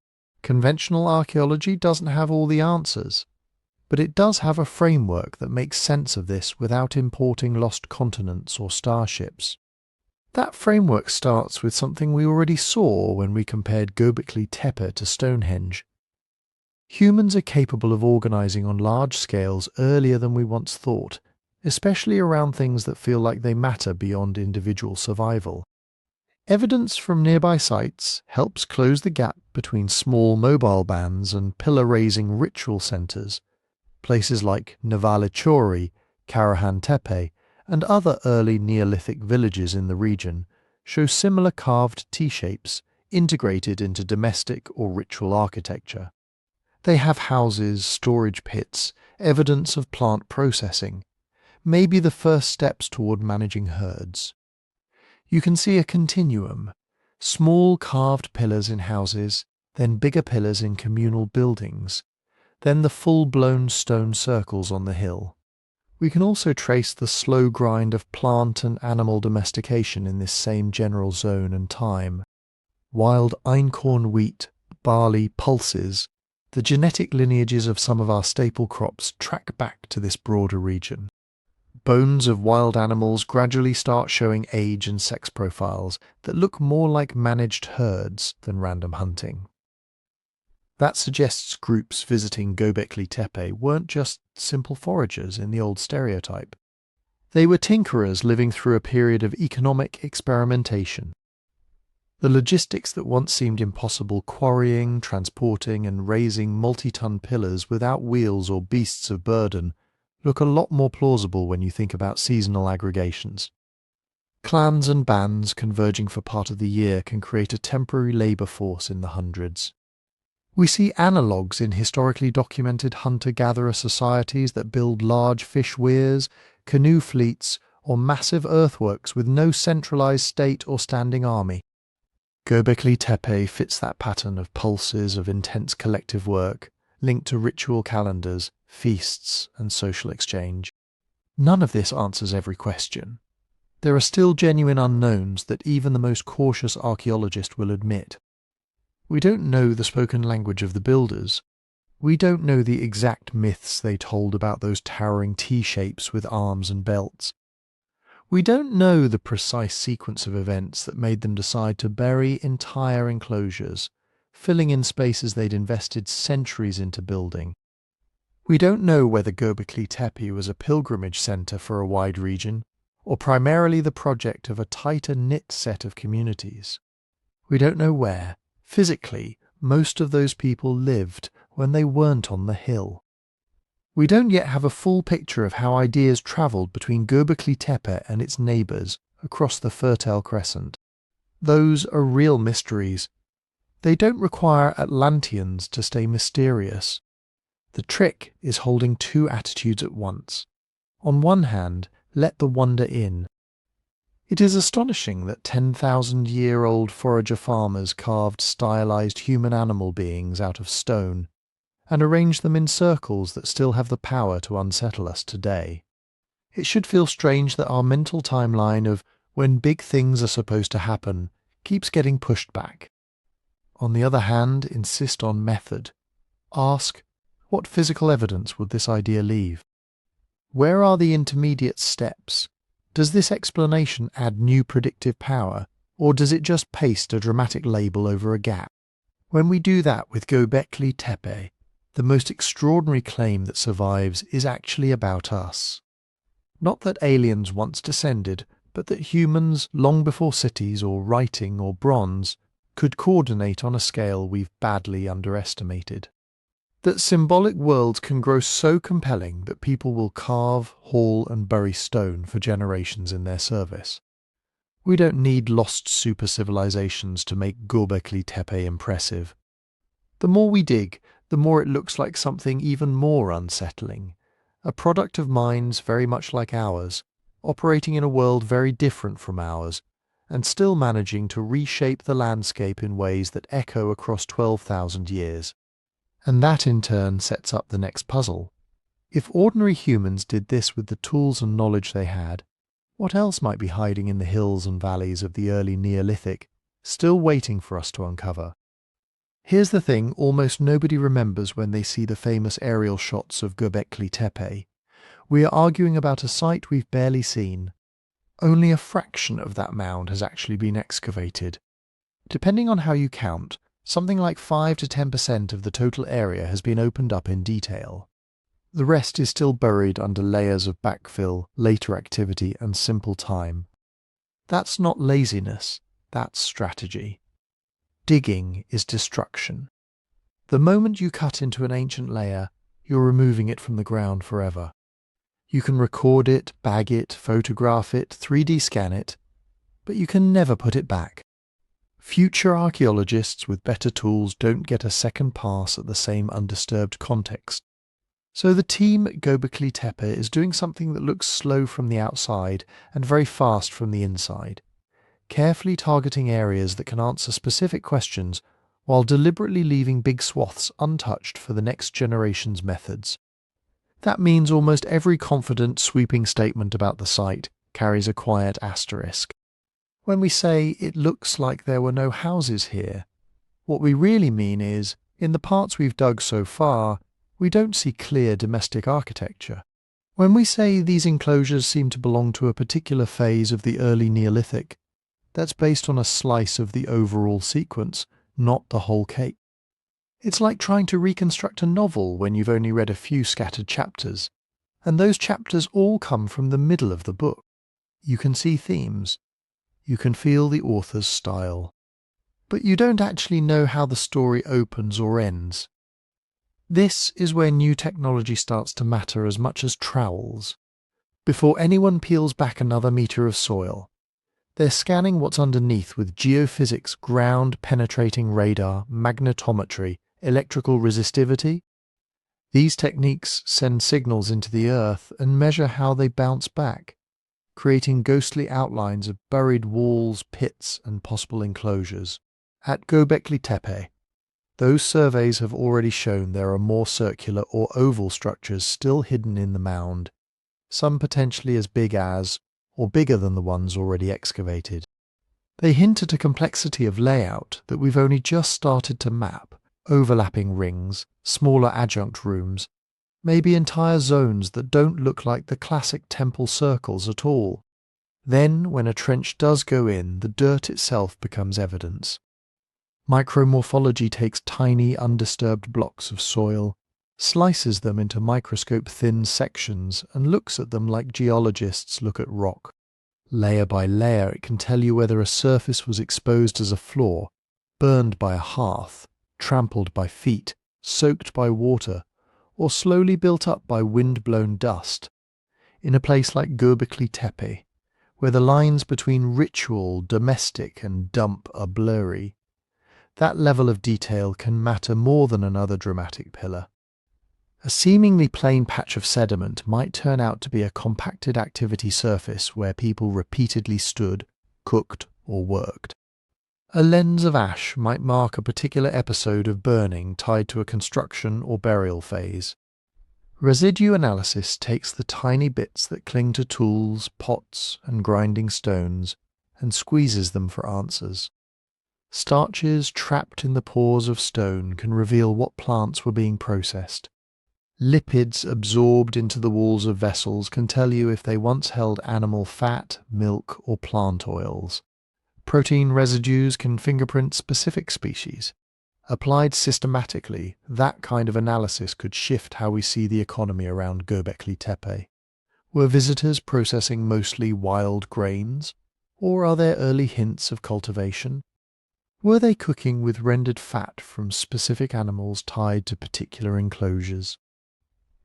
Conventional archaeology doesn't have all the answers, but it does have a framework that makes sense of this without importing lost continents or starships. That framework starts with something we already saw when we compared Göbekli Tepe to Stonehenge. Humans are capable of organising on large scales earlier than we once thought, especially around things that feel like they matter beyond individual survival. Evidence from nearby sites helps close the gap between small mobile bands and pillar-raising ritual centres. Places like Nevalachori, Karahan Tepe, and other early Neolithic villages in the region show similar carved T-shapes integrated into domestic or ritual architecture. They have houses, storage pits, evidence of plant processing, maybe the first steps toward managing herds. You can see a continuum: small carved pillars in houses, then bigger pillars in communal buildings, then the full-blown stone circles on the hill. We can also trace the slow grind of plant and animal domestication in this same general zone and time. Wild einkorn wheat, barley, pulses, the genetic lineages of some of our staple crops track back to this broader region. Bones of wild animals gradually start showing age and sex profiles that look more like managed herds than random hunting. That suggests groups visiting Göbekli Tepe weren't just simple foragers in the old stereotype. They were tinkerers living through a period of economic experimentation. The logistics that once seemed impossible, quarrying, transporting and raising multi-ton pillars without wheels or beasts of burden, look a lot more plausible when you think about seasonal aggregations. Clans and bands converging for part of the year can create a temporary labour force in the hundreds. We see analogues in historically documented hunter-gatherer societies that build large fish weirs, canoe fleets, or massive earthworks with no centralised state or standing army. Göbekli Tepe fits that pattern of pulses of intense collective work, linked to ritual calendars, feasts, and social exchange. None of this answers every question. There are still genuine unknowns that even the most cautious archaeologist will admit. We don't know the spoken language of the builders. We don't know the exact myths they told about those towering T-shapes with arms and belts. We don't know the precise sequence of events that made them decide to bury entire enclosures, filling in spaces they'd invested centuries into building. We don't know whether Göbekli Tepe was a pilgrimage centre for a wide region, or primarily the project of a tighter-knit set of communities. We don't know where, physically, most of those people lived when they weren't on the hill. We don't yet have a full picture of how ideas travelled between Göbekli Tepe and its neighbours across the Fertile Crescent. Those are real mysteries. They don't require Atlanteans to stay mysterious. The trick is holding two attitudes at once. On one hand, let the wonder in. It is astonishing that 10,000-year-old forager farmers carved stylized human-animal beings out of stone and arranged them in circles that still have the power to unsettle us today. It should feel strange that our mental timeline of when big things are supposed to happen keeps getting pushed back. On the other hand, insist on method. Ask, what physical evidence would this idea leave? Where are the intermediate steps? Does this explanation add new predictive power, or does it just paste a dramatic label over a gap? When we do that with Göbekli Tepe, the most extraordinary claim that survives is actually about us. Not that aliens once descended, but that humans, long before cities or writing or bronze, could coordinate on a scale we've badly underestimated. That symbolic worlds can grow so compelling that people will carve, haul and bury stone for generations in their service. We don't need lost super-civilizations to make Göbekli Tepe impressive. The more we dig, the more it looks like something even more unsettling, a product of minds very much like ours, operating in a world very different from ours, and still managing to reshape the landscape in ways that echo across 12,000 years. And that in turn sets up the next puzzle. If ordinary humans did this with the tools and knowledge they had, what else might be hiding in the hills and valleys of the early Neolithic, still waiting for us to uncover? Here's the thing almost nobody remembers when they see the famous aerial shots of Göbekli Tepe. We are arguing about a site we've barely seen. Only a fraction of that mound has actually been excavated. Depending on how you count, something like 5 to 10% of the total area has been opened up in detail. The rest is still buried under layers of backfill, later activity and simple time. That's not laziness, that's strategy. Digging is destruction. The moment you cut into an ancient layer, you're removing it from the ground forever. You can record it, bag it, photograph it, 3D scan it, but you can never put it back. Future archaeologists with better tools don't get a second pass at the same undisturbed context. So the team at Göbekli Tepe is doing something that looks slow from the outside and very fast from the inside, carefully targeting areas that can answer specific questions while deliberately leaving big swaths untouched for the next generation's methods. That means almost every confident, sweeping statement about the site carries a quiet asterisk. When we say it looks like there were no houses here, what we really mean is, in the parts we've dug so far, we don't see clear domestic architecture. When we say these enclosures seem to belong to a particular phase of the early Neolithic, that's based on a slice of the overall sequence, not the whole cake. It's like trying to reconstruct a novel when you've only read a few scattered chapters, and those chapters all come from the middle of the book. You can see themes. You can feel the author's style. But you don't actually know how the story opens or ends. This is where new technology starts to matter as much as trowels. Before anyone peels back another metre of soil, they're scanning what's underneath with geophysics, ground-penetrating radar, magnetometry, electrical resistivity. These techniques send signals into the earth and measure how they bounce back, creating ghostly outlines of buried walls, pits, and possible enclosures. At Göbekli Tepe, those surveys have already shown there are more circular or oval structures still hidden in the mound, some potentially as big as or bigger than the ones already excavated. They hint at a complexity of layout that we've only just started to map: overlapping rings, smaller adjunct rooms, maybe entire zones that don't look like the classic temple circles at all. Then, when a trench does go in, the dirt itself becomes evidence. Micromorphology takes tiny, undisturbed blocks of soil, slices them into microscope-thin sections, and looks at them like geologists look at rock. Layer by layer, it can tell you whether a surface was exposed as a floor, burned by a hearth, trampled by feet, soaked by water, or slowly built up by wind-blown dust. In a place like Göbekli Tepe, where the lines between ritual, domestic, and dump are blurry, that level of detail can matter more than another dramatic pillar. A seemingly plain patch of sediment might turn out to be a compacted activity surface where people repeatedly stood, cooked, or worked. A lens of ash might mark a particular episode of burning tied to a construction or burial phase. Residue analysis takes the tiny bits that cling to tools, pots, and grinding stones and squeezes them for answers. Starches trapped in the pores of stone can reveal what plants were being processed. Lipids absorbed into the walls of vessels can tell you if they once held animal fat, milk, or plant oils. Protein residues can fingerprint specific species. Applied systematically, that kind of analysis could shift how we see the economy around Göbekli Tepe. Were visitors processing mostly wild grains, or are there early hints of cultivation? Were they cooking with rendered fat from specific animals tied to particular enclosures?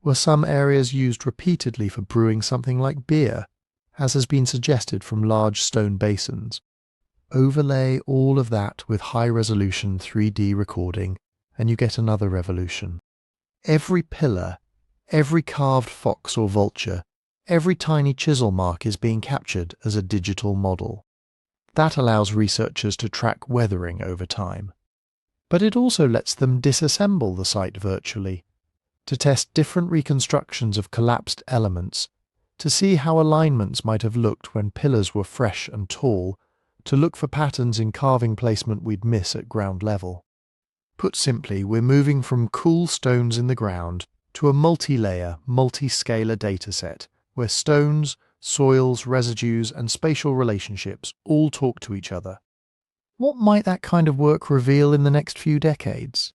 Were some areas used repeatedly for brewing something like beer, as has been suggested from large stone basins? Overlay all of that with high-resolution 3D recording, and you get another revolution. Every pillar, every carved fox or vulture, every tiny chisel mark is being captured as a digital model. That allows researchers to track weathering over time. But it also lets them disassemble the site virtually, to test different reconstructions of collapsed elements, to see how alignments might have looked when pillars were fresh and tall, to look for patterns in carving placement we'd miss at ground level. Put simply, we're moving from cool stones in the ground to a multi-layer, multi-scalar dataset, where stones, soils, residues, and spatial relationships all talk to each other. What might that kind of work reveal in the next few decades?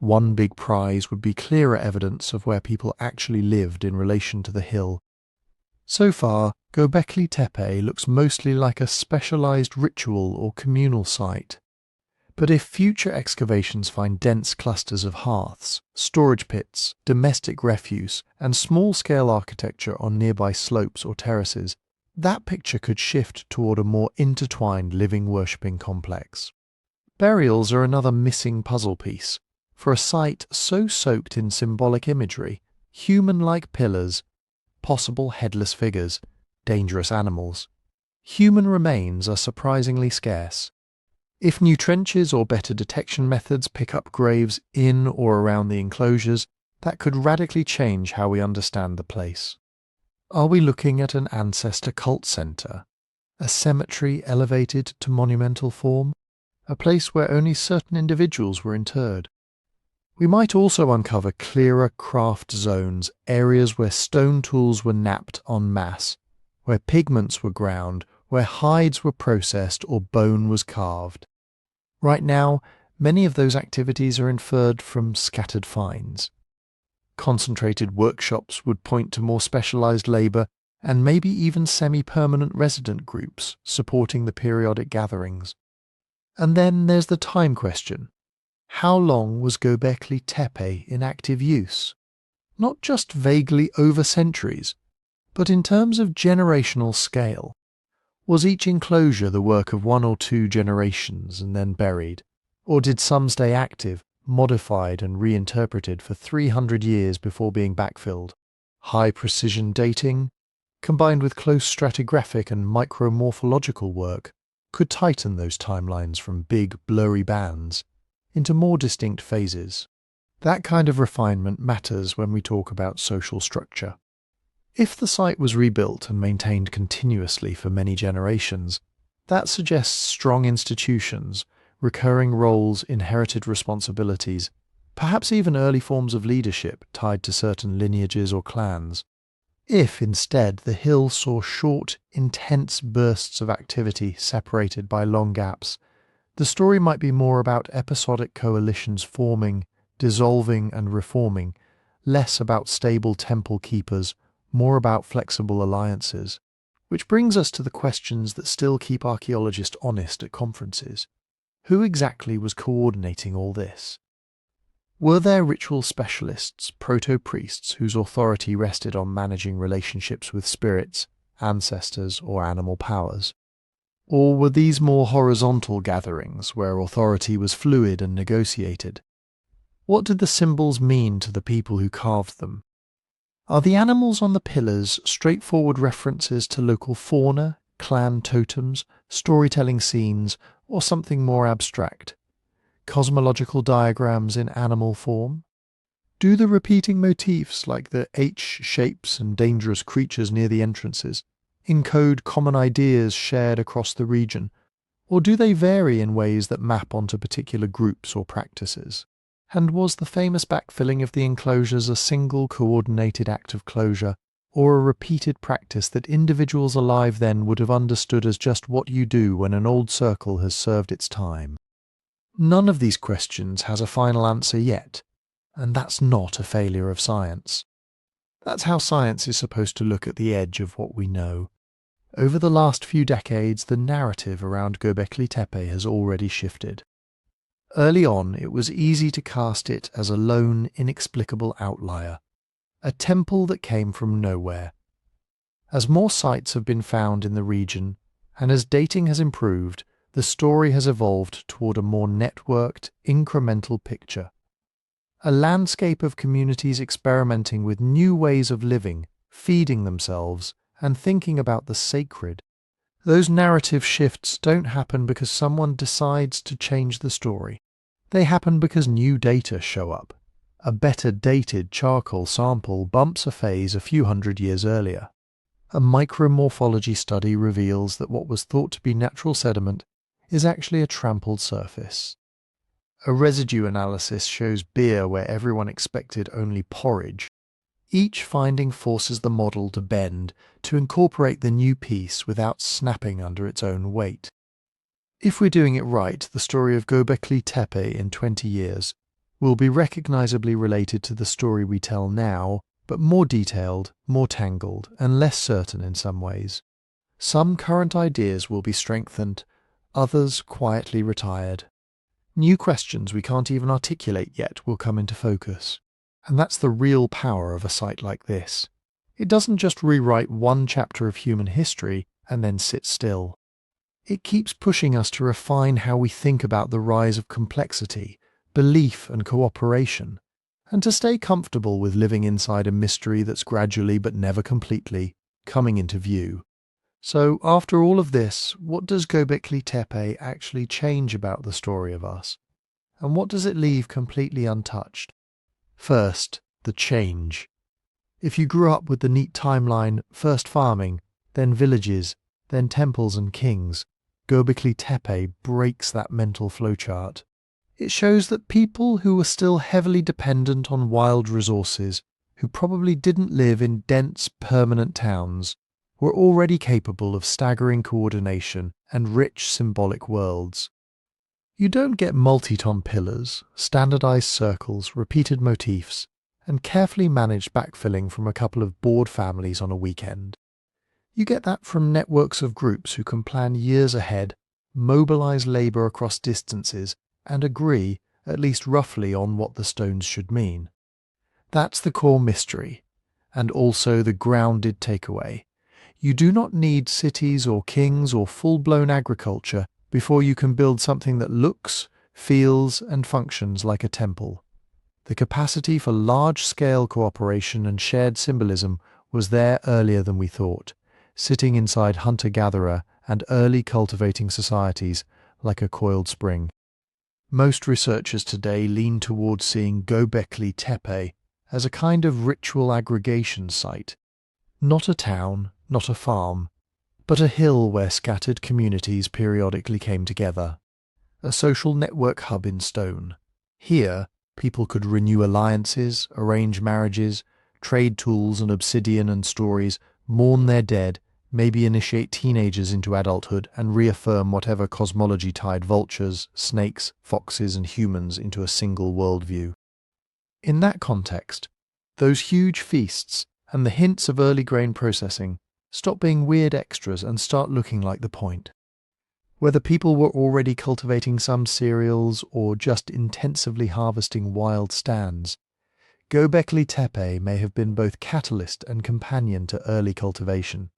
One big prize would be clearer evidence of where people actually lived in relation to the hill. So far, Göbekli Tepe looks mostly like a specialized ritual or communal site. But if future excavations find dense clusters of hearths, storage pits, domestic refuse, and small-scale architecture on nearby slopes or terraces, that picture could shift toward a more intertwined living worshipping complex. Burials are another missing puzzle piece. For a site so soaked in symbolic imagery, human-like pillars, possible headless figures, dangerous animals, human remains are surprisingly scarce. If new trenches or better detection methods pick up graves in or around the enclosures, that could radically change how we understand the place. Are we looking at an ancestor cult center? A cemetery elevated to monumental form? A place where only certain individuals were interred? We might also uncover clearer craft zones, areas where stone tools were knapped en masse, where pigments were ground, where hides were processed or bone was carved. Right now, many of those activities are inferred from scattered finds. Concentrated workshops would point to more specialized labor and maybe even semi-permanent resident groups supporting the periodic gatherings. And then there's the time question. How long was Göbekli Tepe in active use? Not just vaguely over centuries, but in terms of generational scale. Was each enclosure the work of one or two generations and then buried? Or did some stay active, modified and reinterpreted for 300 years before being backfilled? High-precision dating, combined with close stratigraphic and micromorphological work, could tighten those timelines from big, blurry bands into more distinct phases. That kind of refinement matters when we talk about social structure. If the site was rebuilt and maintained continuously for many generations, that suggests strong institutions, recurring roles, inherited responsibilities, perhaps even early forms of leadership tied to certain lineages or clans. If, instead, the hill saw short, intense bursts of activity separated by long gaps, the story might be more about episodic coalitions forming, dissolving and reforming, less about stable temple keepers, more about flexible alliances. Which brings us to the questions that still keep archaeologists honest at conferences. Who exactly was coordinating all this? Were there ritual specialists, proto-priests, whose authority rested on managing relationships with spirits, ancestors, or animal powers? Or were these more horizontal gatherings where authority was fluid and negotiated? What did the symbols mean to the people who carved them? Are the animals on the pillars straightforward references to local fauna, clan totems, storytelling scenes, or something more abstract? Cosmological diagrams in animal form? Do the repeating motifs like the H shapes and dangerous creatures near the entrances encode common ideas shared across the region, or do they vary in ways that map onto particular groups or practices? And was the famous backfilling of the enclosures a single coordinated act of closure, or a repeated practice that individuals alive then would have understood as just what you do when an old circle has served its time? None of these questions has a final answer yet, and that's not a failure of science. That's how science is supposed to look at the edge of what we know. Over the last few decades, the narrative around Göbekli Tepe has already shifted. Early on, it was easy to cast it as a lone, inexplicable outlier, a temple that came from nowhere. As more sites have been found in the region, and as dating has improved, the story has evolved toward a more networked, incremental picture. A landscape of communities experimenting with new ways of living, feeding themselves, and thinking about the sacred. Those narrative shifts don't happen because someone decides to change the story. They happen because new data show up. A better dated charcoal sample bumps a phase a few hundred years earlier. A micromorphology study reveals that what was thought to be natural sediment is actually a trampled surface. A residue analysis shows beer where everyone expected only porridge. Each finding forces the model to bend, to incorporate the new piece without snapping under its own weight. If we're doing it right, the story of Göbekli Tepe in 20 years will be recognizably related to the story we tell now, but more detailed, more tangled, and less certain in some ways. Some current ideas will be strengthened, others quietly retired. New questions we can't even articulate yet will come into focus. And that's the real power of a site like this. It doesn't just rewrite one chapter of human history and then sit still. It keeps pushing us to refine how we think about the rise of complexity, belief and cooperation, and to stay comfortable with living inside a mystery that's gradually but never completely coming into view. So, after all of this, what does Göbekli Tepe actually change about the story of us? And what does it leave completely untouched? First, the change. If you grew up with the neat timeline, first farming, then villages, then temples and kings, Göbekli Tepe breaks that mental flowchart. It shows that people who were still heavily dependent on wild resources, who probably didn't live in dense, permanent towns, were already capable of staggering coordination and rich symbolic worlds. You don't get multi-ton pillars, standardized circles, repeated motifs, and carefully managed backfilling from a couple of bored families on a weekend. You get that from networks of groups who can plan years ahead, mobilize labour across distances, and agree, at least roughly, on what the stones should mean. That's the core mystery, and also the grounded takeaway. You do not need cities or kings or full-blown agriculture before you can build something that looks, feels, and functions like a temple. The capacity for large-scale cooperation and shared symbolism was there earlier than we thought, sitting inside hunter-gatherer and early cultivating societies like a coiled spring. Most researchers today lean towards seeing Göbekli Tepe as a kind of ritual aggregation site. Not a town, not a farm, but a hill where scattered communities periodically came together. A social network hub in stone. Here, people could renew alliances, arrange marriages, trade tools and obsidian and stories, mourn their dead, maybe initiate teenagers into adulthood and reaffirm whatever cosmology tied vultures, snakes, foxes and humans into a single worldview. In that context, those huge feasts and the hints of early grain processing stop being weird extras and start looking like the point. Whether people were already cultivating some cereals or just intensively harvesting wild stands, Göbekli Tepe may have been both catalyst and companion to early cultivation,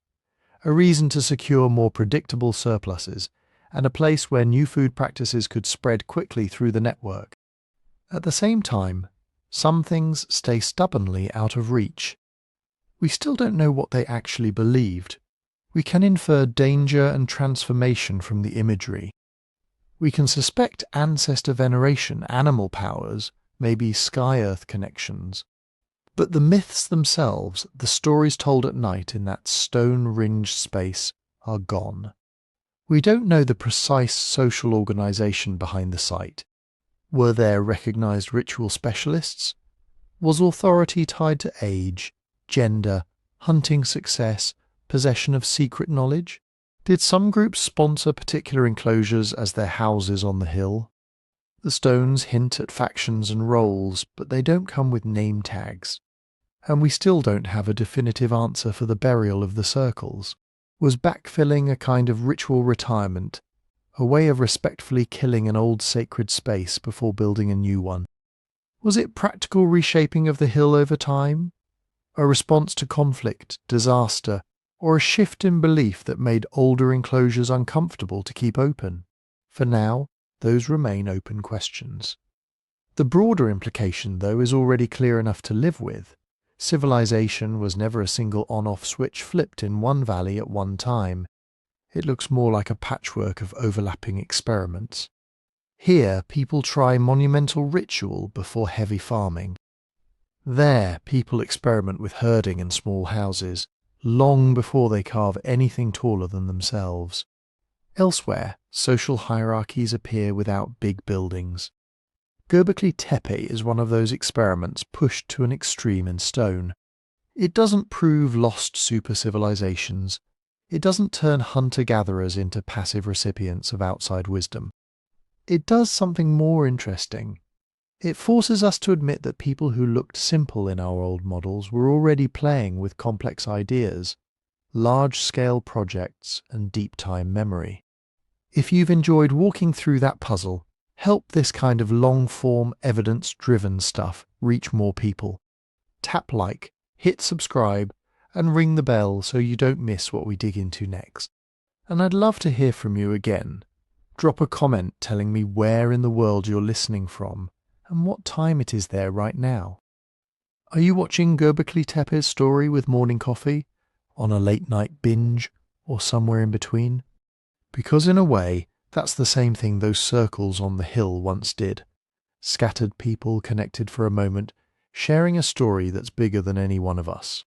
a reason to secure more predictable surpluses, and a place where new food practices could spread quickly through the network. At the same time, some things stay stubbornly out of reach. We still don't know what they actually believed. We can infer danger and transformation from the imagery. We can suspect ancestor veneration, animal powers, maybe sky-earth connections. But the myths themselves, the stories told at night in that stone-ringed space, are gone. We don't know the precise social organisation behind the site. Were there recognised ritual specialists? Was authority tied to age, gender, hunting success, possession of secret knowledge? Did some groups sponsor particular enclosures as their houses on the hill? The stones hint at factions and roles, but they don't come with name tags. And we still don't have a definitive answer for the burial of the circles. Was backfilling a kind of ritual retirement, a way of respectfully killing an old sacred space before building a new one? Was it practical reshaping of the hill over time? A response to conflict, disaster, or a shift in belief that made older enclosures uncomfortable to keep open? For now, those remain open questions. The broader implication, though, is already clear enough to live with. Civilization was never a single on-off switch flipped in one valley at one time. It looks more like a patchwork of overlapping experiments. Here, people try monumental ritual before heavy farming. There, people experiment with herding in small houses, long before they carve anything taller than themselves. Elsewhere, social hierarchies appear without big buildings. Göbekli Tepe is one of those experiments pushed to an extreme in stone. It doesn't prove lost super-civilizations. It doesn't turn hunter-gatherers into passive recipients of outside wisdom. It does something more interesting. It forces us to admit that people who looked simple in our old models were already playing with complex ideas, large-scale projects, and deep-time memory. If you've enjoyed walking through that puzzle, help this kind of long-form, evidence-driven stuff reach more people. Tap like, hit subscribe, and ring the bell so you don't miss what we dig into next. And I'd love to hear from you again. Drop a comment telling me where in the world you're listening from and what time it is there right now. Are you watching Göbekli Tepe's story with morning coffee, on a late-night binge, or somewhere in between? Because in a way, that's the same thing those circles on the hill once did. Scattered people connected for a moment, sharing a story that's bigger than any one of us.